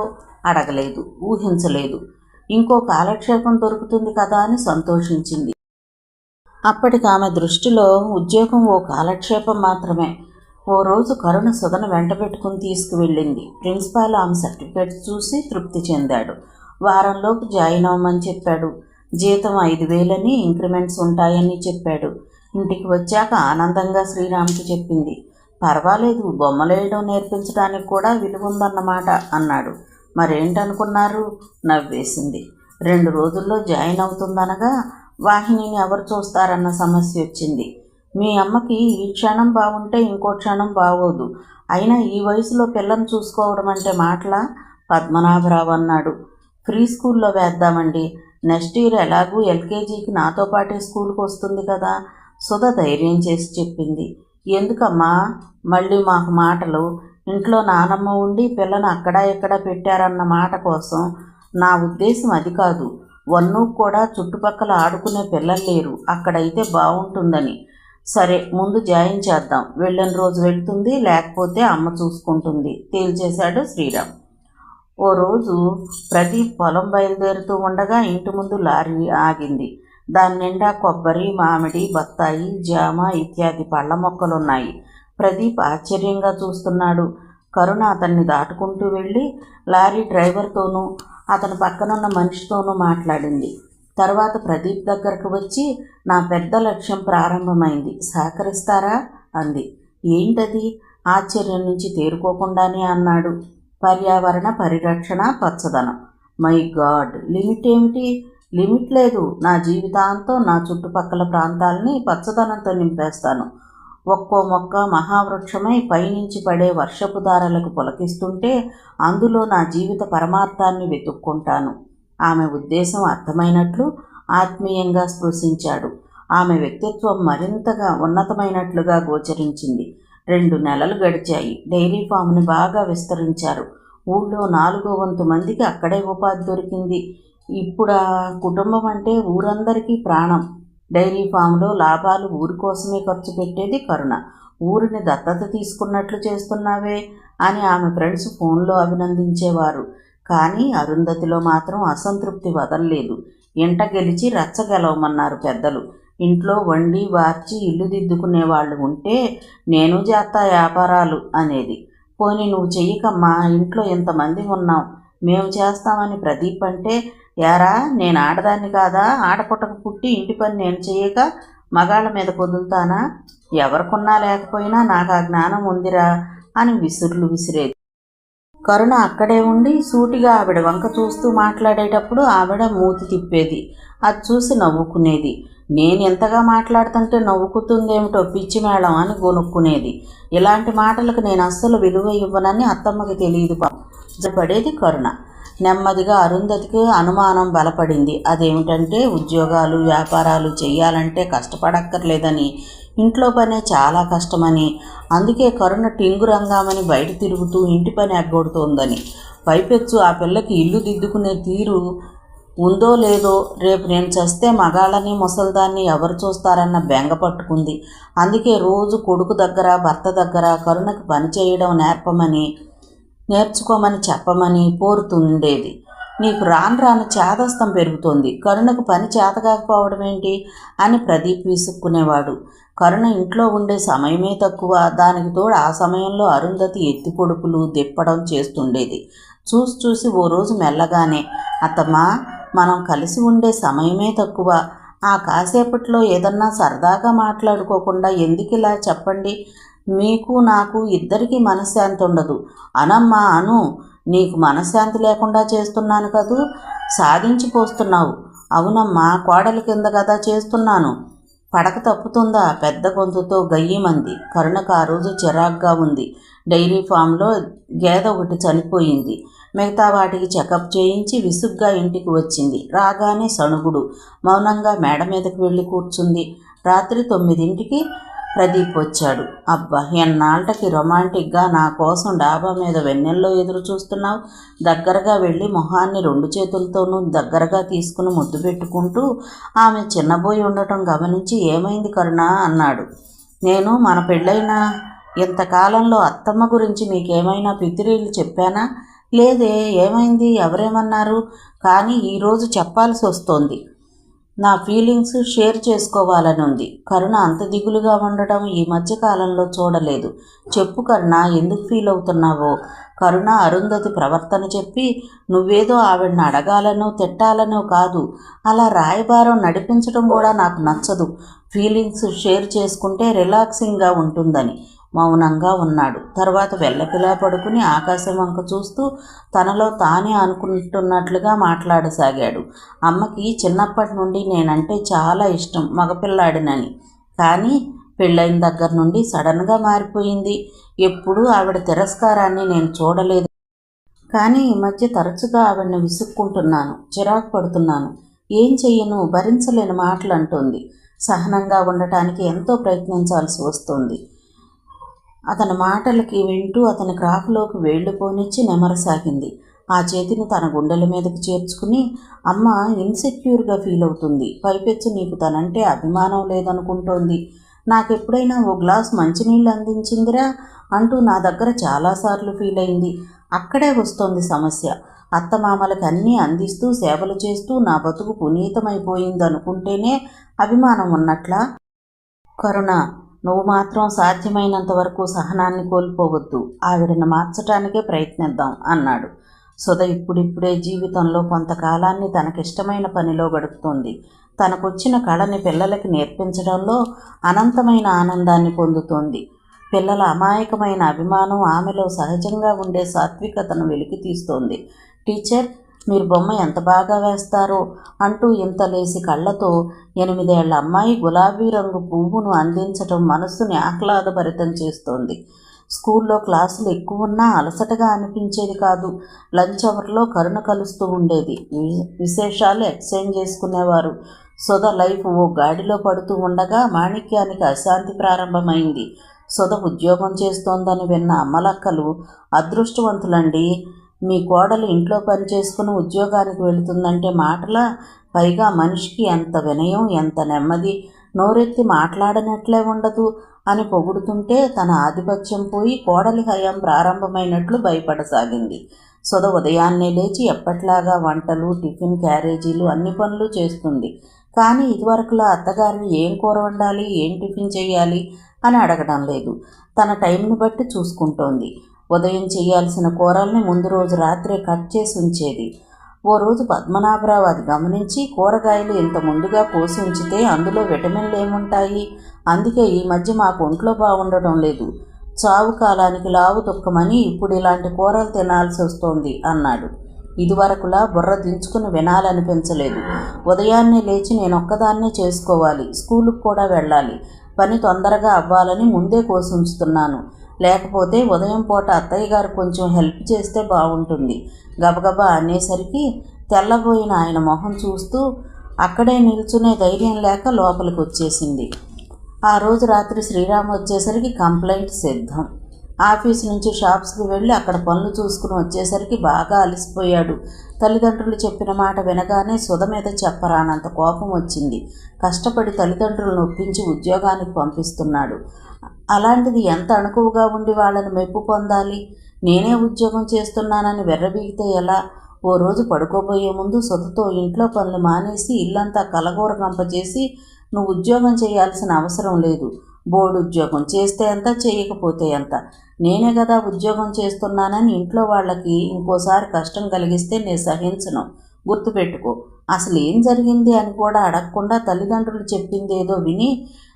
అడగలేదు, ఊహించలేదు. ఇంకో కాలక్షేపం దొరుకుతుంది కదా అని సంతోషించింది. అప్పటికి ఆమె దృష్టిలో ఉద్యోగం ఓ కాలక్షేపం మాత్రమే. ఓ రోజు కరుణ సుధను వెంటబెట్టుకుని తీసుకువెళ్ళింది. ప్రిన్సిపాల్ ఆమె సర్టిఫికేట్స్ చూసి తృప్తి చెందాడు. వారంలోపు జాయిన్ అవ్వమని చెప్పాడు. జీతం 5,000 ఇంక్రిమెంట్స్ ఉంటాయని చెప్పాడు. ఇంటికి వచ్చాక ఆనందంగా శ్రీరామ్కి చెప్పింది. పర్వాలేదు, బొమ్మలేయడం నేర్పించడానికి కూడా విలువ ఉందన్నమాట అన్నాడు. మరేంటనుకున్నారు? నవ్వేసింది. 2 రోజుల్లో జాయిన్ అవుతుందనగా వాహినిని ఎవరు చూస్తారన్న సమస్య వచ్చింది. మీ అమ్మకి ఈ క్షణం బాగుంటే ఇంకో క్షణం బాగోదు. అయినా ఈ వయసులో పిల్లని చూసుకోవడం అంటే మాటలా? పద్మనాభరావు అన్నాడు. ఫ్రీ స్కూల్లో వేద్దామండి. నెక్స్ట్ ఇయర్ ఎలాగూ ఎల్కేజీకి నాతో పాటే స్కూల్కి వస్తుంది కదా, సుధ ధైర్యం చేసి చెప్పింది. ఎందుకమ్మా మళ్ళీ మాకు మాటలు? ఇంట్లో నానమ్మ ఉండి పిల్లను అక్కడా ఇక్కడ పెట్టారన్న మాట కోసం. నా ఉద్దేశం అది కాదు. వన్ను కూడా చుట్టుపక్కల ఆడుకునే పిల్లలు లేరు, అక్కడైతే బాగుంటుందని. సరే ముందు జాయిన్ చేద్దాం, వెళ్ళిన రోజు వెళ్తుంది, లేకపోతే అమ్మ చూసుకుంటుంది తేల్చేశాడు శ్రీరామ్. ఓ రోజు ప్రదీప్ పొలం బయలుదేరుతూ ఉండగా ఇంటి ముందు లారీ ఆగింది. దాని నిండా కొబ్బరి, మామిడి, బత్తాయి, జామ ఇత్యాది పళ్ళ మొక్కలున్నాయి. ప్రదీప్ ఆశ్చర్యంగా చూస్తున్నాడు. కరుణ అతన్ని దాటుకుంటూ వెళ్ళి లారీ డ్రైవర్తోనూ అతని పక్కనున్న మనిషితోనూ మాట్లాడింది. తర్వాత ప్రదీప్ దగ్గరకు వచ్చి, నా పెద్ద లక్ష్యం ప్రారంభమైంది, సహకరిస్తారా అంది. ఏంటది? ఆశ్చర్యం నుంచి తేరుకోకుండానే అన్నాడు. పర్యావరణ పరిరక్షణ, పచ్చదనం. మై గాడ్, లిమిట్ ఏమిటి? లిమిట్ లేదు. నా జీవితాంతం నా చుట్టుపక్కల ప్రాంతాలని పచ్చదనంతో నింపేస్తాను. ఒక్కో మొక్క మహావృక్షమై పైనుంచి పడే వర్షపు దారలకు పులకిస్తుంటే అందులో నా జీవిత పరమార్థాన్ని వెతుక్కుంటాను. ఆమె ఉద్దేశం అర్థమైనట్లు ఆత్మీయంగా స్పృశించాడు. ఆమె వ్యక్తిత్వం మరింతగా ఉన్నతమైనట్లుగా గోచరించింది. 2 నెలలు గడిచాయి. డైరీ ఫామ్ని బాగా విస్తరించారు. ఊళ్ళో 4వ వంతు మందికి అక్కడే ఉపాధి దొరికింది. ఇప్పుడు ఆ కుటుంబం అంటే ఊరందరికీ ప్రాణం. డైరీ ఫామ్లో లాభాలు ఊరి కోసమే ఖర్చు పెట్టేది కరుణ. ఊరిని దత్తత తీసుకున్నట్లు చేస్తున్నావే అని ఆమె ఫ్రెండ్స్ ఫోన్లో అభినందించేవారు. కానీ అరుంధతిలో మాత్రం అసంతృప్తి వదల్లేదు. ఇంట గెలిచి రచ్చ గెలవమన్నారు పెద్దలు. ఇంట్లో వండి వార్చి ఇల్లు దిద్దుకునే వాళ్ళు ఉంటే నేను చేస్తా వ్యాపారాలు అనేది. పోనీ నువ్వు చెయ్యకమ్మా, ఇంట్లో ఇంతమంది ఉన్నాం, మేము చేస్తామని ప్రదీప్ అంటే, యారా నేను ఆడదాన్ని కాదా? ఆడపుట్టకు పుట్టి ఇంటి పని నేను చేయక మగాళ్ళ మీద పొదులుతానా? ఎవరికున్నా లేకపోయినా నాకు ఆ జ్ఞానం ఉందిరా అని విసురులు విసిరేది. కరుణ అక్కడే ఉండి సూటిగా ఆవిడ వంక చూస్తూ మాట్లాడేటప్పుడు ఆవిడ మూతి తిప్పేది. అది చూసి నవ్వుకునేది. నేను ఎంతగా మాట్లాడుతుంటే నవ్వుకుతుందేమిటో పిచ్చి మేళం అని గొనుక్కునేది. ఇలాంటి మాటలకు నేను అస్సలు విలువ ఇవ్వనని అత్తమ్మకి తెలియదు. పడేది కరుణ. నెమ్మదిగా అరుంధతికి అనుమానం బలపడింది. అదేమిటంటే ఉద్యోగాలు వ్యాపారాలు చెయ్యాలంటే కష్టపడక్కర్లేదని, ఇంట్లో పనే చాలా కష్టమని, అందుకే కరుణ టింగు రంగామని బయట తిరుగుతూ ఇంటి పని ఎగ్గొడుతోందని. పైపెచ్చు ఆ పిల్లకి ఇల్లు దిద్దుకునే తీరు ఉందో లేదో, రేపు నేను చస్తే మగాళ్ళని ముసల్దాన్ని ఎవరు చూస్తారన్న బెంగ పట్టుకుంది. అందుకే రోజు కొడుకు దగ్గర భర్త దగ్గర కరుణకి పని చేయడం నేర్చుకోమని చెప్పమని పోరుతుండేది. నీకు రాను రాను చేదస్తం పెరుగుతోంది, కరుణకు పని చేతకాకపోవడం ఏంటి అని ప్రదీప్ విసుక్కునేవాడు. కరుణ ఇంట్లో ఉండే సమయమే తక్కువ. దానికి తోడు ఆ సమయంలో అరుంధతి ఎత్తి పొడుపులు దిప్పడం చేస్తుండేది. చూసి ఓ రోజు మెల్లగానే, అత్తమ్మా మనం కలిసి ఉండే సమయమే తక్కువ, ఆ కాసేపట్లో ఏదన్నా సరదాగా మాట్లాడుకోకుండా ఎందుకు ఇలా చెప్పండి? మీకు నాకు ఇద్దరికీ మనశ్శాంతి ఉండదు. అనమ్మా అను, నీకు మనశ్శాంతి లేకుండా చేస్తున్నాను కదూ, సాధించిపోస్తున్నావు. అవునమ్మా, కోడలి కింద కదా చేస్తున్నాను. పడక తప్పుతుందా? పెద్ద గొంతుతో గయ్యమంది. కరుణకు ఆ రోజు చిరాగ్గా ఉంది. డైరీ ఫామ్లో గేదె ఒకటి చనిపోయింది. మిగతా వాటికి చెకప్ చేయించి విసుగ్గా ఇంటికి వచ్చింది. రాగానే సణుగుడు. మౌనంగా మేడ మీదకి వెళ్ళి కూర్చుంది. రాత్రి 9ంటికి ప్రదీప్ వచ్చాడు. అబ్బా, ఎన్నాళ్ళకి రొమాంటిక్గా నా కోసం డాబా మీద వెన్నెల్లో ఎదురు చూస్తున్నావు. దగ్గరగా వెళ్ళి మొహాన్ని 2 చేతులతోనూ దగ్గరగా తీసుకుని ముద్దు పెట్టుకుంటూ ఆమె చిన్నబోయి ఉండటం గమనించి, ఏమైంది కరుణ అన్నాడు. నేను మన పెళ్ళైన ఇంతకాలంలో అత్తమ్మ గురించి మీకేమైనా పితిరీలు చెప్పానా? లేదే, ఏమైంది? ఎవరేమన్నారు? కానీ ఈరోజు చెప్పాల్సి వస్తోంది. నా ఫీలింగ్స్ షేర్ చేసుకోవాలని ఉంది. కరుణ అంత దిగులుగా ఉండడం ఈ మధ్యకాలంలో చూడలేదు. చెప్పు కరుణ, ఎందుకు ఫీల్ అవుతున్నావో? కరుణ అరుంధతి ప్రవర్తన చెప్పి, నువ్వేదో ఆవిడని అడగాలనో తిట్టాలనో కాదు, అలా రాయబారం నడిపించడం కూడా నాకు నచ్చదు. ఫీలింగ్స్ షేర్ చేసుకుంటే రిలాక్సింగ్గా ఉంటుందని మౌనంగా ఉన్నాడు. తర్వాత వెల్లకిలా పడుకుని ఆకాశం వంక చూస్తూ తనలో తానే అనుకుంటున్నట్లుగా మాట్లాడసాగాడు. అమ్మకి చిన్నప్పటి నుండి నేనంటే చాలా ఇష్టం, మగపిల్లాడినని. కానీ పెళ్ళైన దగ్గర నుండి సడన్గా మారిపోయింది. ఎప్పుడూ ఆవిడ తిరస్కారాన్ని నేను చూడలేదు. కానీ ఈ మధ్య తరచుగా ఆవిడని విసుక్కుంటున్నాను, చిరాకు పడుతున్నాను. ఏం చెయ్యను, భరించలేని మాటలు అంటోంది. సహనంగా ఉండటానికి ఎంతో ప్రయత్నించాల్సి వస్తుంది. అతని మాటలకి వింటూ అతని క్రాఫ్లోకి వేళ్లు పోనిచ్చి నెమరసాగింది. ఆ చేతిని తన గుండెల మీదకి చేర్చుకుని, అమ్మ ఇన్సెక్యూర్గా ఫీల్ అవుతుంది. పైపెచ్చు నీకు తనంటే అభిమానం లేదనుకుంటోంది. నాకెప్పుడైనా ఓ గ్లాస్ మంచినీళ్ళు అందించిందిరా అంటూ నా దగ్గర చాలాసార్లు ఫీల్ అయింది. అక్కడే వస్తోంది సమస్య. అత్తమామలకి అన్నీ అందిస్తూ సేవలు చేస్తూ నా బతుకు పునీతమైపోయిందనుకుంటేనే అభిమానం ఉన్నట్లా? కరుణ, నువ్వు మాత్రం సాధ్యమైనంత వరకు సహనాన్ని కోల్పోవద్దు. ఆవిడను మార్చటానికే ప్రయత్నిద్దాం అన్నాడు. సుధ ఇప్పుడిప్పుడే జీవితంలో కొంతకాలాన్ని తనకిష్టమైన పనిలో గడుపుతోంది. తనకొచ్చిన కళని పిల్లలకి నేర్పించడంలో అనంతమైన ఆనందాన్ని పొందుతోంది. పిల్లల అమాయకమైన అభిమానం ఆమెలో సహజంగా ఉండే సాత్వికతను వెలికి తీస్తోంది. టీచర్, మీరు బొమ్మ ఎంత బాగా వేస్తారో అంటూ ఇంతలేసి కళ్ళతో 8 ఏళ్ల అమ్మాయి గులాబీ రంగు పువ్వును అందించటం మనస్సుని ఆహ్లాదభరితం చేస్తోంది. స్కూల్లో క్లాసులు ఎక్కువన్నా అలసటగా అనిపించేది కాదు. లంచ్ అవర్లో కరుణ కలుస్తూ ఉండేది. విశేషాలు ఎక్స్చేంజ్ చేసుకునేవారు. సుధ లైఫ్ ఓ గాడిలో పడుతూ ఉండగా మాణిక్యానికి అశాంతి ప్రారంభమైంది. సుధ ఉద్యోగం చేస్తోందని విన్న అమ్మలక్కలు, అదృష్టవంతులండి, మీ కోడలు ఇంట్లో పని చేసుకుని ఉద్యోగానికి వెళుతుందంటే మాటలా? పైగా మనిషికి ఎంత వినయం, ఎంత నెమ్మది, నోరెత్తి మాట్లాడనట్లే ఉండదు అని పొగుడుతుంటే తన ఆధిపత్యం పోయి కోడలి హయాం ప్రారంభమైనట్లు భయపడసాగింది. సుధ ఉదయాన్నే లేచి ఎప్పట్లాగా వంటలు, టిఫిన్, క్యారేజీలు అన్ని పనులు చేస్తుంది. కానీ ఇదివరకులా అత్తగారిని ఏం కూర వండాలి, ఏం టిఫిన్ చేయాలి అని అడగడం లేదు. తన టైంని బట్టి చూసుకుంటోంది. ఉదయం చేయాల్సిన కూరల్ని ముందు రోజు రాత్రే కట్ చేసి ఉంచేది. ఓ రోజు పద్మనాభరావు అది గమనించి, కూరగాయలు ఇంత ముందుగా కోసి ఉంచితే అందులో విటమిన్లు ఏముంటాయి? అందుకే ఈ మధ్య మాకు ఒంట్లో బాగుండటం లేదు. చావు కాలానికి లావు దుఃఖమని ఇప్పుడు ఇలాంటి కూరలు తినాల్సి వస్తోంది అన్నాడు. ఇదివరకులా బుర్ర దించుకుని వినాలనిపించలేదు. ఉదయాన్నే లేచి నేనొక్కదాన్నే చేసుకోవాలి, స్కూలుకు కూడా వెళ్ళాలి, పని తొందరగా అవ్వాలని ముందే కోసి ఉంచుతున్నాను. లేకపోతే ఉదయం పూట అత్తయ్య గారు కొంచెం హెల్ప్ చేస్తే బాగుంటుంది. గబగబా అనేసరికి తెల్లబోయిన ఆయన మొహం చూస్తూ అక్కడే నిల్చునే ధైర్యం లేక లోపలికి వచ్చేసింది. ఆ రోజు రాత్రి శ్రీరామ్ వచ్చేసరికి కంప్లైంట్ సిద్ధం. ఆఫీసు నుంచి షాప్స్కి వెళ్ళి అక్కడ పనులు చూసుకుని వచ్చేసరికి బాగా అలసిపోయాడు. తల్లిదండ్రులు చెప్పిన మాట వినగానే సుధ మీద చెప్పరానంత కోపం వచ్చింది. కష్టపడి తల్లిదండ్రులను ఒప్పించి ఉద్యోగానికి పంపిస్తున్నాడు. అలాంటిది ఎంత అణుకువగా ఉండి వాళ్ళని మెప్పు పొందాలి? నేనే ఉద్యోగం చేస్తున్నానని వెర్రబీగితే ఎలా? ఓ రోజు పడుకోబోయే ముందు సుధతో ఇంట్లో పనులు మానేసి ఇల్లంతా కలగూర గంపచేసి, నువ్వు ఉద్యోగం చేయాల్సిన అవసరం లేదు, బోర్డు ఉద్యోగం చేస్తే ఎంత, చేయకపోతే ఎంత, నేనే కదా ఉద్యోగం చేస్తున్నానని ఇంట్లో వాళ్ళకి ఇంకోసారి కష్టం కలిగిస్తే నేను సహించను, గుర్తుపెట్టుకో, అసలు ఏం జరిగింది అని కూడా అడగకుండా తల్లిదండ్రులు చెప్పిందేదో విని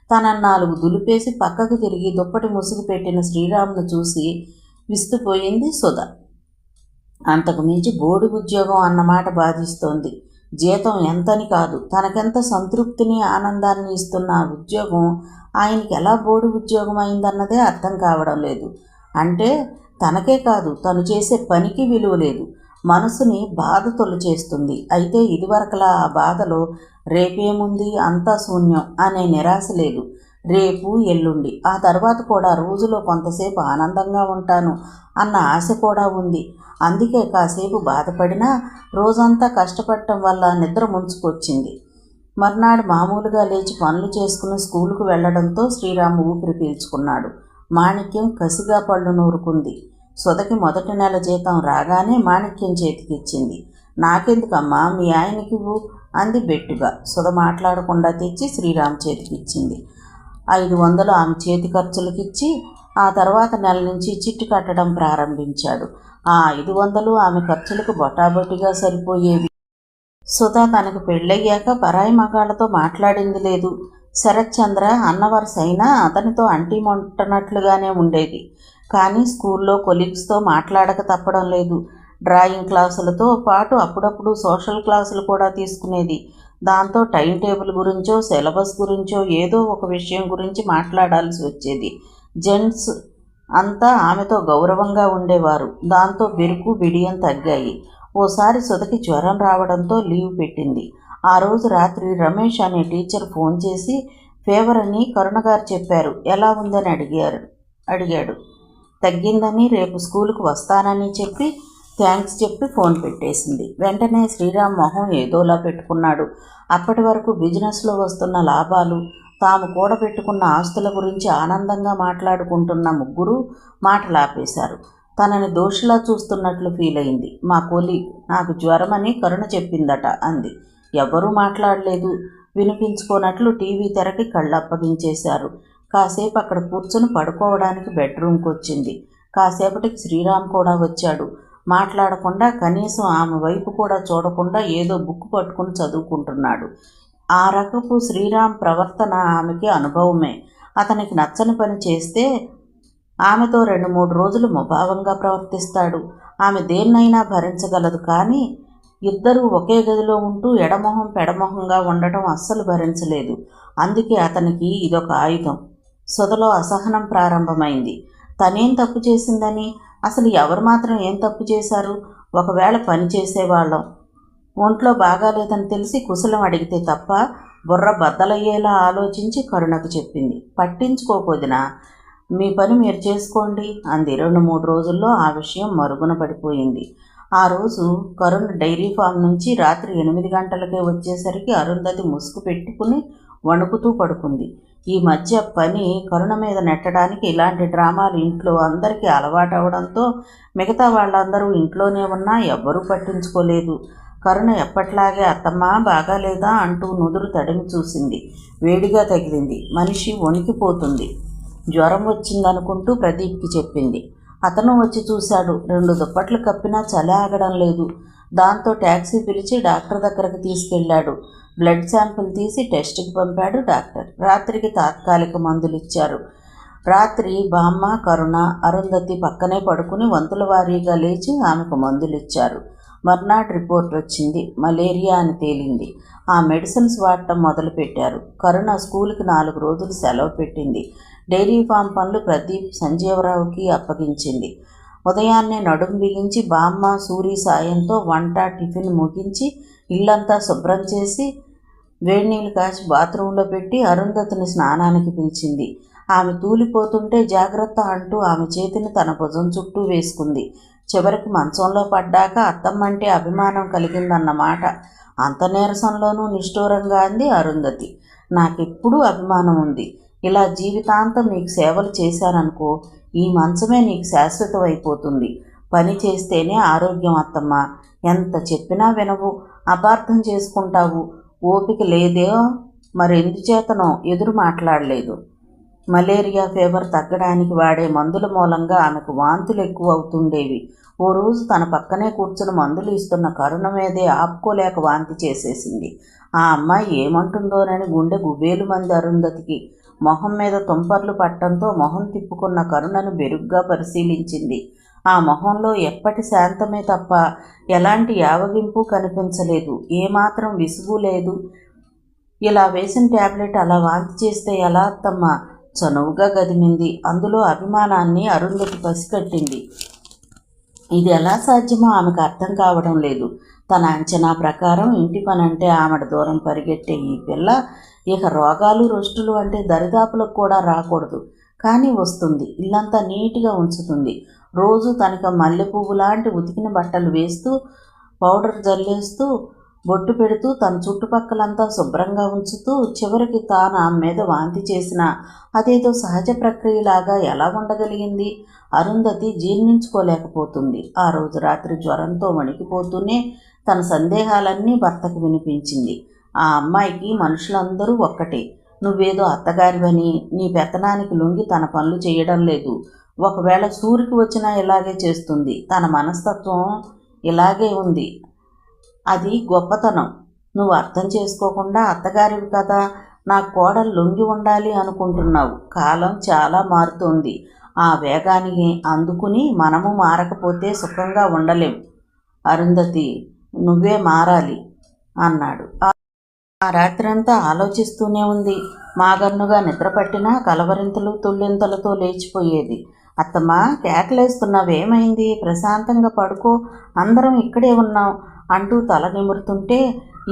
తన 4 దులిపేసి పక్కకు తిరిగి దుప్పటి ముసుగు పెట్టిన శ్రీరామ్ను చూసి విస్తుపోయింది సుధ. అంతకు మించి బోర్డు ఉద్యోగం అన్నమాట బాధిస్తోంది. జీతం ఎంతని కాదు, తనకెంత సంతృప్తిని ఆనందాన్ని ఇస్తున్న ఆ ఉద్యోగం ఆయనకి ఎలా బోర్డు ఉద్యోగం అయిందన్నదే అర్థం కావడం లేదు. అంటే తనకే కాదు, తను చేసే పనికి విలువ లేదు. మనసుని బాధ తొలిచేస్తుంది. అయితే ఇదివరకలా ఆ బాధలో రేపేముంది, అంతా శూన్యం అనే నిరాశ లేదు. రేపు, ఎల్లుండి, ఆ తర్వాత కూడా రోజులో కొంతసేపు ఆనందంగా ఉంటాను అన్న ఆశ కూడా ఉంది. అందుకే కాసేపు బాధపడినా రోజంతా కష్టపడటం వల్ల నిద్ర ముంచుకొచ్చింది. మర్నాడు మామూలుగా లేచి పనులు చేసుకుని స్కూలుకు వెళ్లడంతో శ్రీరాము ఊపిరి పీల్చుకున్నాడు. మాణిక్యం కసిగా పళ్ళు నూరుకుంది. సుధకి మొదటి నెల జీతం రాగానే మాణిక్యం చేతికిచ్చింది. నాకెందుకమ్మా, మీ ఆయనకివ్వు అంది బెట్టుగా. సుధ మాట్లాడకుండా తెచ్చి శ్రీరామ్ చేతికిచ్చింది. 500 ఆమె చేతి ఖర్చులకిచ్చి ఆ తర్వాత నెల నుంచి చిట్టు కట్టడం ప్రారంభించాడు. ఆ 500 ఆమె ఖర్చులకు బొటాబొటిగా సరిపోయేవి. సుధ తనకు పెళ్ళయ్యాక పరాయి మగాళ్లతో మాట్లాడింది లేదు. శరత్చంద్ర అన్నవరస అయినా అతనితో అంటీ మొంటనట్లుగానే ఉండేది. కానీ స్కూల్లో కొలీగ్స్తో మాట్లాడక తప్పడం లేదు. డ్రాయింగ్ క్లాసులతో పాటు అప్పుడప్పుడు సోషల్ క్లాసులు కూడా తీసుకునేది. దాంతో టైం టేబుల్ గురించో సిలబస్ గురించో ఏదో ఒక విషయం గురించి మాట్లాడాల్సి వచ్చేది. జెంట్స్ అంతా ఆమెతో గౌరవంగా ఉండేవారు. దాంతో బిరుకు బిడియం తగ్గాయి. ఓసారి సుధకి జ్వరం రావడంతో లీవ్ పెట్టింది. ఆ రోజు రాత్రి రమేష్ అనే టీచర్ ఫోన్ చేసి ఫీవర్ అని కరుణగారు చెప్పారు, ఎలా ఉందని అడిగాడు. తగ్గిందని, రేపు స్కూలుకు వస్తానని చెప్పి థ్యాంక్స్ చెప్పి ఫోన్ పెట్టేసింది. వెంటనే శ్రీరామ్ మొహం ఏదోలా పెట్టుకున్నాడు. అప్పటి వరకు బిజినెస్లో వస్తున్న లాభాలు, తాము కూడబెట్టుకున్న ఆస్తుల గురించి ఆనందంగా మాట్లాడుకుంటున్న ముగ్గురు మాటలాపేశారు. తనని దోషిలా చూస్తున్నట్లు ఫీల్ అయింది. మా కొలీగ్ నాకు జ్వరమని కరుణ చెప్పిందట అంది. ఎవరూ మాట్లాడలేదు. వినిపించుకోనట్లు టీవీ తెరకి కళ్ళప్పగించేశారు. కాసేపు అక్కడ కూర్చొని పడుకోవడానికి బెడ్రూమ్కి వచ్చింది. కాసేపటికి శ్రీరామ్ కూడా వచ్చాడు. మాట్లాడకుండా, కనీసం ఆమె వైపు కూడా చూడకుండా ఏదో బుక్ పట్టుకుని చదువుకుంటున్నాడు. ఆ రకపు శ్రీరామ్ ప్రవర్తన ఆమెకి అనుభవమే. అతనికి నచ్చని పని చేస్తే ఆమెతో 2-3 రోజులు ముభావంగా ప్రవర్తిస్తాడు. ఆమె దేన్నైనా భరించగలదు. కానీ ఇద్దరూ ఒకే గదిలో ఉంటూ ఎడమొహం పెడమొహంగా ఉండటం అస్సలు భరించలేదు. అందుకే అతనికి ఇదొక ఆయుధం. సుధలో అసహనం ప్రారంభమైంది. తనేం తప్పు చేసిందని, అసలు ఎవరు మాత్రం ఏం తప్పు చేశారు? ఒకవేళ పని చేసేవాళ్ళం ఒంట్లో బాగాలేదని తెలిసి కుశలం అడిగితే తప్ప బుర్ర బద్దలయ్యేలా ఆలోచించి కరుణకు చెప్పింది. పట్టించుకోకొదినా, మీ పని మీరు చేసుకోండి అంది. 2-3 రోజుల్లో ఆ విషయం మరుగున పడిపోయింది. ఆ రోజు కరుణ డైరీ ఫామ్ నుంచి రాత్రి 8 గంటలకే వచ్చేసరికి అరుంధతి ముసుగు పెట్టుకుని వణుకుతూ పడుకుంది. ఈ మధ్య పని కరుణ మీద నెట్టడానికి ఇలాంటి డ్రామాలు ఇంట్లో అందరికీ అలవాటవడంతో మిగతా వాళ్ళందరూ ఇంట్లోనే ఉన్నా ఎవ్వరూ పట్టించుకోలేదు. కరుణ ఎప్పట్లాగే అత్తమ్మా బాగాలేదా అంటూ నుదురు తడిమి చూసింది. వేడిగా తగిలింది. మనిషి వణికిపోతుంది. జ్వరం వచ్చిందనుకుంటూ ప్రదీప్కి చెప్పింది. అతను వచ్చి చూశాడు. 2 దుప్పట్లు కప్పినా చలి ఆగడం లేదు. దాంతో ట్యాక్సీ పిలిచి డాక్టర్ దగ్గరకు తీసుకెళ్లాడు. బ్లడ్ శాంపిల్ తీసి టెస్ట్కి పంపాడు డాక్టర్. రాత్రికి తాత్కాలిక మందులిచ్చారు. రాత్రి బామ్మ, కరుణ, అరుంధతి పక్కనే పడుకుని వంతుల వారీగా లేచి ఆమెకు మందులిచ్చారు. మర్నాడు రిపోర్ట్ వచ్చింది. మలేరియా అని తేలింది. ఆ మెడిసిన్స్ వాడటం మొదలుపెట్టారు. కరుణ స్కూల్కి 4 రోజులు సెలవు పెట్టింది. డైరీ ఫామ్ పనులు ప్రదీప్, సంజీవరావుకి అప్పగించింది. ఉదయాన్నే నడుం బిగించి బామ్మ, సూరి సాయంతో వంట, టిఫిన్ ముగించి ఇల్లంతా శుభ్రం చేసి వేడినీళ్ళు కాచి బాత్రూంలో పెట్టి అరుంధతిని స్నానానికి పిలిచింది. ఆమె తూలిపోతుంటే జాగ్రత్త అంటూ ఆమె చేతిని తన భుజం చుట్టూ వేసుకుంది. చివరికి మంచంలో పడ్డాక అత్తమ్మంటే అభిమానం కలిగిందన్నమాట. అంత నీరసంలోనూ నిష్ఠూరంగా అంది అరుంధతి. నాకెప్పుడూ అభిమానం ఉంది. ఇలా జీవితాంతం నీకు సేవలు చేశాననుకో, ఈ మంచమే నీకు శాశ్వతం అయిపోతుంది. పని చేస్తేనే ఆరోగ్యం అత్తమ్మ. ఎంత చెప్పినా వినవు, అపార్థం చేసుకుంటావు. ఓపిక లేదో మరెందుచేతనో ఎదురు మాట్లాడలేదు. మలేరియా ఫీవర్ తగ్గడానికి వాడే మందుల మూలంగా ఆమెకు వాంతులు ఎక్కువ అవుతుండేవి. ఓ రోజు తన పక్కనే కూర్చుని మందులు ఇస్తున్న కరుణ మీదే ఆపుకోలేక వాంతి చేసేసింది. ఆ అమ్మాయి ఏమంటుందోనని గుండె గుబేలు మంది అరుంధతికి. మొహం మీద తుంపర్లు పట్టడంతో మొహం తిప్పుకున్న కరుణను బెరుగ్గా పరిశీలించింది. ఆ మొహంలో ఎప్పటి శాంతమే తప్ప ఎలాంటి యావగింపు కనిపించలేదు. ఏమాత్రం విసుగు లేదు. ఇలా వేసిన ట్యాబ్లెట్ అలా వాంతి చేస్తే ఎలా అత్తమ్మా? చనువుగా గదిమింది. అందులో అభిమానాన్ని అరుంధతి పసికట్టింది. ఇది ఎలా సాధ్యమో ఆమెకు అర్థం కావడం లేదు. తన అంచనా ప్రకారం ఇంటి పనంటే ఆమెడ దూరం పరిగెట్టే ఈ పిల్ల ఇక రోగాలు, రొస్టులు అంటే దరిదాపులకు కూడా రాకూడదు. కానీ వస్తుంది. ఇల్లంతా నీట్గా ఉంచుతుంది. రోజు తనక మల్లెపువ్వు లాంటి ఉతికిన బట్టలు వేస్తూ, పౌడర్ జల్లేస్తూ, బొట్టు పెడుతూ, తన చుట్టుపక్కలంతా శుభ్రంగా ఉంచుతూ, చివరికి తాను ఆమె మీద వాంతి చేసినా అదేదో సహజ ప్రక్రియలాగా ఎలా ఉండగలిగింది? అరుంధతి జీర్ణించుకోలేకపోతుంది. ఆ రోజు రాత్రి జ్వరంతో వణికిపోతూనే తన సందేహాలన్నీ భర్తకు వినిపించింది. ఆ అమ్మాయికి మనుషులందరూ ఒక్కటే. నువ్వేదో అత్తగారివని, నీ పెత్తనానికి లొంగి తన పనులు చేయడం లేదు. ఒకవేళ సూరికి వచ్చినా ఇలాగే చేస్తుంది. తన మనస్తత్వం ఇలాగే ఉంది. అది గొప్పతనం. నువ్వు అర్థం చేసుకోకుండా అత్తగారివి కదా, నా కోడలు లొంగి ఉండాలి అనుకుంటున్నావు. కాలం చాలా మారుతోంది. ఆ వేగానికి అందుకుని మనము మారకపోతే సుఖంగా ఉండలేం. అరుంధతి, నువ్వే మారాలి అన్నాడు. ఆ రాత్రంతా ఆలోచిస్తూనే ఉంది. మాగన్నుగా నిద్రపట్టినా కలవరింతలు తుళ్ళింతలతో లేచిపోయేది. అత్తమ్మా, కేకలేస్తున్నావేమైంది? ప్రశాంతంగా పడుకో, అందరం ఇక్కడే ఉన్నాం అంటూ తల నిమురుతుంటే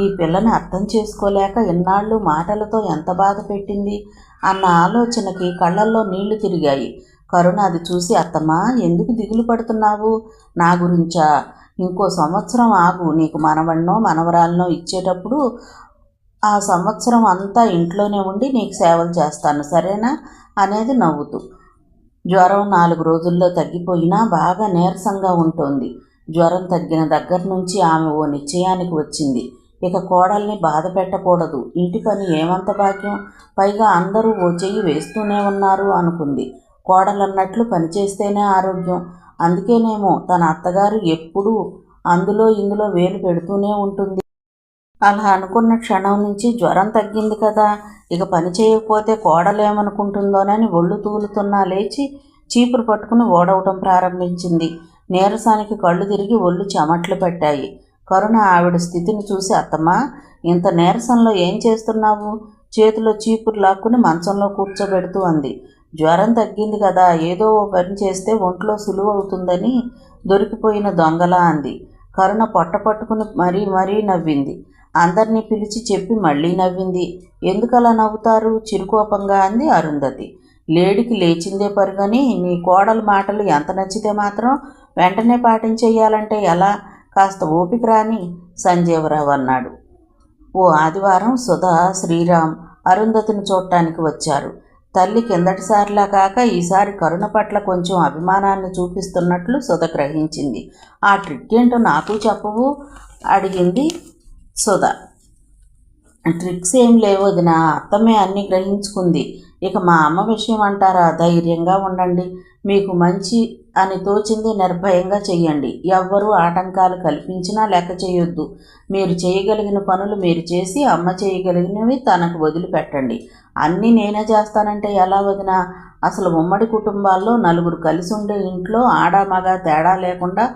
ఈ పిల్లని అర్థం చేసుకోలేక ఇన్నాళ్ళు మాటలతో ఎంత బాధ పెట్టింది అన్న ఆలోచనకి కళ్ళల్లో నీళ్లు తిరిగాయి. కరుణ అది చూసి, అత్తమ్మా, ఎందుకు దిగులు పడుతున్నావు? నా గురించా? ఇంకో సంవత్సరం ఆగు, నీకు మనవన్నో మనవరాలనో ఇచ్చేటప్పుడు ఆ సంవత్సరం అంతా ఇంట్లోనే ఉండి నీకు సేవలు చేస్తాను, సరేనా అనేది నవ్వుతూ. జ్వరం 4 రోజుల్లో తగ్గిపోయినా బాగా నీరసంగా ఉంటుంది. జ్వరం తగ్గిన దగ్గర నుంచి ఆమె ఓ నిశ్చయానికి వచ్చింది. ఇక కోడల్ని బాధ పెట్టకూడదు. ఇంటి పని ఏమంత భాగ్యం, పైగా అందరూ ఓ చెయ్యి వేస్తూనే ఉన్నారు అనుకుంది. కోడలన్నట్లు పనిచేస్తేనే ఆరోగ్యం. అందుకేనేమో తన అత్తగారు ఎప్పుడూ అందులో ఇందులో వేలు పెడుతూనే ఉంటుంది. అలా అనుకున్న క్షణం నుంచి జ్వరం తగ్గింది కదా, ఇక పని చేయకపోతే కోడలేమనుకుంటుందోనని ఒళ్ళు తూలుతున్నా లేచి చీపురు పట్టుకుని ఓడవటం ప్రారంభించింది. నీరసానికి కళ్ళు తిరిగి ఒళ్ళు చెమట్లు పట్టాయి. కరుణ ఆవిడ స్థితిని చూసి, అత్తమ్మా, ఇంత నీరసంలో ఏం చేస్తున్నావు? చేతిలో చీపురు లాక్కుని మంచంలో కూర్చోబెడుతూ అంది. జ్వరం తగ్గింది కదా, ఏదో ఓ పని చేస్తే ఒంట్లో సులువు అవుతుందని దొరికిపోయిన దొంగలా అంది. కరుణ పొట్ట పట్టుకుని మరీ నవ్వింది. అందరినీ పిలిచి చెప్పి మళ్ళీ నవ్వింది. ఎందుకలా నవ్వుతారు? చిరుకోపంగా అంది అరుంధతి. లేడికి లేచిందే పరుగని నీ కోడల మాటలు ఎంత నచ్చితే మాత్రం వెంటనే పాటించేయాలంటే ఎలా? కాస్త ఓపిక రాని సంజీవరావు అన్నాడు. ఓ ఆదివారం సుధా, శ్రీరామ్ అరుంధతిని చూడటానికి వచ్చారు. తల్లి కిందటిసారిలా కాక ఈసారి కరుణ పట్ల కొంచెం అభిమానాన్ని చూపిస్తున్నట్లు సుధ గ్రహించింది. ఆ ట్రిక్ ఏంటో నాకు చెప్పవు అడిగింది సుధ. ట్రిక్స్ ఏం లేవదినా, అత్తమే అన్నీ గ్రహించుకుంది. ఇక మా అమ్మ విషయం అంటారా? ధైర్యంగా ఉండండి. మీకు మంచి అని తోచింది నిర్భయంగా చెయ్యండి. ఎవ్వరూ ఆటంకాలు కల్పించినా లెక్క చేయొద్దు. మీరు చేయగలిగిన పనులు మీరు చేసి అమ్మ చేయగలిగినవి తనకు వదిలిపెట్టండి. అన్నీ నేనే చేస్తానంటే ఎలా వదినా? అసలు ఉమ్మడి కుటుంబాల్లో నలుగురు కలిసి ఉండే ఇంట్లో ఆడ మగ తేడా లేకుండా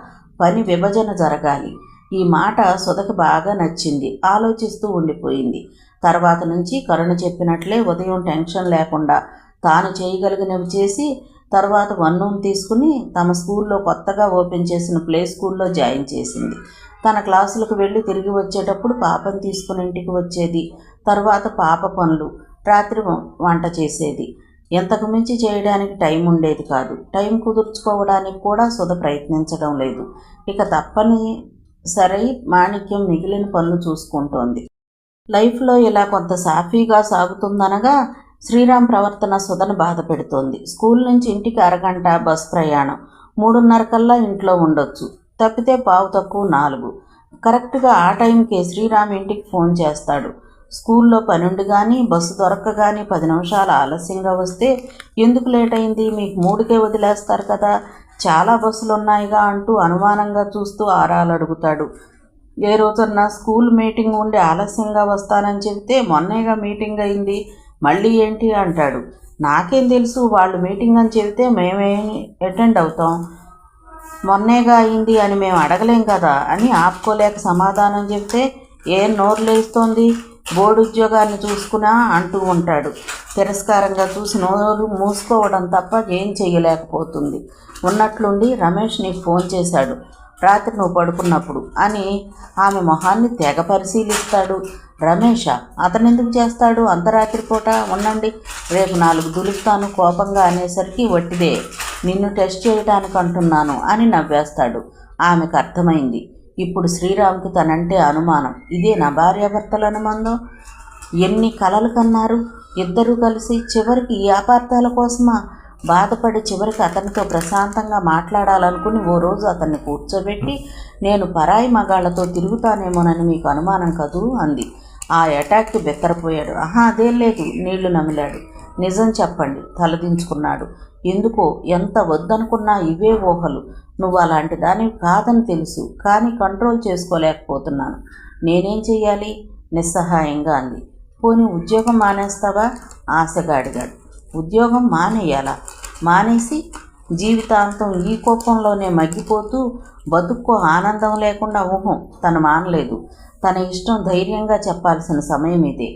పని విభజన జరగాలి. ఈ మాట సుధకి బాగా నచ్చింది. ఆలోచిస్తూ ఉండిపోయింది. తర్వాత నుంచి కరుణ చెప్పినట్లే ఉదయం టెన్షన్ లేకుండా తాను చేయగలిగినవి చేసి తర్వాత వన్ తీసుకుని తమ స్కూల్లో కొత్తగా ఓపెన్ చేసిన ప్లే స్కూల్లో జాయిన్ చేసింది. తన క్లాసులకు వెళ్ళి తిరిగి వచ్చేటప్పుడు పాపను తీసుకుని ఇంటికి వచ్చేది. తర్వాత పాప పనులు, రాత్రి వంట చేసేది. ఎంతకు మించి చేయడానికి టైం ఉండేది కాదు. టైం కుదుర్చుకోవడానికి కూడా సుధ ప్రయత్నించడం లేదు. ఇక తప్పని సరై మాణిక్యం మిగిలిన పనులు చూసుకుంటోంది. లైఫ్లో ఇలా కొంత సాఫీగా సాగుతుందనగా శ్రీరామ్ ప్రవర్తన సుధను బాధ పెడుతోంది. స్కూల్ నుంచి ఇంటికి అరగంట బస్ ప్రయాణం. 3:30 కల్లా ఇంట్లో ఉండొచ్చు. తప్పితే 4:15 కరెక్ట్గా ఆ టైంకే శ్రీరామ్ ఇంటికి ఫోన్ చేస్తాడు. స్కూల్లో పనుండి కానీ బస్సు దొరక్క కానీ 10 నిమిషాలు ఆలస్యంగా వస్తే ఎందుకు లేట్ అయింది, మీకు 3కే వదిలేస్తారు కదా, చాలా బస్సులు ఉన్నాయిగా అంటూ అనుమానంగా చూస్తూ ఆరాలు అడుగుతాడు. ఏ రోజన్నా స్కూల్ మీటింగ్ ఉండి ఆలస్యంగా వస్తానని చెబితే మొన్నేగా మీటింగ్ అయింది, మళ్ళీ ఏంటి అంటాడు. నాకేం తెలుసు, వాళ్ళు మీటింగ్ అని చెబితే మేమేమి అటెండ్ అవుతాం, మొన్నేగా అయింది అని మేము అడగలేం కదా అని ఆపుకోలేక సమాధానం చెబితే ఏం నోరు లేస్తోంది, బోర్డు ఉద్యోగాన్ని చూసుకున్నా అంటూ ఉంటాడు. తిరస్కారంగా చూసి నోరు మూసుకోవడం తప్ప ఏం చెయ్యలేకపోతుంది. ఉన్నట్లుండి రమేష్ నీకు ఫోన్ చేశాడు రాత్రి నువ్వు పడుకున్నప్పుడు అని ఆమె మొహాన్ని తెగ పరిశీలిస్తాడు. రమేషా? అతనెందుకు చేస్తాడు అంతరాత్రి పూట? ఉండండి, రేపు 4 దులుపుతాను కోపంగా అనేసరికి వట్టిదే, నిన్ను టెస్ట్ చేయడానికి అంటున్నాను అని నవ్వేస్తాడు. ఆమెకు అర్థమైంది. ఇప్పుడు శ్రీరామ్కి తనంటే అనుమానం. ఇదే నా భార్యాభర్తల అనుబంధం. ఎన్ని కలలు కన్నారు ఇద్దరూ కలిసి. చివరికి ఈ అపార్థాల కోసమా? బాధపడి చివరికి అతనితో ప్రశాంతంగా మాట్లాడాలనుకుని ఓ రోజు అతన్ని కూర్చోబెట్టి నేను పరాయి మగాళ్లతో తిరుగుతానేమోనని మీకు అనుమానం కదూ అంది. ఆ అటాక్కి బెత్తరపోయాడు. అదేం లేదు, నీళ్లు నమిలాడు. నిజం చెప్పండి తలదించుకున్నాడు. ఎందుకో ఎంత వద్దనుకున్నా ఇవే ఊహలు. నువ్వు అలాంటి దానివి కాదని తెలుసు, కానీ కంట్రోల్ చేసుకోలేకపోతున్నాను. నేనేం చెయ్యాలి? నిస్సహాయంగా అంది. పోనీ ఉద్యోగం మానేస్తావా? ఆశగా అడిగాడు. ఉద్యోగం మానేయాలా? మానేసి జీవితాంతం ఈ కోపంలోనే మగ్గిపోతూ బతుక్కో ఆనందం లేకుండా తను మానలేదు. తన ఇష్టం ధైర్యంగా చెప్పాల్సిన సమయం ఇదే.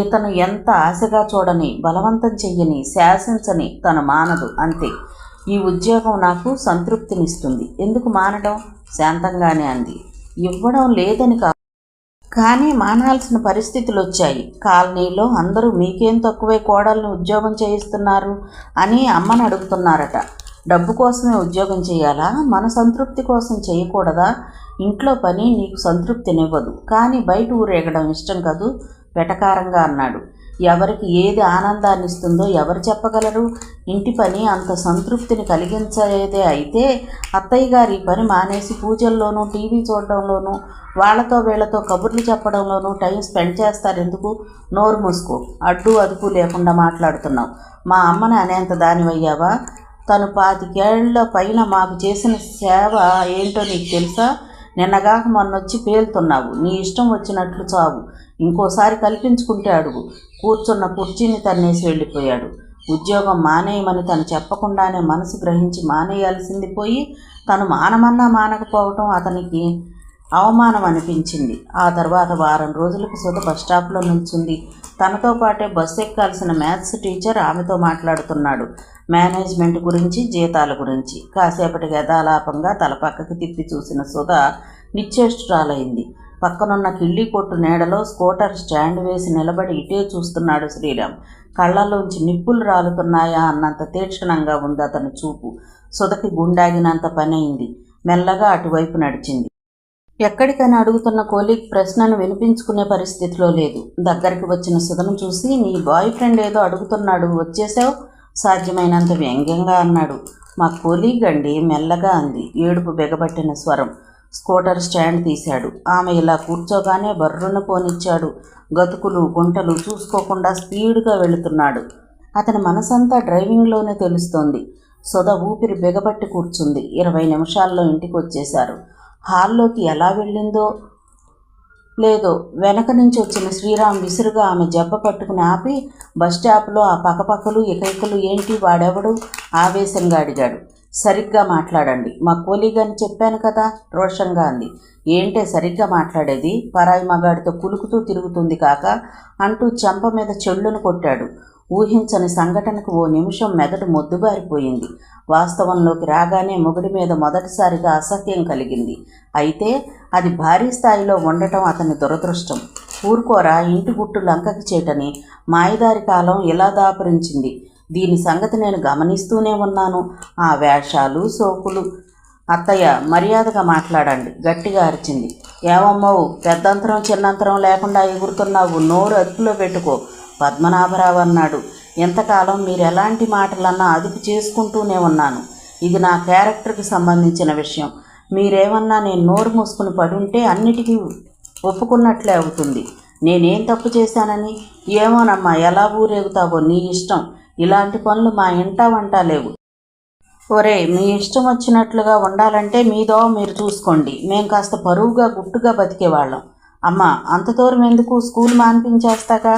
ఇతను ఎంత ఆశగా చూడని, బలవంతం చెయ్యని, శాసించని తను మానదు. అంతే. ఈ ఉద్యోగం నాకు సంతృప్తినిస్తుంది, ఎందుకు మానడం? శాంతంగానే అంది. ఇవ్వడం లేదని కానీ మానాల్సిన పరిస్థితులు వచ్చాయి. కాలనీలో అందరూ మీకేం తక్కువే కోడల్ని ఉద్యోగం చేయిస్తున్నారు అని అమ్మని అడుగుతున్నారట. డబ్బు కోసమే ఉద్యోగం చేయాలా? మన సంతృప్తి కోసం చేయకూడదా? ఇంట్లో పని నీకు సంతృప్తినివ్వదు, కానీ బయట ఊరేగడం ఇష్టం కదూ వెటకారంగా అన్నాడు. ఎవరికి ఏది ఆనందాన్ని ఇస్తుందో ఎవరు చెప్పగలరు? ఇంటి పని అంత సంతృప్తిని కలిగించేదే అయితే అత్తయ్య గారి పని మానేసి పూజల్లోనూ, టీవీ చూడడంలోనూ, వాళ్లతో వీళ్లతో కబుర్లు చెప్పడంలోనూ టైం స్పెండ్ చేస్తారెందుకు? నోరు మూసుకో, అడ్డు అదుపు లేకుండా మాట్లాడుతున్నావు. మా అమ్మని అనేంత దానివయ్యావా? తను 25 ఏళ్ల పైన మాకు చేసిన సేవ ఏంటో నీకు తెలుసా? నిన్నగాక మొన్నొచ్చి పేలుతున్నావు. నీ ఇష్టం వచ్చినట్లు చావు. ఇంకోసారి కల్పించుకుంటే అడుగు. కూర్చున్న కుర్చీని తన్నేసి వెళ్ళిపోయాడు. ఉద్యోగం మానేయమని తను చెప్పకుండానే మనసు గ్రహించి మానేయాల్సింది పోయి తను మానమన్నా మానకపోవటం అతనికి అవమానం అనిపించింది. ఆ తర్వాత వారం రోజులకు సుధ బస్టాప్లో నిల్చుంది. తనతో పాటే బస్సు ఎక్కాల్సిన మ్యాథ్స్ టీచర్ ఆమెతో మాట్లాడుతున్నాడు. మేనేజ్మెంట్ గురించి, జీతాల గురించి. కాసేపటి యథాలాపంగా తల పక్కకి తిప్పి చూసిన సుధ నిశ్చేష్టురాలైంది. పక్కనున్న కిళ్ళీ కొట్టు నీడలో స్కూటర్ స్టాండ్ వేసి నిలబడి ఇటే చూస్తున్నాడు శ్రీరామ్. కళ్ళల్లోంచి నిప్పులు రాలుతున్నాయా అన్నంత తీక్షణంగా ఉంది అతని చూపు. సుధకి గుండాగినంత పని అయింది. మెల్లగా అటువైపు నడిచింది. ఎక్కడికైనా అడుగుతున్న కోలీగ్ ప్రశ్నను వినిపించుకునే పరిస్థితిలో లేదు. దగ్గరికి వచ్చిన సుధను చూసి, నీ బాయ్ ఫ్రెండ్ ఏదో అడుగుతున్నాడు, వచ్చేసావు? సాధ్యమైనంత వ్యంగ్యంగా అన్నాడు. మా కోలీగ్ అండి, మెల్లగా అంది, ఏడుపు బిగబట్టిన స్వరం. స్కూటర్ స్టాండ్ తీశాడు. ఆమె ఇలా కూర్చోగానే బర్రున పోనిచ్చాడు. గతుకులు గుంటలు చూసుకోకుండా స్పీడ్గా వెళుతున్నాడు. అతని మనసంతా డ్రైవింగ్లోనే తెలుస్తోంది. సుధ ఊపిరి బిగబట్టి కూర్చుంది. 20 నిమిషాల్లో ఇంటికి వచ్చేశారు. హాల్లోకి ఎలా వెళ్ళిందో లేదో వెనక నుంచి వచ్చిన శ్రీరామ్ విసురుగా ఆమె జబ్బ పట్టుకుని ఆపి, బస్టాప్లో ఆ పక్కపక్కలు ఇకైకలు ఏంటి, వాడెవడు? ఆవేశంగా అడిగాడు. సరిగ్గా మాట్లాడండి, మా కోలీగ్ అని చెప్పాను కదా, రోషంగా అంది. ఏంటే సరిగ్గా మాట్లాడేది? పరాయి మగాడితో కులుకుతూ తిరుగుతుంది కాక అంటూ చెంప మీద చెళ్ళును కొట్టాడు. ఊహించని సంఘటనకు ఓ నిమిషం మెదడు మొద్దుబారిపోయింది. వాస్తవంలోకి రాగానే మొగుడి మీద మొదటిసారిగా అసహ్యం కలిగింది. అయితే అది భారీ స్థాయిలో ఉండటం అతని దురదృష్టం. ఊరుకోరా, ఇంటి గుట్టు లంకకి చేటని మాయదారి కాలం ఇలా దాపురించింది. దీని సంగతి నేను గమనిస్తూనే ఉన్నాను. ఆ వేషాలు, సోకులు. అత్తయ్య, మర్యాదగా మాట్లాడండి, గట్టిగా అరిచింది. ఏమమ్మవు, పెద్దంతరం చిన్నంతరం లేకుండా ఎగురుతున్నావు, నోరు అదుపులో పెట్టుకో, పద్మనాభరావు అన్నాడు. ఎంతకాలం మీరు ఎలాంటి మాటలన్నా అదుపు చేసుకుంటూనే ఉన్నాను. ఇది నా క్యారెక్టర్కి సంబంధించిన విషయం. మీరేమన్నా నేను నోరు మూసుకుని పడుంటే అన్నిటికీ ఒప్పుకున్నట్లే అవుతుంది. నేనేం తప్పు చేశానని? ఏమోనమ్మా, ఎలా ఊరేగుతావో నీ ఇష్టం. ఇలాంటి పనులు మా ఇంట వంట లేవు. ఒరే, మీ ఇష్టం వచ్చినట్లుగా ఉండాలంటే మీదో మీరు చూసుకోండి. మేం కాస్త పరువుగా గుట్టుగా బతికేవాళ్ళం. అమ్మా, అంత దూరం ఎందుకు? స్కూల్ మాన్పించేస్తాక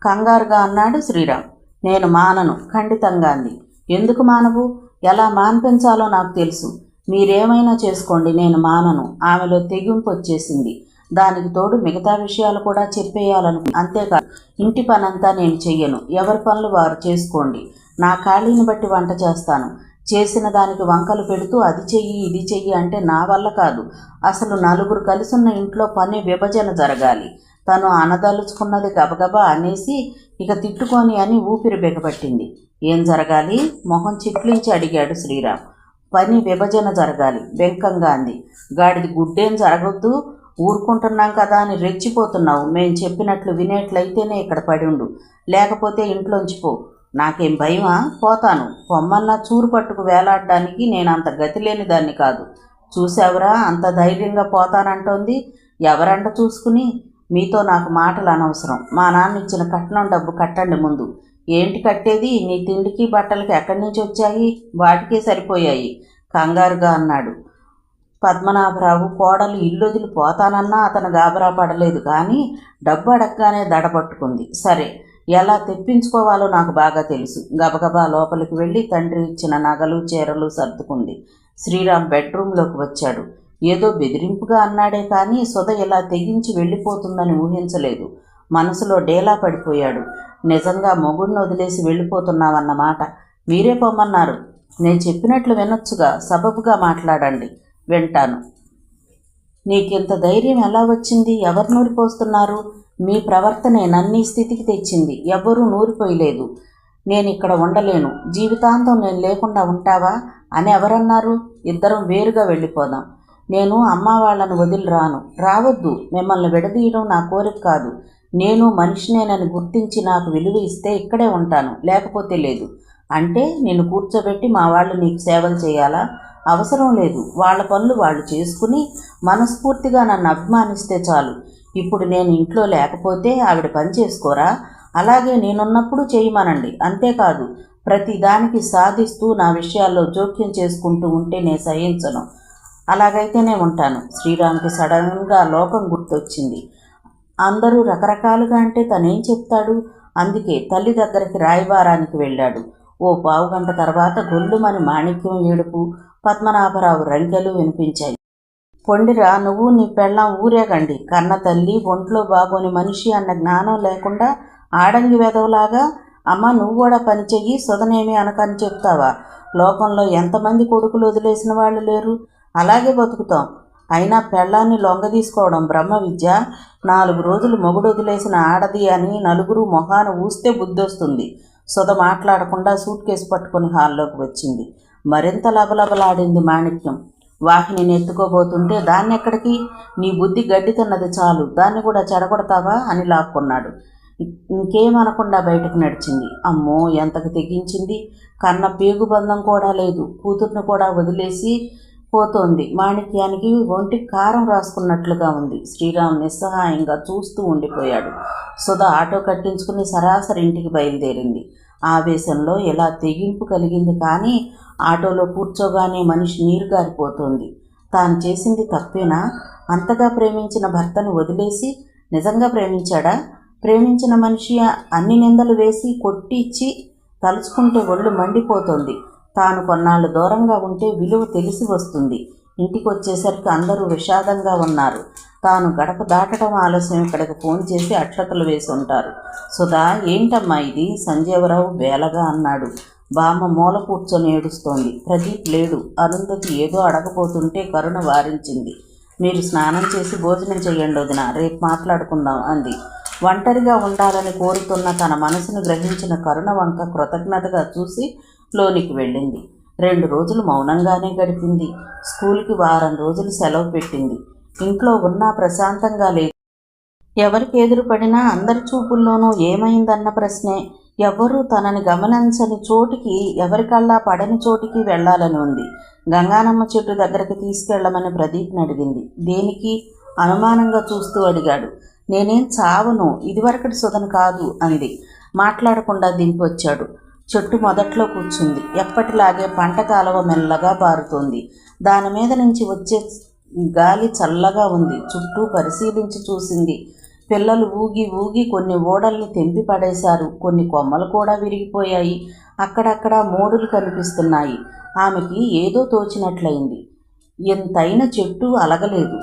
కంగారుగా అన్నాడు శ్రీరామ్. నేను మానను, ఖండితంగా అంది. ఎందుకు మానవు? ఎలా మాన్పించాలో నాకు తెలుసు. మీరేమైనా చేసుకోండి, నేను మానను. ఆమెలో తెగింపు వచ్చేసింది. దానికి తోడు మిగతా విషయాలు కూడా చెప్పేయాలను. అంతేకాదు, ఇంటి పనంతా నేను చెయ్యను. ఎవరి పనులు వారు చేసుకోండి. నా ఖాళీని బట్టి వంట చేస్తాను. చేసిన దానికి వంకలు పెడుతూ అది చెయ్యి ఇది చెయ్యి అంటే నా వల్ల కాదు. అసలు నలుగురు కలిసున్న ఇంట్లో పని విభజన జరగాలి. తను అనదలుచుకున్నది గబగబా అనేసి ఇక తిట్టుకొని అని ఊపిరి బిగపట్టింది. ఏం జరగాలి? మొహం చిట్లించి అడిగాడు శ్రీరామ్. పని విభజన జరగాలి, బెంకంగా అంది. గాడిది గుడ్డేం జరగొద్దు. ఊరుకుంటున్నాం కదా అని రెచ్చిపోతున్నావు. మేం చెప్పినట్లు వినేట్లయితేనే ఇక్కడ పడి ఉండు, లేకపోతే ఇంట్లోంచి పో. నాకేం భయమా? పోతాను. పొమ్మన్నా చూరు పట్టుకు వేలాడడానికి నేనంత గతి లేని దాన్ని కాదు. చూసావురా, అంత ధైర్యంగా పోతానంటోంది. ఎవరంట చూసుకుని? మీతో నాకు మాటలు అనవసరం. మా నాన్న ఇచ్చిన కట్నం డబ్బు కట్టండి ముందు. ఏంటి కట్టేది? నీ తిండికి బట్టలకి ఎక్కడి నుంచి వచ్చాయి? వాటికే సరిపోయాయి, కంగారుగా అన్నాడు. పద్మనాభరావు కోడలు ఇల్లొదిలి పోతానన్నా అతను గాబరా పడలేదు. కానీ డబ్బు అడగగానే దడపట్టుకుంది. సరే, ఎలా తెప్పించుకోవాలో నాకు బాగా తెలుసు. గబగబా లోపలికి వెళ్ళి తండ్రి ఇచ్చిన నగలు చీరలు సర్దుకుంది. శ్రీరామ్ బెడ్రూంలోకి వచ్చాడు. ఏదో బెదిరింపుగా అన్నాడే కానీ సుధ ఇలా తెగించి వెళ్ళిపోతుందని ఊహించలేదు. మనసులో డేలా పడిపోయాడు. నిజంగా మొగుడిని వదిలేసి వెళ్ళిపోతున్నావన్నమాట. మీరే పొమ్మన్నారు. నేను చెప్పినట్లు వినొచ్చుగా. సబబుగా మాట్లాడండి, వింటాను. నీకింత ధైర్యం ఎలా వచ్చింది? ఎవరు నూరిపోస్తున్నారు? మీ ప్రవర్తనే నన్నీ స్థితికి తెచ్చింది. ఎవ్వరూ నూరిపోయలేదు. నేను ఇక్కడ ఉండలేను. జీవితాంతం నేను లేకుండా ఉంటావా అని ఎవరన్నారు? ఇద్దరం వేరుగా వెళ్ళిపోదాం. నేను అమ్మ వాళ్ళను వదిలి రాను. రావద్దు. మిమ్మల్ని విడదీయడం నా కోరిక కాదు. నేను మనిషినేనని గుర్తించి నాకు విలువ ఇస్తే ఇక్కడే ఉంటాను, లేకపోతే లేదు. అంటే నిన్ను కూర్చోబెట్టి మా వాళ్ళు నీకు సేవలు చేయాలా? అవసరం లేదు. వాళ్ళ పనులు వాళ్ళు చేసుకుని మనస్ఫూర్తిగా నన్ను అభిమానిస్తే చాలు. ఇప్పుడు నేను ఇంట్లో లేకపోతే ఆవిడ పని చేసుకోరా? అలాగే నేనున్నప్పుడు చేయమనండి. అంతేకాదు ప్రతి దానికి సాధిస్తూ నా విషయాల్లో జోక్యం చేసుకుంటూ ఉంటే నేను సహించను. అలాగైతేనే ఉంటాను. శ్రీరామ్కి సడన్గా లోకం గుర్తొచ్చింది. అందరూ రకరకాలుగా అంటే తనేం చెప్తాడు? అందుకే తల్లి దగ్గరికి రాయబారానికి వెళ్ళాడు. ఓ పావుగంట తర్వాత గొల్లుమని మాణిక్యం ఏడుపు, పద్మనాభరావు రంకెలు వినిపించాయి. పొండిరా, నువ్వు నీ పెళ్ళాం ఊరేగండి. కన్న తల్లి, ఒంట్లో బాగోని మనిషి అన్న జ్ఞానం లేకుండా ఆడంగి వెదవలాగా అమ్మ నువ్వు కూడా పని చెయ్యి, సుధనేమి అనకని చెప్తావా? లోకంలో ఎంతమంది కొడుకులు వదిలేసిన వాళ్ళు లేరు? అలాగే బతుకుతాం. అయినా పెళ్ళాన్ని లొంగ తీసుకోవడం బ్రహ్మ విద్య. 4 రోజులు మొగుడు వదిలేసిన ఆడది అని నలుగురు మొహాన ఊస్తే బుద్ధొస్తుంది. సుధ మాట్లాడకుండా సూట్ కేసు పట్టుకుని హాల్లోకి వచ్చింది. మరింత లబలబలాడింది మాణిక్యం. వాహిని ఎత్తుకోబోతుంటే దాన్నెక్కడికి? నీ బుద్ధి గడ్డి తిన్నది చాలు, దాన్ని కూడా చెడగొడతావా అని లాక్కున్నాడు. ఇంకేమనకుండా బయటకు నడిచింది. అమ్మో, ఎంతకు తెగించింది! కన్న పేగుబంధం కూడా లేదు. కూతుర్ని కూడా వదిలేసి పోతోంది. మాణిక్యానికి ఒంటికి కారం రాసుకున్నట్లుగా ఉంది. శ్రీరామ్ నిస్సహాయంగా చూస్తూ ఉండిపోయాడు. సుధ ఆటో కట్టించుకుని సరాసరి ఇంటికి బయలుదేరింది. ఆవేశంలో ఎలా తెగింపు కలిగింది. కానీ ఆటోలో కూర్చోగానే మనిషి నీరు గారిపోతోంది. తాను చేసింది తప్పేనా? అంతగా ప్రేమించిన భర్తను వదిలేసి నిజంగా ప్రేమించాడా? ప్రేమించిన మనిషి అన్ని నిందలు వేసి కొట్టిచ్చి తలుచుకుంటే ఒళ్ళు మండిపోతోంది. తాను కొన్నాళ్ళు దూరంగా ఉంటే విలువ తెలిసి వస్తుంది. ఇంటికి వచ్చేసరికి అందరూ విషాదంగా ఉన్నారు. తాను గడప దాటడం ఆలస్యం ఇక్కడికి ఫోన్ చేసి అక్షతలు వేసి ఉంటారు. సుధా, ఏంటమ్మా ఇది? సంజీవరావు బేలగా అన్నాడు. బామ్మ మూల కూర్చొని ఏడుస్తోంది. ప్రదీప్ లేడు. అరుంధతి ఏదో అడగబోతుంటే కరుణ వారించింది. మీరు స్నానం చేసి భోజనం చెయ్యండి వదినా, రేపు మాట్లాడుకుందాం అంది. ఒంటరిగా ఉండాలని కోరుతున్న తన మనసును గ్రహించిన కరుణ వంక కృతజ్ఞతగా చూసి లోనికి వెళ్ళింది. 2 రోజులు మౌనంగానే గడిపింది. స్కూల్కి వారం రోజులు సెలవు పెట్టింది. ఇంట్లో ఉన్నా ప్రశాంతంగా లేదు. ఎవరికి ఎదురుపడినా అందరి చూపుల్లోనూ ఏమైందన్న ప్రశ్నే. ఎవ్వరూ తనని గమనించని చోటికి, ఎవరికల్లా పడని చోటికి వెళ్లాలని ఉంది. గంగానమ్మ చెట్టు దగ్గరికి తీసుకెళ్లమని ప్రదీప్ని అడిగింది. దేనికి? అనుమానంగా చూస్తూ అడిగాడు. నేనేం చావను, ఇదివరకటి సుధను కాదు అంది. మాట్లాడకుండా దింపొచ్చాడు. చెట్టు మొదట్లో కూర్చుంది. ఎప్పటిలాగే పంట కాలువ మెల్లగా పారుతోంది. దాని మీద నుంచి వచ్చే గాలి చల్లగా ఉంది. చుట్టూ పరిశీలించి చూసింది. పిల్లలు ఊగి ఊగి కొన్ని ఓడల్ని తెంపి పడేశారు. కొన్ని కొమ్మలు కూడా విరిగిపోయాయి. అక్కడక్కడ మోడులు కనిపిస్తున్నాయి. ఆమెకి ఏదో తోచినట్లయింది. ఎంతైన చెట్టు అలగలేదు.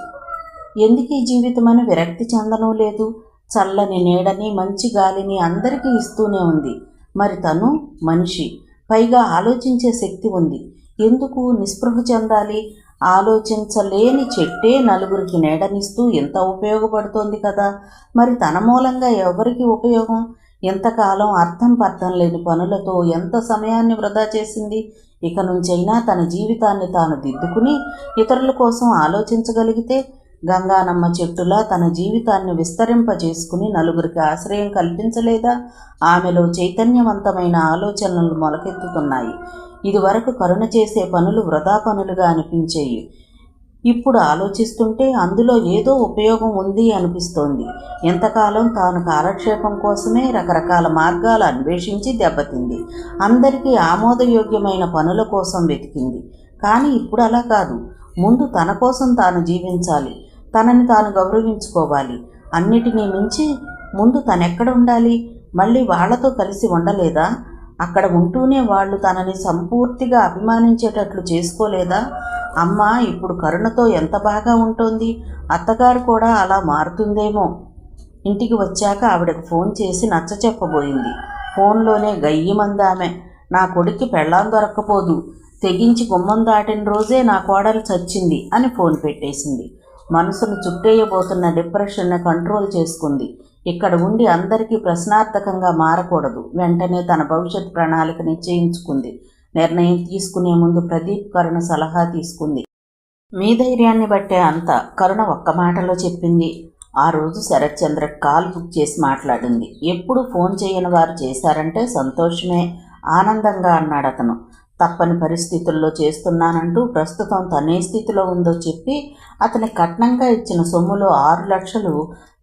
ఎందుకీ జీవితమని విరక్తి చెందనూ లేదు. చల్లని నీడని మంచి గాలిని అందరికీ ఇస్తూనే ఉంది. మరి తను మనిషి, పైగా ఆలోచించే శక్తి ఉంది. ఎందుకు నిస్పృహ చెందాలి? ఆలోచించలేని చెట్టే నలుగురికి నీడనిస్తూ ఎంత ఉపయోగపడుతోంది కదా. మరి తన మూలంగా ఎవరికి ఉపయోగం? ఎంతకాలం అర్థం పర్థం లేని పనులతో ఎంత సమయాన్ని వృధా చేసింది. ఇక నుంచైనా తన జీవితాన్ని తాను దిద్దుకుని ఇతరుల కోసం ఆలోచించగలిగితే గంగానమ్మ చెట్టులా తన జీవితాన్ని విస్తరింపజేసుకుని నలుగురికి ఆశ్రయం కల్పించలేదా? ఆమెలో చైతన్యవంతమైన ఆలోచనలు మొలకెత్తుతున్నాయి. ఇదివరకు కరుణ చేసే పనులు వృధా పనులుగా అనిపించేవి. ఇప్పుడు ఆలోచిస్తుంటే అందులో ఏదో ఉపయోగం ఉంది అనిపిస్తోంది. ఎంతకాలం తాను కాలక్షేపం కోసమే రకరకాల మార్గాలు అన్వేషించి దెబ్బతింది. అందరికీ ఆమోదయోగ్యమైన పనుల కోసం వెతికింది. కానీ ఇప్పుడు అలా కాదు. ముందు తన కోసం తాను జీవించాలి. తనని తాను గౌరవించుకోవాలి. అన్నిటినీ మించి ముందు తనెక్కడ ఉండాలి? మళ్ళీ వాళ్లతో కలిసి ఉండలేదా? అక్కడ ఉంటూనే వాళ్ళు తనని సంపూర్తిగా అభిమానించేటట్లు చేసుకోలేదా? అమ్మ ఇప్పుడు కరుణతో ఎంత బాగా ఉంటోంది. అత్తగారు కూడా అలా మారుతుందేమో. ఇంటికి వచ్చాక ఆవిడకు ఫోన్ చేసి నచ్చ చెప్పబోయింది. ఫోన్లోనే గయ్యమందామె, నా కొడుక్కి పెళ్ళాం దొరక్కపోదు, తెగించి గుమ్మం దాటిన రోజే నా కోడలు చచ్చింది అని ఫోన్ పెట్టేసింది. మనసును చుట్టేయబోతున్న డిప్రెషన్ని కంట్రోల్ చేసుకుంది. ఇక్కడ ఉండి అందరికీ ప్రశ్నార్థకంగా మారకూడదు. వెంటనే తన భవిష్యత్ ప్రణాళిక నిశ్చయించుకుంది. నిర్ణయం తీసుకునే ముందు ప్రదీప్ కరుణ సలహా తీసుకుంది. మీ ధైర్యాన్ని బట్టే అంత, కరుణ ఒక్క మాటలో చెప్పింది. ఆ రోజు శరత్ చంద్ర కాల్ బుక్ చేసి మాట్లాడింది. ఎప్పుడు ఫోన్ చేయని వారు చేశారంటే సంతోషమే, ఆనందంగా అన్నాడు అతను. తప్పని పరిస్థితుల్లో చేస్తున్నానంటూ ప్రస్తుతం తనే స్థితిలో ఉందో చెప్పి అతని కట్నంగా ఇచ్చిన సొమ్ములో 6 లక్షలు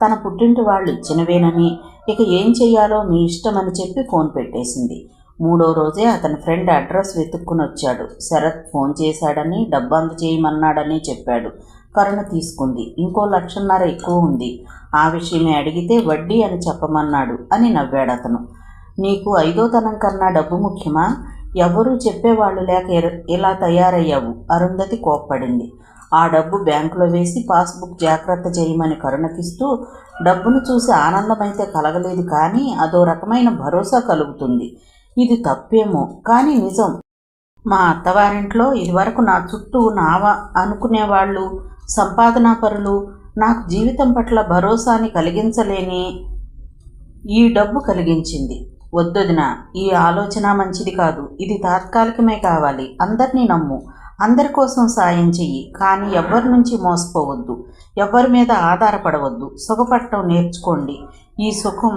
తన పుట్టింటి వాళ్ళు ఇచ్చినవేనని, ఇక ఏం చెయ్యాలో మీ ఇష్టమని చెప్పి ఫోన్ పెట్టేసింది. 3వ రోజే అతని ఫ్రెండ్ అడ్రస్ వెతుక్కుని వచ్చాడు. శరత్ ఫోన్ చేశాడని, డబ్బు అందజేయమన్నాడని చెప్పాడు. కరుణ తీసుకుంది. ఇంకో 1.5 లక్షలు ఎక్కువ ఉంది. ఆ విషయమే అడిగితే వడ్డీ అని చెప్పమన్నాడు అని నవ్వాడు అతను. నీకు 5వ తనం కన్నా డబ్బు ముఖ్యమా? ఎవరూ చెప్పేవాళ్ళు లేక ఇలా తయారయ్యావు. అరుంధతి కోప్పడింది. ఆ డబ్బు బ్యాంకులో వేసి పాస్బుక్ జాగ్రత్త చేయమని కరుణకిస్తూ, డబ్బును చూసి ఆనందమైతే కలగలేదు, కానీ అదో రకమైన భరోసా కలుగుతుంది. ఇది తప్పేమో కానీ నిజం. మా అత్తవారింట్లో ఇదివరకు నా చుట్టూ నావా అనుకునేవాళ్ళు, సంపాదనాపరులు, నాకు జీవితం పట్ల భరోసాని కలిగించలేని ఈ డబ్బు కలిగించింది. వద్దొదినా, ఈ ఆలోచన మంచిది కాదు. ఇది తాత్కాలికమే కావాలి. అందరినీ నమ్ము, అందరి కోసం సాయం చెయ్యి, కానీ ఎవ్వరి నుంచి మోసపోవద్దు, ఎవ్వరి మీద ఆధారపడవద్దు. సుఖపడటం నేర్చుకోండి. ఈ సుఖం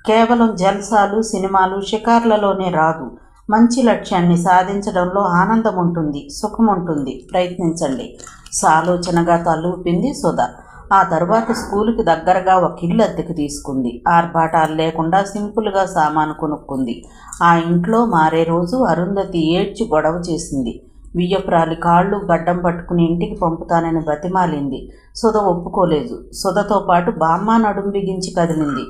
కేవలం జల్సాలు, సినిమాలు, షికార్లలోనే రాదు. మంచి లక్ష్యాన్ని సాధించడంలో ఆనందం ఉంటుంది, సుఖం ఉంటుంది. ప్రయత్నించండి. సాలోచనగా తలూపింది సుధ. ఆ తర్వాత స్కూలుకి దగ్గరగా ఒక ఇల్లు అద్దెకు తీసుకుంది. ఆర్భాటాలు లేకుండా సింపుల్గా సామాను కొనుక్కుంది. ఆ ఇంట్లో మారే రోజు అరుంధతి ఏడ్చి గొడవ చేసింది. వియ్యపురాలి కాళ్ళు గడ్డం పట్టుకుని ఇంటికి పంపుతానని బతిమాలింది. సుధ ఒప్పుకోలేదు. సుధతో పాటు బామ్మ నడుం బిగించి కదిలింది.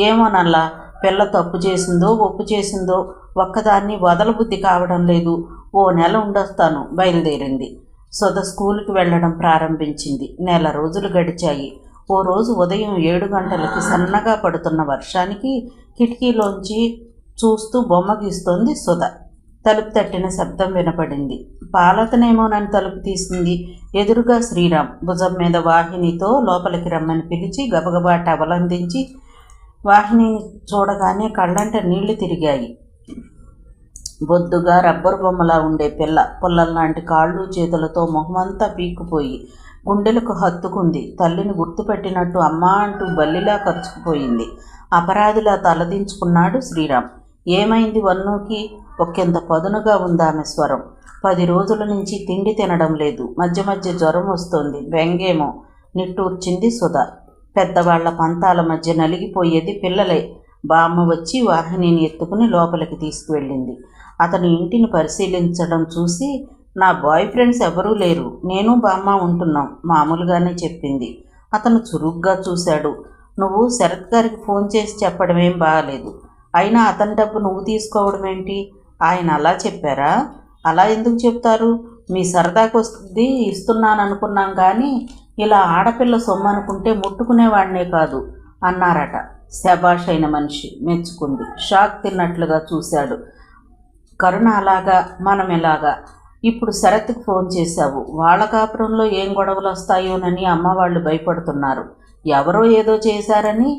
ఏమోనల్లా, పిల్ల తప్పు చేసిందో ఒప్పు చేసిందో ఒక్కదాన్ని వదలబుద్ధి కావడం లేదు. ఓ నెల ఉండొస్తాను బయలుదేరింది. సుధ స్కూలుకి వెళ్లడం ప్రారంభించింది. 1 నెల రోజులు గడిచాయి. ఓ రోజు ఉదయం 7 గంటలకి సన్నగా పడుతున్న వర్షానికి కిటికీలోంచి చూస్తూ బొమ్మ గీస్తోంది సుధ. తలుపు తట్టిన శబ్దం వినపడింది. పాలతనేమోనని తలుపు తీసింది. ఎదురుగా శ్రీరామ్ భుజం మీద వాహినితో లోపలికి రమ్మని పిలిచి గబగబా టవలందించి వాహినిని చూడగానే కళ్ళంట నీళ్లు తిరిగాయి. బొద్దుగా రబ్బరు బొమ్మలా ఉండే పిల్ల, పుల్లల్లాంటి కాళ్ళు చేతులతో మొహమంతా పీక్కుపోయి గుండెలకు హత్తుకుంది. తల్లిని గుర్తుపెట్టినట్టు అమ్మా అంటూ బల్లిలా ఖర్చుకుపోయింది. అపరాధిలా తలదించుకున్నాడు శ్రీరామ్. ఏమైంది వన్నుకి? ఒకంత పదునుగా ఉందామె స్వరం. 10 రోజుల నుంచి తిండి తినడం లేదు. మధ్య మధ్య జ్వరం వస్తోంది. బెంగేమో నిట్టూర్చింది సుధ. పెద్దవాళ్ల పంతాల మధ్య నలిగిపోయేది పిల్లలే. బామ్మ వచ్చి వాహినిని ఎత్తుకుని లోపలికి తీసుకువెళ్ళింది. అతను ఇంటిని పరిశీలించడం చూసి, నా బాయ్ ఫ్రెండ్స్ ఎవరూ లేరు, నేను బామ్మ ఉంటున్నాం మామూలుగానే చెప్పింది. అతను చురుగ్గా చూశాడు. నువ్వు శరత్ గారికి ఫోన్ చేసి చెప్పడమేం బాగలేదు. అయినా అతని డబ్బు నువ్వు తీసుకోవడమేంటి? ఆయన అలా చెప్పారా? అలా ఎందుకు చెప్తారు? మీ సరదాకొస్తుంది ఇస్తున్నాననుకున్నాం, కానీ ఇలా ఆడపిల్ల సొమ్ము అనుకుంటే ముట్టుకునేవాడినే కాదు అన్నారట. శబాష్ అయిన మనిషి మెచ్చుకుంది. షాక్ తిన్నట్లుగా చూశాడు. కరుణ అలాగా, మనం ఎలాగా? ఇప్పుడు శరత్కి ఫోన్ చేశావు. వాళ్ళ కాపురంలో ఏం గొడవలు వస్తాయోనని అమ్మ వాళ్ళు భయపడుతున్నారు. ఎవరో ఏదో చేశారని.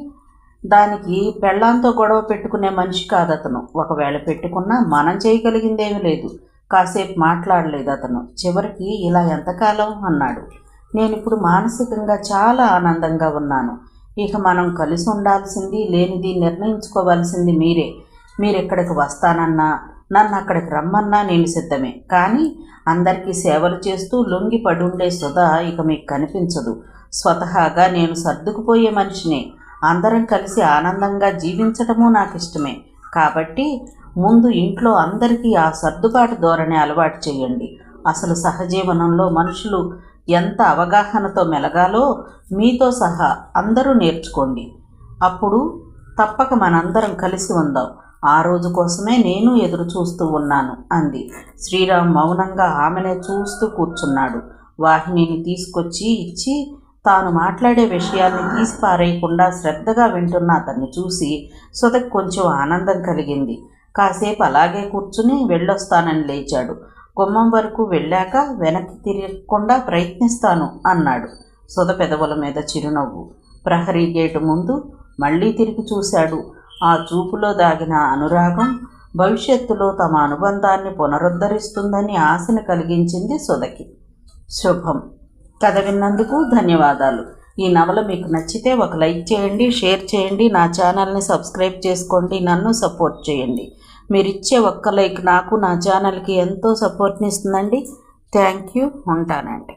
దానికి పెళ్ళాంతో గొడవ పెట్టుకునే మనిషి కాదతను. ఒకవేళ పెట్టుకున్నా మనం చేయగలిగిందేమీ లేదు. కాసేపు మాట్లాడలేదు అతను. చివరికి ఇలా ఎంతకాలం అన్నాడు. నేనిప్పుడు మానసికంగా చాలా ఆనందంగా ఉన్నాను. ఇక మనం కలిసి ఉండాల్సింది లేనిది నిర్ణయించుకోవాల్సింది మీరే. మీరెక్కడికి వస్తానన్నా, నన్ను అక్కడికి రమ్మన్నా నేను సిద్ధమే. కానీ అందరికీ సేవలు చేస్తూ లొంగి పడుండే సుధ ఇక మీకు కనిపించదు. స్వతహాగా నేను సర్దుకుపోయే మనిషినే. అందరం కలిసి ఆనందంగా జీవించటము నాకు ఇష్టమే. కాబట్టి ముందు ఇంట్లో అందరికీ ఆ సర్దుబాటు ధోరణి అలవాటు చేయండి. అసలు సహజీవనంలో మనుషులు ఎంత అవగాహనతో మెలగాలో మీతో సహా అందరూ నేర్చుకోండి. అప్పుడు తప్పక మనందరం కలిసి ఉందాం. ఆ రోజు కోసమే నేను ఎదురు చూస్తూ ఉన్నాను అంది. శ్రీరామ్ మౌనంగా ఆమెనే చూస్తూ కూర్చున్నాడు. వాహినిని తీసుకొచ్చి ఇచ్చి తాను మాట్లాడే విషయాల్ని తీసి పారేయకుండా శ్రద్ధగా వింటున్న అతన్ని చూసి సుధకి కొంచెం ఆనందం కలిగింది. కాసేపు అలాగే కూర్చుని వెళ్ళొస్తానని లేచాడు. గుమ్మం వరకు వెళ్ళాక వెనక్కి తిరగకుండా ప్రయత్నిస్తాను అన్నాడు. సుధ పెదవుల మీద చిరునవ్వు. ప్రహరీ గేటు ముందు మళ్ళీ తిరిగి చూశాడు. ఆ చూపులో దాగిన అనురాగం భవిష్యత్తులో తమ అనుబంధాన్ని పునరుద్ధరిస్తుందని ఆశను కలిగించింది సుధకి. శుభం. కథ విన్నందుకు ధన్యవాదాలు. ఈ నవల మీకు నచ్చితే ఒక లైక్ చేయండి, షేర్ చేయండి, నా ఛానల్ని సబ్స్క్రైబ్ చేసుకోండి, నన్ను సపోర్ట్ చేయండి. మీరిచ్చే ఒక్క లైక్ నాకు నా ఛానల్కి ఎంతో సపోర్ట్ని ఇస్తుందండి. Thank you. ఉంటానండి.